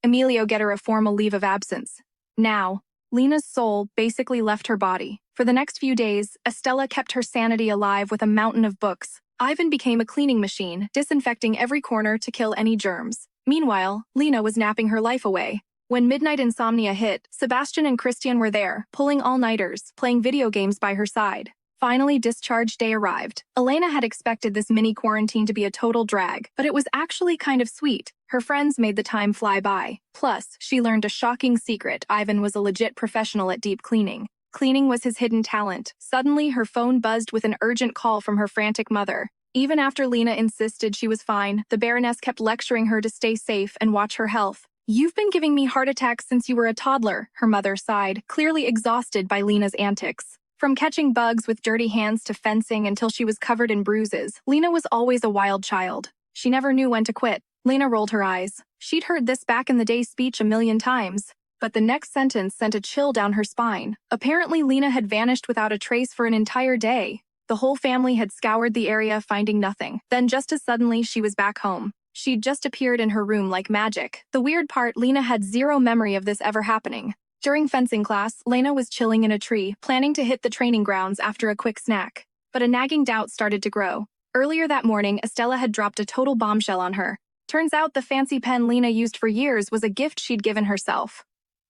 Emilio get her a formal leave of absence. Now, Lena's soul basically left her body. For the next few days, Estella kept her sanity alive with a mountain of books. Ivan became a cleaning machine, disinfecting every corner to kill any germs. Meanwhile, Lena was napping her life away. When midnight insomnia hit, Sebastian and Christian were there, pulling all-nighters, playing video games by her side. Finally, discharge day arrived. Elena had expected this mini-quarantine to be a total drag, but it was actually kind of sweet. Her friends made the time fly by. Plus, she learned a shocking secret: Ivan was a legit professional at deep cleaning. Cleaning was his hidden talent. Suddenly, her phone buzzed with an urgent call from her frantic mother. Even after Lena insisted she was fine, the Baroness kept lecturing her to stay safe and watch her health. "You've been giving me heart attacks since you were a toddler," her mother sighed, clearly exhausted by Lena's antics. From catching bugs with dirty hands to fencing until she was covered in bruises, Lena was always a wild child. She never knew when to quit. Lena rolled her eyes. She'd heard this back in the day speech a million times, but the next sentence sent a chill down her spine. Apparently, Lena had vanished without a trace for an entire day. The whole family had scoured the area, finding nothing. Then just as suddenly, she was back home. She'd just appeared in her room like magic. The weird part, Lena had zero memory of this ever happening. During fencing class, Lena was chilling in a tree, planning to hit the training grounds after a quick snack. But a nagging doubt started to grow. Earlier that morning, Estella had dropped a total bombshell on her. Turns out the fancy pen Lena used for years was a gift she'd given herself.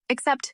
Except,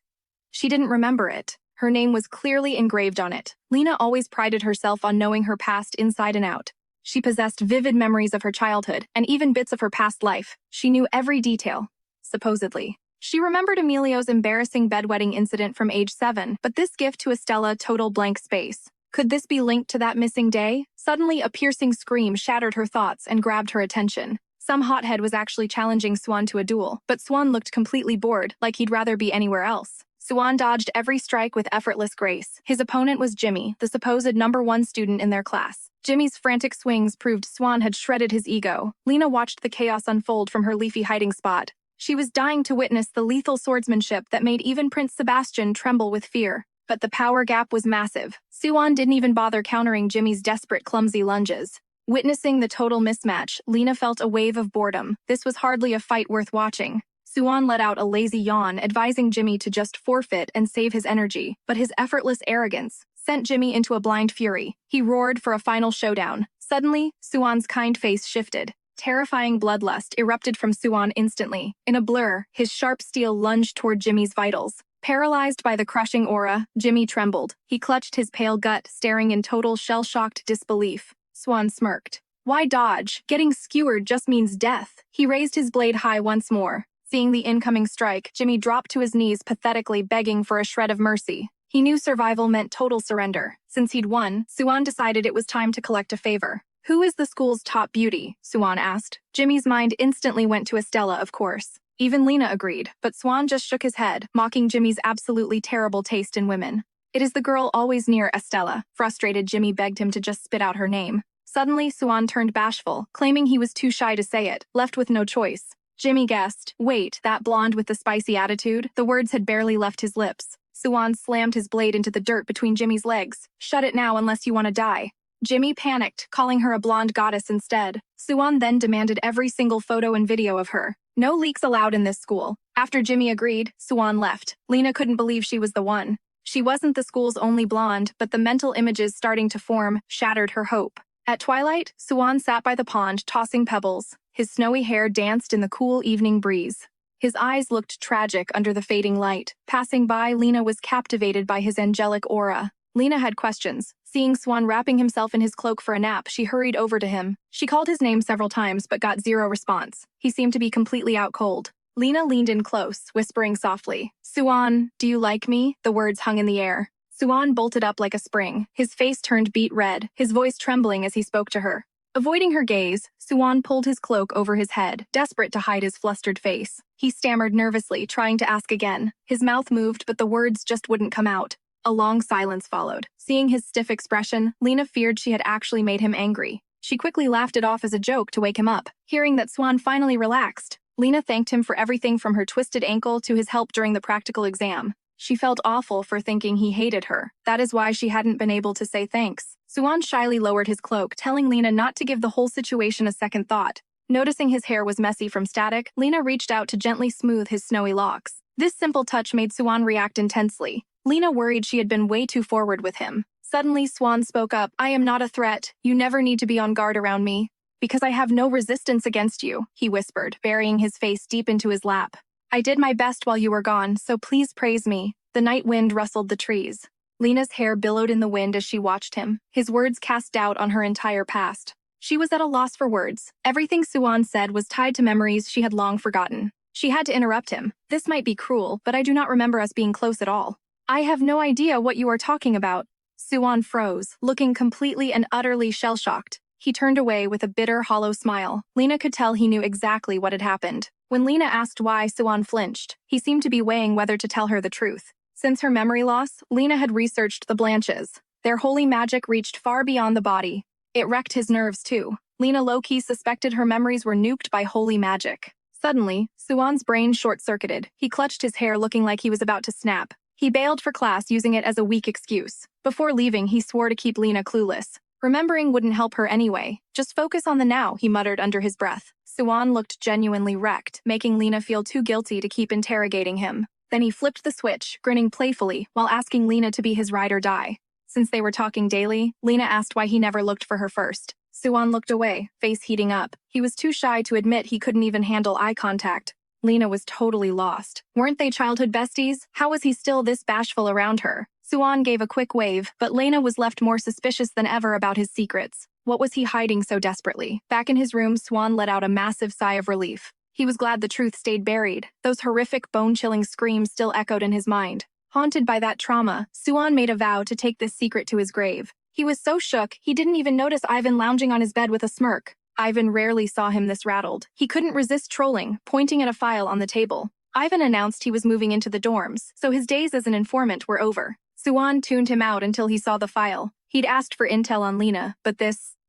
she didn't remember it. Her name was clearly engraved on it. Lena always prided herself on knowing her past inside and out. She possessed vivid memories of her childhood, and even bits of her past life. She knew every detail, supposedly. She remembered Emilio's embarrassing bedwetting incident from age 7, but this gift to Estella total blank space. Could this be linked to that missing day? Suddenly, a piercing scream shattered her thoughts and grabbed her attention. Some hothead was actually challenging Swan to a duel, but Swan looked completely bored, like he'd rather be anywhere else. Swan dodged every strike with effortless grace. His opponent was Jimmy, the supposed #1 student in their class. Jimmy's frantic swings proved Swan had shredded his ego. Lena watched the chaos unfold from her leafy hiding spot. She was dying to witness the lethal swordsmanship that made even Prince Sebastian tremble with fear. But the power gap was massive. Swan didn't even bother countering Jimmy's desperate, clumsy lunges. Witnessing the total mismatch, Lena felt a wave of boredom. This was hardly a fight worth watching. Swan let out a lazy yawn, advising Jimmy to just forfeit and save his energy, but his effortless arrogance sent Jimmy into a blind fury. He roared for a final showdown. Suddenly, Swan's kind face shifted. Terrifying bloodlust erupted from Swan instantly. In a blur, his sharp steel lunged toward Jimmy's vitals. Paralyzed by the crushing aura, Jimmy trembled. He clutched his pale gut, staring in total shell-shocked disbelief. Swan smirked. Why dodge? Getting skewered just means death. He raised his blade high once more. Seeing the incoming strike, Jimmy dropped to his knees, pathetically begging for a shred of mercy. He knew survival meant total surrender. Since he'd won, Swan decided it was time to collect a favor. Who is the school's top beauty? Swan asked. Jimmy's mind instantly went to Estella, of course. Even Lena agreed, but Swan just shook his head, mocking Jimmy's absolutely terrible taste in women. It is the girl always near Estella. Frustrated, Jimmy begged him to just spit out her name. Suddenly, Swan turned bashful, claiming he was too shy to say it, left with no choice. Jimmy guessed. Wait, that blonde with the spicy attitude? The words had barely left his lips. Swan slammed his blade into the dirt between Jimmy's legs. Shut it now unless you want to die. Jimmy panicked, calling her a blonde goddess instead. Swan then demanded every single photo and video of her. No leaks allowed in this school. After Jimmy agreed, Swan left. Lena couldn't believe she was the one. She wasn't the school's only blonde, but the mental images starting to form shattered her hope. At twilight, Swan sat by the pond, tossing pebbles. His snowy hair danced in the cool evening breeze. His eyes looked tragic under the fading light. Passing by, Lena was captivated by his angelic aura. Lena had questions. Seeing Swan wrapping himself in his cloak for a nap, she hurried over to him. She called his name several times, but got zero response. He seemed to be completely out cold. Lena leaned in close, whispering softly. Swan, do you like me? The words hung in the air. Swan bolted up like a spring. His face turned beet red, his voice trembling as he spoke to her. Avoiding her gaze, Swan pulled his cloak over his head, desperate to hide his flustered face. He stammered nervously, trying to ask again. His mouth moved, but the words just wouldn't come out. A long silence followed. Seeing his stiff expression, Lena feared she had actually made him angry. She quickly laughed it off as a joke to wake him up. Hearing that Swan finally relaxed, Lena thanked him for everything from her twisted ankle to his help during the practical exam. She felt awful for thinking he hated her. That is why she hadn't been able to say thanks. Swan shyly lowered his cloak, telling Lena not to give the whole situation a second thought. Noticing his hair was messy from static, Lena reached out to gently smooth his snowy locks. This simple touch made Swan react intensely. Lena worried she had been way too forward with him. Suddenly, Swan spoke up. I am not a threat. You never need to be on guard around me. Because I have no resistance against you, he whispered, burying his face deep into his lap. I did my best while you were gone, so please praise me. The night wind rustled the trees. Lena's hair billowed in the wind as she watched him. His words cast doubt on her entire past. She was at a loss for words. Everything Swan said was tied to memories she had long forgotten. She had to interrupt him. This might be cruel, but I do not remember us being close at all. I have no idea what you are talking about. Swan froze, looking completely and utterly shell-shocked. He turned away with a bitter, hollow smile. Lena could tell he knew exactly what had happened. When Lena asked why, Swan flinched. He seemed to be weighing whether to tell her the truth. Since her memory loss, Lena had researched the Blanches. Their holy magic reached far beyond the body. It wrecked his nerves, too. Lena low-key suspected her memories were nuked by holy magic. Suddenly, Swan's brain short-circuited. He clutched his hair looking like he was about to snap. He bailed for class using it as a weak excuse. Before leaving, he swore to keep Lena clueless. Remembering wouldn't help her anyway. Just focus on the now, he muttered under his breath. Swan looked genuinely wrecked, making Lena feel too guilty to keep interrogating him. Then he flipped the switch, grinning playfully, while asking Lena to be his ride or die. Since they were talking daily, Lena asked why he never looked for her first. Swan looked away, face heating up. He was too shy to admit he couldn't even handle eye contact. Lena was totally lost. Weren't they childhood besties? How was he still this bashful around her? Swan gave a quick wave, but Lena was left more suspicious than ever about his secrets. What was he hiding so desperately? Back in his room, Swan let out a massive sigh of relief. He was glad the truth stayed buried. Those horrific, bone-chilling screams still echoed in his mind. Haunted by that trauma, Swan made a vow to take this secret to his grave. He was so shook, he didn't even notice Ivan lounging on his bed with a smirk. Ivan rarely saw him this rattled. He couldn't resist trolling, pointing at a file on the table. Ivan announced he was moving into the dorms, so his days as an informant were over. Swan tuned him out until he saw the file. He'd asked for intel on Lena, but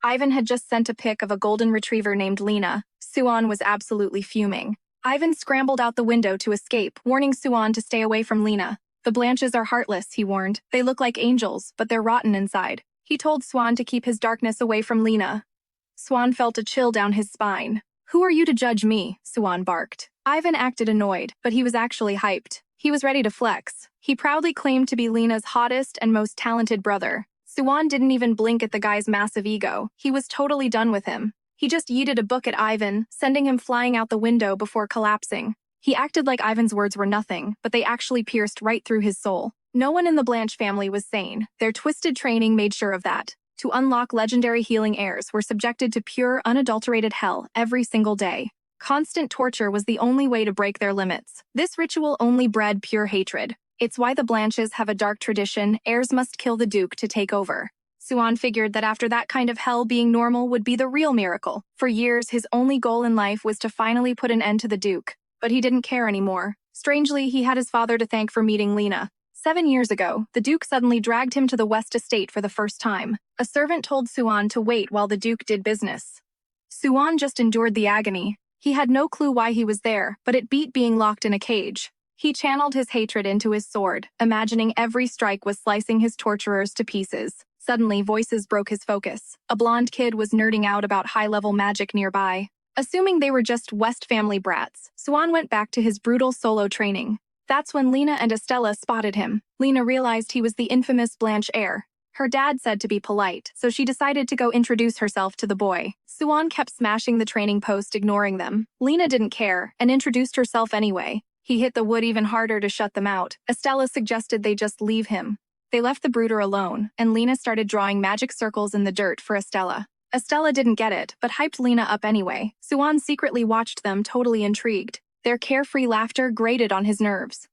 Ivan had just sent a pic of a golden retriever named Lena. Swan was absolutely fuming. Ivan scrambled out the window to escape, warning Swan to stay away from Lena. The Blanches are heartless, he warned. They look like angels, but they're rotten inside. He told Swan to keep his darkness away from Lena. Swan felt a chill down his spine. Who are you to judge me? Swan barked. Ivan acted annoyed, but he was actually hyped. He was ready to flex. He proudly claimed to be Lena's hottest and most talented brother. Swan didn't even blink at the guy's massive ego. He was totally done with him. He just yeeted a book at Ivan, sending him flying out the window before collapsing. He acted like Ivan's words were nothing, but they actually pierced right through his soul. No one in the Blanche family was sane. Their twisted training made sure of that. To unlock legendary healing heirs were subjected to pure, unadulterated hell every single day. Constant torture was the only way to break their limits. This ritual only bred pure hatred. It's why the Blanches have a dark tradition: heirs must kill the Duke to take over. Swan figured that after that kind of hell, being normal would be the real miracle. For years, his only goal in life was to finally put an end to the Duke. But he didn't care anymore. Strangely, he had his father to thank for meeting Lena. 7 years ago, the Duke suddenly dragged him to the West Estate for the first time. A servant told Swan to wait while the Duke did business. Swan just endured the agony. He had no clue why he was there, but it beat being locked in a cage. He channeled his hatred into his sword, imagining every strike was slicing his torturers to pieces. Suddenly, voices broke his focus. A blonde kid was nerding out about high-level magic nearby. Assuming they were just West family brats, Swan went back to his brutal solo training. That's when Lena and Estella spotted him. Lena realized he was the infamous Blanche heir. Her dad said to be polite, so she decided to go introduce herself to the boy. Swan kept smashing the training post, ignoring them. Lena didn't care, and introduced herself anyway. He hit the wood even harder to shut them out. Estella suggested they just leave him. They left the brooder alone, and Lena started drawing magic circles in the dirt for Estella. Estella didn't get it, but hyped Lena up anyway. Swan secretly watched them, totally intrigued. Their carefree laughter grated on his nerves.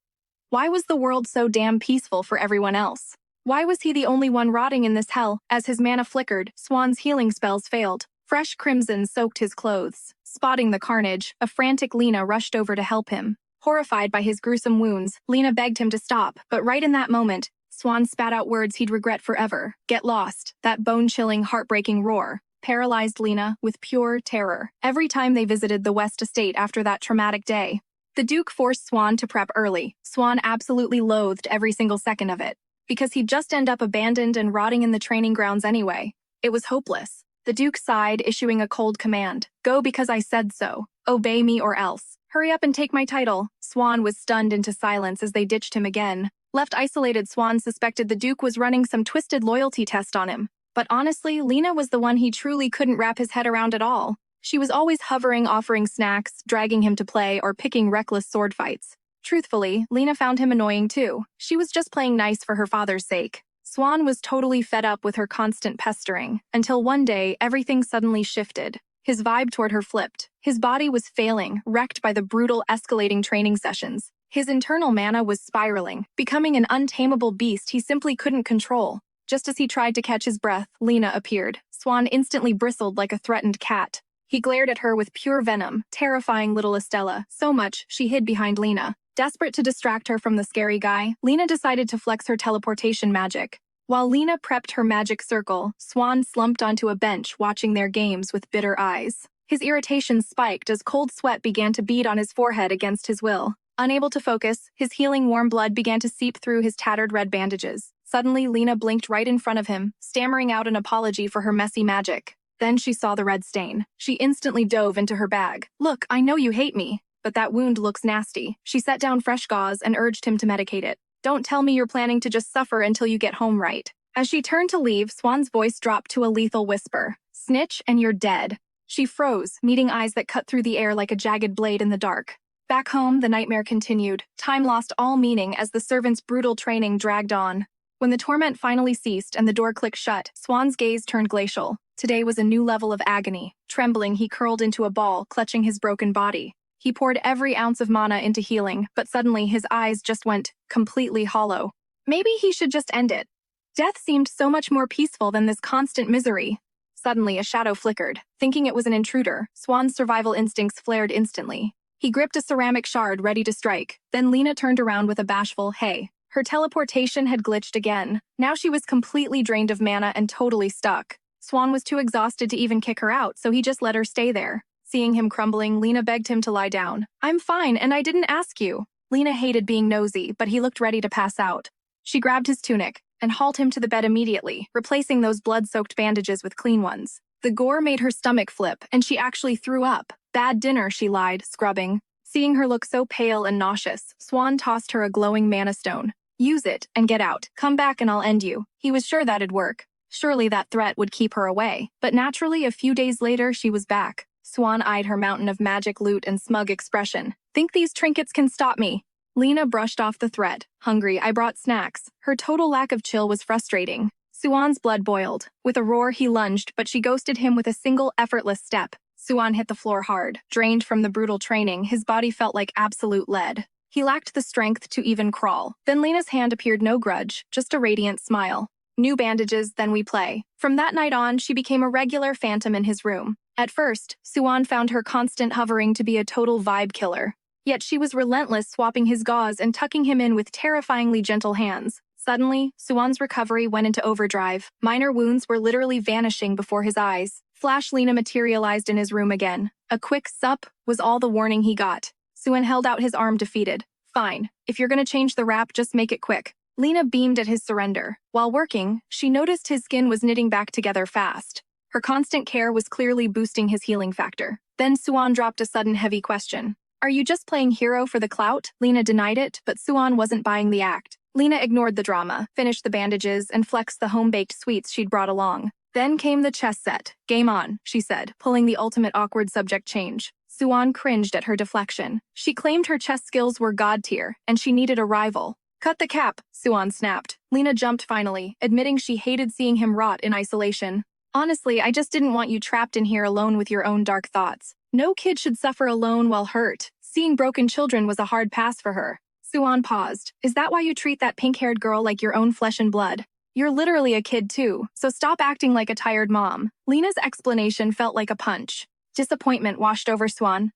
Why was the world so damn peaceful for everyone else? Why was he the only one rotting in this hell? As his mana flickered, Swan's healing spells failed. Fresh crimson soaked his clothes. Spotting the carnage, a frantic Lena rushed over to help him. Horrified by his gruesome wounds, Lena begged him to stop, but right in that moment, Swan spat out words he'd regret forever. Get lost. That bone-chilling, heartbreaking roar paralyzed Lena with pure terror. Every time they visited the West Estate after that traumatic day, the Duke forced Swan to prep early. Swan absolutely loathed every single second of it, because he'd just end up abandoned and rotting in the training grounds anyway. It was hopeless. The Duke sighed, issuing a cold command. Go because I said so. Obey me or else. Hurry up and take my title. Swan was stunned into silence as they ditched him again. Left isolated, Swan suspected the Duke was running some twisted loyalty test on him. But honestly, Lena was the one he truly couldn't wrap his head around at all. She was always hovering, offering snacks, dragging him to play, or picking reckless sword fights. Truthfully, Lena found him annoying too. She was just playing nice for her father's sake. Swan was totally fed up with her constant pestering, until one day, everything suddenly shifted. His vibe toward her flipped. His body was failing, wrecked by the brutal, escalating training sessions. His internal mana was spiraling, becoming an untamable beast he simply couldn't control. Just as he tried to catch his breath, Lena appeared. Swan instantly bristled like a threatened cat. He glared at her with pure venom, terrifying little Estella, so much she hid behind Lena. Desperate to distract her from the scary guy, Lena decided to flex her teleportation magic. While Lena prepped her magic circle, Swan slumped onto a bench watching their games with bitter eyes. His irritation spiked as cold sweat began to bead on his forehead against his will. Unable to focus, his healing warm blood began to seep through his tattered red bandages. Suddenly, Lena blinked right in front of him, stammering out an apology for her messy magic. Then she saw the red stain. She instantly dove into her bag. "Look, I know you hate me, but that wound looks nasty." She set down fresh gauze and urged him to medicate it. "Don't tell me you're planning to just suffer until you get home, right?" As she turned to leave, Swan's voice dropped to a lethal whisper. "Snitch and you're dead." She froze, meeting eyes that cut through the air like a jagged blade in the dark. Back home, the nightmare continued. Time lost all meaning as the servant's brutal training dragged on. When the torment finally ceased and the door clicked shut, Swan's gaze turned glacial. Today was a new level of agony. Trembling, he curled into a ball, clutching his broken body. He poured every ounce of mana into healing, but suddenly his eyes just went completely hollow. Maybe he should just end it. Death seemed so much more peaceful than this constant misery. Suddenly, a shadow flickered. Thinking it was an intruder, Swan's survival instincts flared instantly. He gripped a ceramic shard, ready to strike. Then Lena turned around with a bashful, "Hey." Her teleportation had glitched again. Now she was completely drained of mana and totally stuck. Swan was too exhausted to even kick her out, so he just let her stay there. Seeing him crumbling, Lena begged him to lie down. "I'm fine, and I didn't ask you." Lena hated being nosy, but he looked ready to pass out. She grabbed his tunic and hauled him to the bed immediately, replacing those blood-soaked bandages with clean ones. The gore made her stomach flip, and she actually threw up. "Bad dinner," she lied, scrubbing. Seeing her look so pale and nauseous, Swan tossed her a glowing mana stone. "Use it and get out. Come back and I'll end you." He was sure that'd work. Surely that threat would keep her away. But naturally, a few days later, she was back. Swan eyed her mountain of magic loot and smug expression. "Think these trinkets can stop me?" Lena brushed off the threat. "Hungry, I brought snacks." Her total lack of chill was frustrating. Swan's blood boiled. With a roar, he lunged, but she ghosted him with a single effortless step. Swan hit the floor hard. Drained from the brutal training, his body felt like absolute lead. He lacked the strength to even crawl. Then Lena's hand appeared, no grudge, just a radiant smile. "New bandages, then we play." From that night on, she became a regular phantom in his room. At first, Swan found her constant hovering to be a total vibe killer. Yet she was relentless, swapping his gauze and tucking him in with terrifyingly gentle hands. Suddenly, Swan's recovery went into overdrive. Minor wounds were literally vanishing before his eyes. Flash Lena materialized in his room again. A quick sup was all the warning he got. Swan held out his arm, defeated. "Fine. If you're gonna change the wrap, just make it quick." Lena beamed at his surrender. While working, she noticed his skin was knitting back together fast. Her constant care was clearly boosting his healing factor. Then Swan dropped a sudden heavy question. "Are you just playing hero for the clout?" Lena denied it, but Swan wasn't buying the act. Lena ignored the drama, finished the bandages, and flexed the home-baked sweets she'd brought along. Then came the chess set. "Game on," she said, pulling the ultimate awkward subject change. Swan cringed at her deflection. She claimed her chess skills were god-tier, and she needed a rival. "Cut the cap," Swan snapped. Lena jumped finally, admitting she hated seeing him rot in isolation. "Honestly, I just didn't want you trapped in here alone with your own dark thoughts. No kid should suffer alone while hurt." Seeing broken children was a hard pass for her. Swan paused. "Is that why you treat that pink-haired girl like your own flesh and blood? You're literally a kid too, so stop acting like a tired mom." Lena's explanation felt like a punch. Disappointment washed over Swan.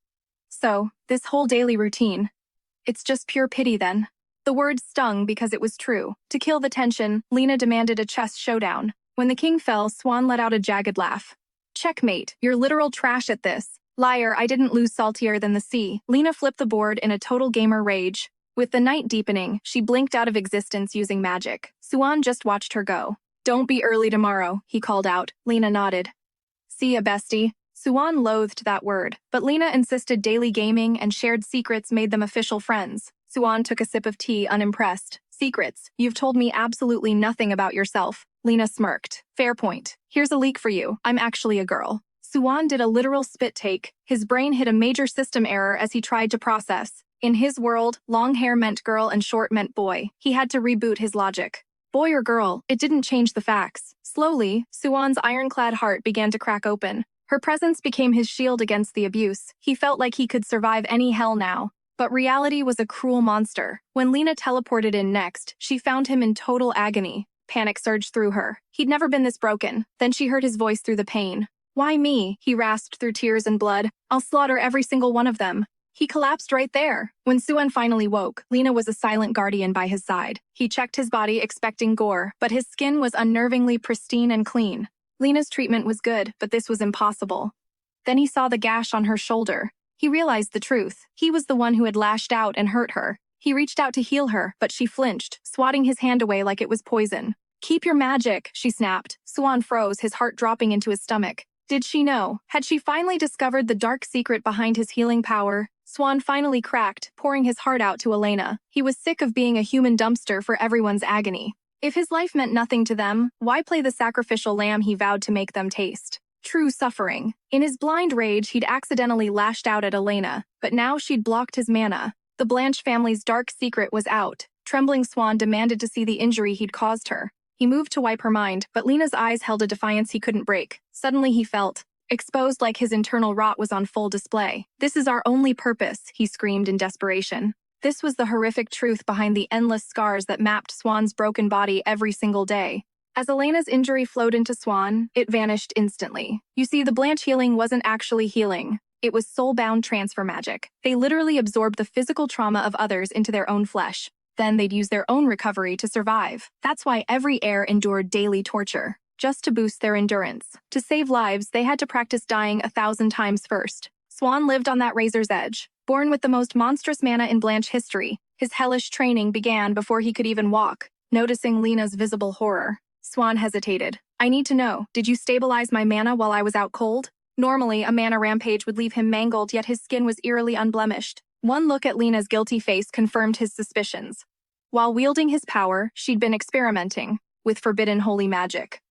"So, this whole daily routine, it's just pure pity then?" The word stung because it was true. To kill the tension, Lena demanded a chess showdown. When the king fell, Swan let out a jagged laugh. "Checkmate, you're literal trash at this." "Liar, I didn't lose saltier than the sea." Lena flipped the board in a total gamer rage. With the night deepening, she blinked out of existence using magic. Swan just watched her go. "Don't be early tomorrow," he called out. Lena nodded. "See ya, bestie." Swan loathed that word, but Lena insisted daily gaming and shared secrets made them official friends. Swan took a sip of tea, unimpressed. "Secrets? You've told me absolutely nothing about yourself." Lena smirked. "Fair point. Here's a leak for you. I'm actually a girl." Swan did a literal spit take. His brain hit a major system error as he tried to process. In his world, long hair meant girl and short meant boy. He had to reboot his logic. Boy or girl, it didn't change the facts. Slowly, Swan's ironclad heart began to crack open. Her presence became his shield against the abuse. He felt like he could survive any hell now. But reality was a cruel monster. When Lena teleported in next, she found him in total agony. Panic surged through her. He'd never been this broken. Then she heard his voice through the pain. "Why me?" he rasped through tears and blood. "I'll slaughter every single one of them." He collapsed right there. When Swan finally woke, Lena was a silent guardian by his side. He checked his body, expecting gore, but his skin was unnervingly pristine and clean. Lena's treatment was good, but this was impossible. Then he saw the gash on her shoulder. He realized the truth. He was the one who had lashed out and hurt her. He reached out to heal her, but she flinched, swatting his hand away like it was poison. "Keep your magic," she snapped. Swan froze, his heart dropping into his stomach. Did she know? Had she finally discovered the dark secret behind his healing power? Swan finally cracked, pouring his heart out to Elena. He was sick of being a human dumpster for everyone's agony. If his life meant nothing to them, why play the sacrificial lamb he vowed to make them taste? True suffering. In his blind rage, he'd accidentally lashed out at Elena, but now she'd blocked his mana. The Blanche family's dark secret was out. Trembling Swan demanded to see the injury he'd caused her. He moved to wipe her mind, but Lena's eyes held a defiance he couldn't break. Suddenly he felt exposed, like his internal rot was on full display. "This is our only purpose," he screamed in desperation. This was the horrific truth behind the endless scars that mapped Swan's broken body every single day. As Elena's injury flowed into Swan, it vanished instantly. You see, the Blanche healing wasn't actually healing. It was soulbound transfer magic. They literally absorbed the physical trauma of others into their own flesh. Then they'd use their own recovery to survive. That's why every heir endured daily torture, just to boost their endurance. To save lives, they had to practice dying 1,000 times first. Swan lived on that razor's edge. Born with the most monstrous mana in Blanche history, his hellish training began before he could even walk. Noticing Lena's visible horror, Swan hesitated. "I need to know, did you stabilize my mana while I was out cold?" Normally, a mana rampage would leave him mangled, yet his skin was eerily unblemished. One look at Lena's guilty face confirmed his suspicions. While wielding his power, she'd been experimenting with forbidden holy magic.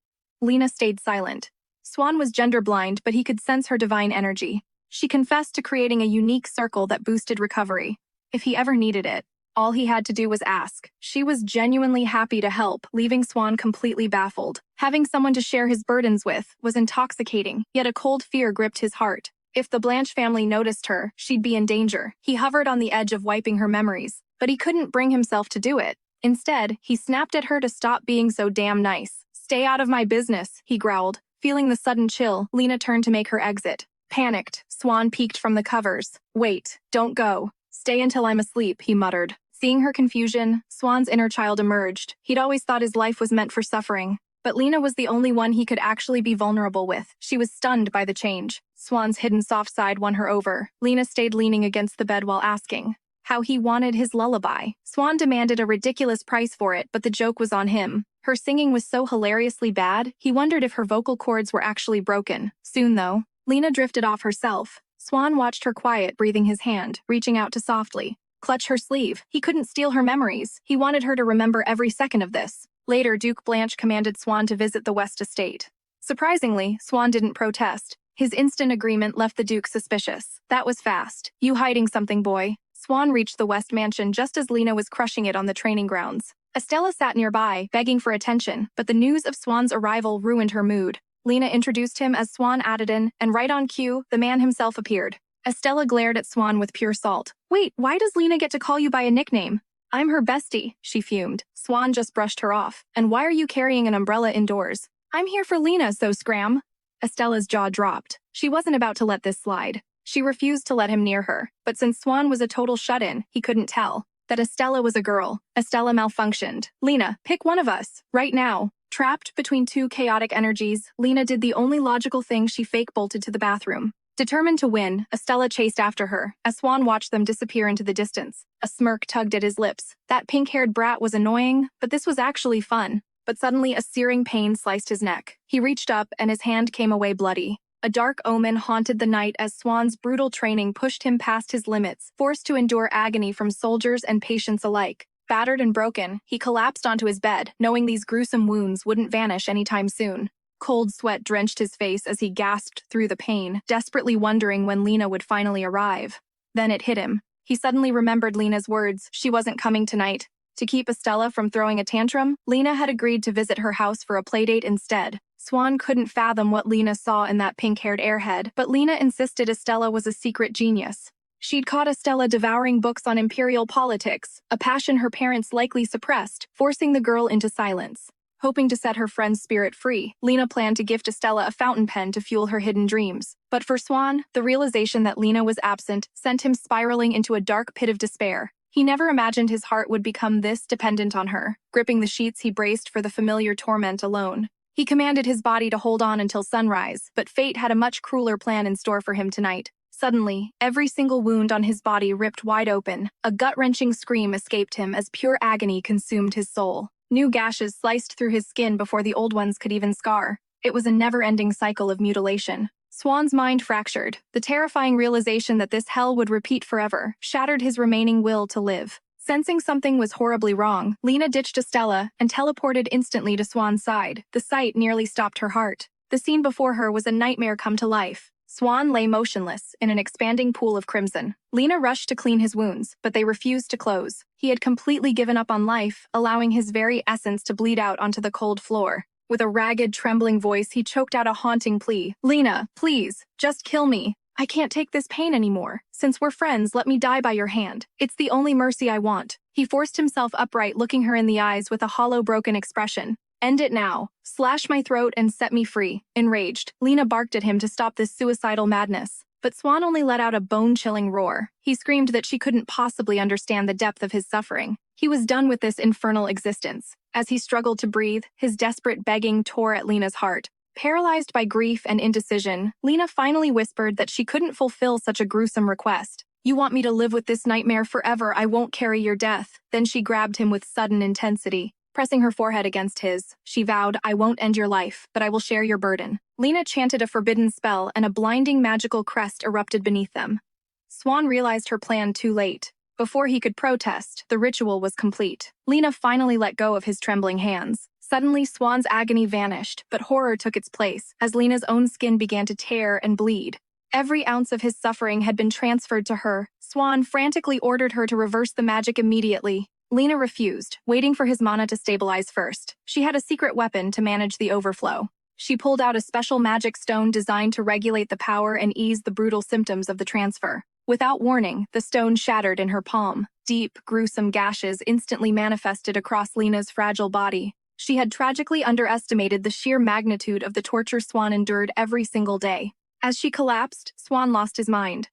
Lena stayed silent. Swan was gender blind, but he could sense her divine energy. She confessed to creating a unique circle that boosted recovery. If he ever needed it, all he had to do was ask. She was genuinely happy to help, leaving Swan completely baffled. Having someone to share his burdens with was intoxicating, yet a cold fear gripped his heart. If the Blanche family noticed her, she'd be in danger. He hovered on the edge of wiping her memories, but he couldn't bring himself to do it. Instead, he snapped at her to stop being so damn nice. "Stay out of my business," he growled. Feeling the sudden chill, Lena turned to make her exit. Panicked, Swan peeked from the covers. "Wait, don't go. Stay until I'm asleep," he muttered. Seeing her confusion, Swan's inner child emerged. He'd always thought his life was meant for suffering. But Lena was the only one he could actually be vulnerable with. She was stunned by the change. Swan's hidden soft side won her over. Lena stayed leaning against the bed while asking how he wanted his lullaby. Swan demanded a ridiculous price for it, but the joke was on him. Her singing was so hilariously bad, he wondered if her vocal cords were actually broken. Soon, though, Lena drifted off herself. Swan watched her quiet, breathing his hand, reaching out to softly clutch her sleeve. He couldn't steal her memories. He wanted her to remember every second of this. Later, Duke Blanche commanded Swan to visit the West Estate. Surprisingly, Swan didn't protest. His instant agreement left the Duke suspicious. "That was fast. You hiding something, boy?" Swan reached the West Mansion just as Lena was crushing it on the training grounds. Estella sat nearby, begging for attention, but the news of Swan's arrival ruined her mood. Lena introduced him as Swan Adidon, and right on cue, the man himself appeared. Estella glared at Swan with pure salt. "Wait, why does Lena get to call you by a nickname?" "I'm her bestie," she fumed. Swan just brushed her off. "And why are you carrying an umbrella indoors?" "I'm here for Lena, so scram." Estella's jaw dropped. She wasn't about to let this slide. She refused to let him near her, but since Swan was a total shut-in, he couldn't tell that Estella was a girl. Estella malfunctioned. "Lena, pick one of us, right now." Trapped between two chaotic energies, Lena did the only logical thing. She fake-bolted to the bathroom. Determined to win, Estella chased after her, as Swan watched them disappear into the distance. A smirk tugged at his lips. That pink-haired brat was annoying, but this was actually fun. But suddenly a searing pain sliced his neck. He reached up, and his hand came away bloody. A dark omen haunted the night as Swan's brutal training pushed him past his limits, forced to endure agony from soldiers and patients alike. Battered and broken, he collapsed onto his bed, knowing these gruesome wounds wouldn't vanish anytime soon. Cold sweat drenched his face as he gasped through the pain, desperately wondering when Lena would finally arrive. Then it hit him. He suddenly remembered Lena's words. She wasn't coming tonight. To keep Estella from throwing a tantrum, Lena had agreed to visit her house for a playdate instead. Swan couldn't fathom what Lena saw in that pink-haired airhead, but Lena insisted Estella was a secret genius. She'd caught Estella devouring books on imperial politics, a passion her parents likely suppressed, forcing the girl into silence. Hoping to set her friend's spirit free, Lena planned to gift Estella a fountain pen to fuel her hidden dreams. But for Swan, the realization that Lena was absent sent him spiraling into a dark pit of despair. He never imagined his heart would become this dependent on her. Gripping the sheets, he braced for the familiar torment alone. He commanded his body to hold on until sunrise, but fate had a much crueler plan in store for him tonight. Suddenly, every single wound on his body ripped wide open. A gut-wrenching scream escaped him as pure agony consumed his soul. New gashes sliced through his skin before the old ones could even scar. It was a never-ending cycle of mutilation. Swan's mind fractured. The terrifying realization that this hell would repeat forever shattered his remaining will to live. Sensing something was horribly wrong, Lena ditched Estella and teleported instantly to Swan's side. The sight nearly stopped her heart. The scene before her was a nightmare come to life. Swan lay motionless in an expanding pool of crimson. Lena rushed to clean his wounds, but they refused to close. He had completely given up on life, allowing his very essence to bleed out onto the cold floor. With a ragged, trembling voice, he choked out a haunting plea. "Lena, please, just kill me. I can't take this pain anymore. Since we're friends, let me die by your hand. It's the only mercy I want." He forced himself upright, looking her in the eyes with a hollow, broken expression. "End it now. Slash my throat and set me free." Enraged, Lena barked at him to stop this suicidal madness. But Swan only let out a bone-chilling roar. He screamed that she couldn't possibly understand the depth of his suffering. He was done with this infernal existence. As he struggled to breathe, his desperate begging tore at Lena's heart. Paralyzed by grief and indecision, Lena finally whispered that she couldn't fulfill such a gruesome request. "You want me to live with this nightmare forever? I won't carry your death." Then she grabbed him with sudden intensity. Pressing her forehead against his, she vowed, "I won't end your life, but I will share your burden." Lena chanted a forbidden spell, and a blinding magical crest erupted beneath them. Swan realized her plan too late. Before he could protest, the ritual was complete. Lena finally let go of his trembling hands. Suddenly, Swan's agony vanished, but horror took its place, as Lena's own skin began to tear and bleed. Every ounce of his suffering had been transferred to her. Swan frantically ordered her to reverse the magic immediately. Lena refused, waiting for his mana to stabilize first. She had a secret weapon to manage the overflow. She pulled out a special magic stone designed to regulate the power and ease the brutal symptoms of the transfer. Without warning, the stone shattered in her palm. Deep, gruesome gashes instantly manifested across Lena's fragile body. She had tragically underestimated the sheer magnitude of the torture Swan endured every single day. As she collapsed, Swan lost his mind.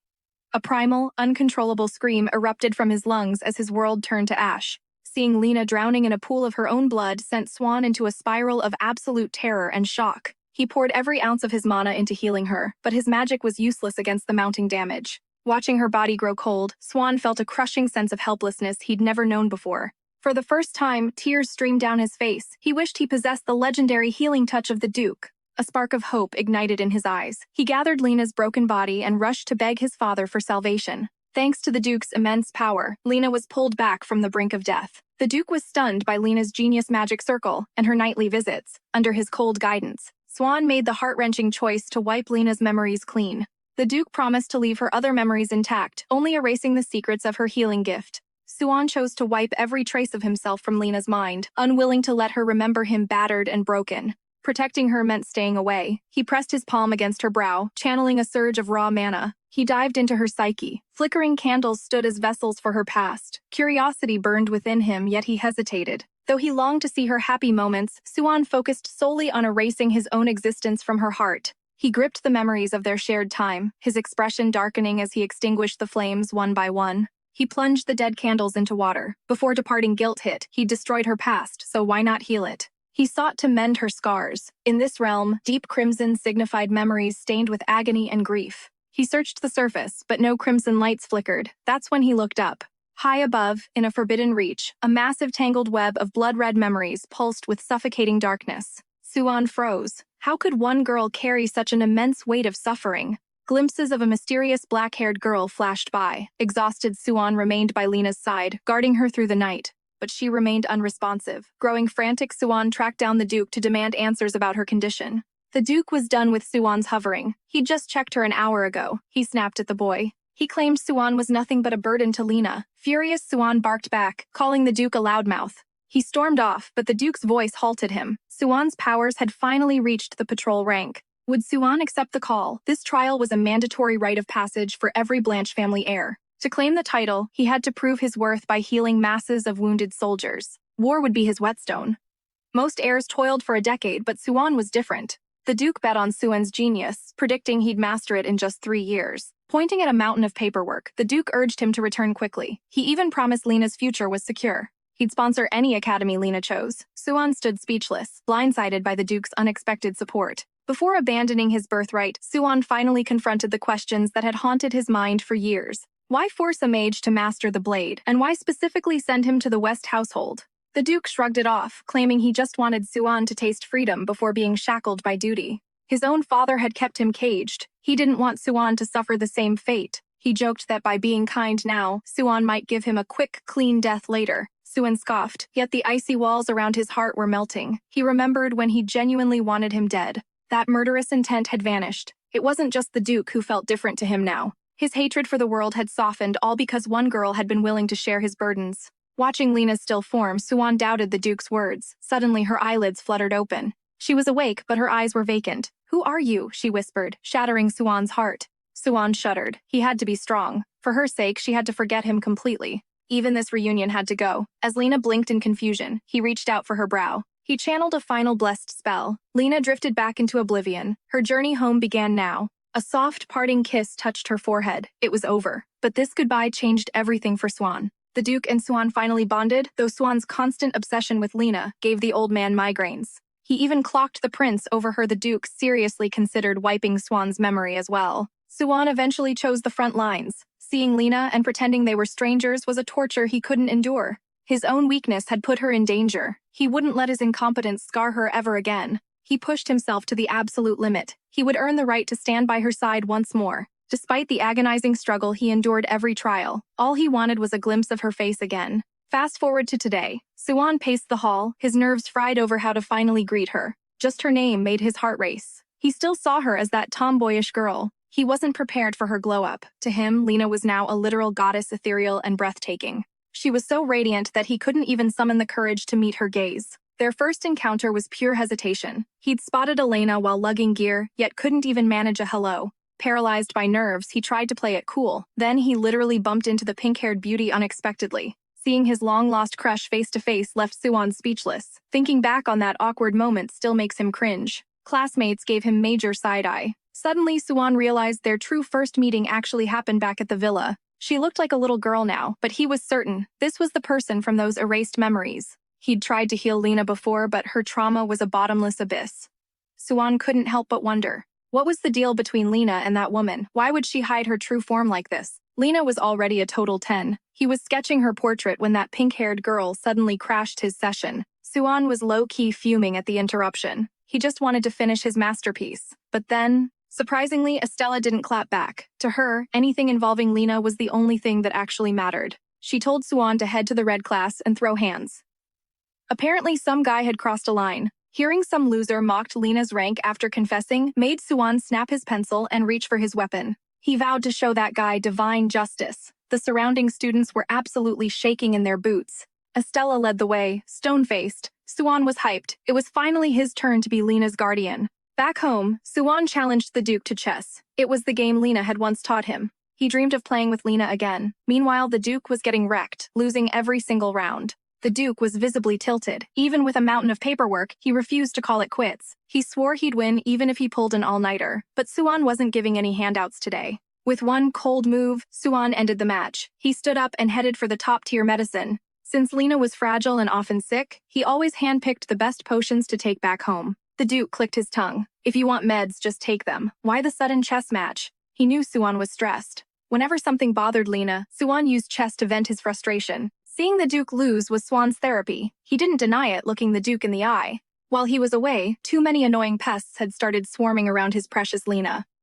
A primal, uncontrollable scream erupted from his lungs as his world turned to ash. Seeing Lena drowning in a pool of her own blood sent Swan into a spiral of absolute terror and shock. He poured every ounce of his mana into healing her, but his magic was useless against the mounting damage. Watching her body grow cold, Swan felt a crushing sense of helplessness he'd never known before. For the first time, tears streamed down his face. He wished he possessed the legendary healing touch of the Duke. A spark of hope ignited in his eyes. He gathered Lena's broken body and rushed to beg his father for salvation. Thanks to the Duke's immense power, Lena was pulled back from the brink of death. The Duke was stunned by Lena's genius magic circle and her nightly visits. Under his cold guidance, Swan made the heart-wrenching choice to wipe Lena's memories clean. The Duke promised to leave her other memories intact, only erasing the secrets of her healing gift. Swan chose to wipe every trace of himself from Lena's mind, unwilling to let her remember him battered and broken. Protecting her meant staying away. He pressed his palm against her brow, channeling a surge of raw mana. He dived into her psyche. Flickering candles stood as vessels for her past. Curiosity burned within him, yet he hesitated. Though he longed to see her happy moments, Swan focused solely on erasing his own existence from her heart. He gripped the memories of their shared time, his expression darkening as he extinguished the flames one by one. He plunged the dead candles into water. Before departing guilt-hit, he destroyed her past, so why not heal it? He sought to mend her scars. In this realm, deep crimson signified memories stained with agony and grief. He searched the surface, but no crimson lights flickered. That's when he looked up. High above, in a forbidden reach, a massive tangled web of blood-red memories pulsed with suffocating darkness. Swan froze. How could one girl carry such an immense weight of suffering? Glimpses of a mysterious black-haired girl flashed by. Exhausted, Swan remained by Lena's side, guarding her through the night. But she remained unresponsive. Growing frantic, Swan tracked down the Duke to demand answers about her condition. The Duke was done with Swan's hovering. He'd just checked her an hour ago. He snapped at the boy. He claimed Swan was nothing but a burden to Lena. Furious, Swan barked back, calling the Duke a loudmouth. He stormed off, but the Duke's voice halted him. Swan's powers had finally reached the patrol rank. Would Swan accept the call? This trial was a mandatory rite of passage for every Blanche family heir. To claim the title, he had to prove his worth by healing masses of wounded soldiers. War would be his whetstone. Most heirs toiled for a decade, but Swan was different. The Duke bet on Swan's genius, predicting he'd master it in just 3 years. Pointing at a mountain of paperwork, the Duke urged him to return quickly. He even promised Lena's future was secure. He'd sponsor any academy Lena chose. Swan stood speechless, blindsided by the Duke's unexpected support. Before abandoning his birthright, Swan finally confronted the questions that had haunted his mind for years. Why force a mage to master the blade, and why specifically send him to the West household? The Duke shrugged it off, claiming he just wanted Swan to taste freedom before being shackled by duty. His own father had kept him caged. He didn't want Swan to suffer the same fate. He joked that by being kind now, Swan might give him a quick, clean death later. Swan scoffed, yet the icy walls around his heart were melting. He remembered when he genuinely wanted him dead. That murderous intent had vanished. It wasn't just the Duke who felt different to him now. His hatred for the world had softened, all because one girl had been willing to share his burdens. Watching Lena's still form, Swan doubted the Duke's words. Suddenly, her eyelids fluttered open. She was awake, but her eyes were vacant. "Who are you?" she whispered, shattering Swan's heart. Swan shuddered. He had to be strong. For her sake, she had to forget him completely. Even this reunion had to go. As Lena blinked in confusion, he reached out for her brow. He channeled a final blessed spell. Lena drifted back into oblivion. Her journey home began now. A soft, parting kiss touched her forehead. It was over. But this goodbye changed everything for Swan. The Duke and Swan finally bonded, though Swan's constant obsession with Lena gave the old man migraines. He even clocked the prince over her. The Duke seriously considered wiping Swan's memory as well. Swan eventually chose the front lines. Seeing Lena and pretending they were strangers was a torture he couldn't endure. His own weakness had put her in danger. He wouldn't let his incompetence scar her ever again. He pushed himself to the absolute limit. He would earn the right to stand by her side once more. Despite the agonizing struggle, he endured every trial. All he wanted was a glimpse of her face again. Fast forward to today. Swan paced the hall, his nerves fried over how to finally greet her. Just her name made his heart race. He still saw her as that tomboyish girl. He wasn't prepared for her glow-up. To him, Lena was now a literal goddess, ethereal and breathtaking. She was so radiant that he couldn't even summon the courage to meet her gaze. Their first encounter was pure hesitation. He'd spotted Elena while lugging gear, yet couldn't even manage a hello. Paralyzed by nerves, he tried to play it cool. Then he literally bumped into the pink-haired beauty unexpectedly. Seeing his long-lost crush face-to-face left Swan speechless. Thinking back on that awkward moment still makes him cringe. Classmates gave him major side-eye. Suddenly, Swan realized their true first meeting actually happened back at the villa. She looked like a little girl now, but he was certain this was the person from those erased memories. He'd tried to heal Lena before, but her trauma was a bottomless abyss. Swan couldn't help but wonder. What was the deal between Lena and that woman? Why would she hide her true form like this? Lena was already a total 10. He was sketching her portrait when that pink-haired girl suddenly crashed his session. Swan was low-key fuming at the interruption. He just wanted to finish his masterpiece. But then, surprisingly, Estella didn't clap back. To her, anything involving Lena was the only thing that actually mattered. She told Swan to head to the red class and throw hands. Apparently, some guy had crossed a line. Hearing some loser mocked Lena's rank after confessing made Swan snap his pencil and reach for his weapon. He vowed to show that guy divine justice. The surrounding students were absolutely shaking in their boots. Estella led the way, stone-faced. Swan was hyped. It was finally his turn to be Lena's guardian. Back home, Swan challenged the Duke to chess. It was the game Lena had once taught him. He dreamed of playing with Lena again. Meanwhile, the Duke was getting wrecked, losing every single round. The Duke was visibly tilted. Even with a mountain of paperwork, he refused to call it quits. He swore he'd win even if he pulled an all-nighter. But Swan wasn't giving any handouts today. With one cold move, Swan ended the match. He stood up and headed for the top-tier medicine. Since Lena was fragile and often sick, he always handpicked the best potions to take back home. The Duke clicked his tongue. If you want meds, just take them. Why the sudden chess match? He knew Swan was stressed. Whenever something bothered Lena, Swan used chess to vent his frustration. Seeing the Duke lose was Swan's therapy. He didn't deny it, looking the Duke in the eye. While he was away, too many annoying pests had started swarming around his precious Lena.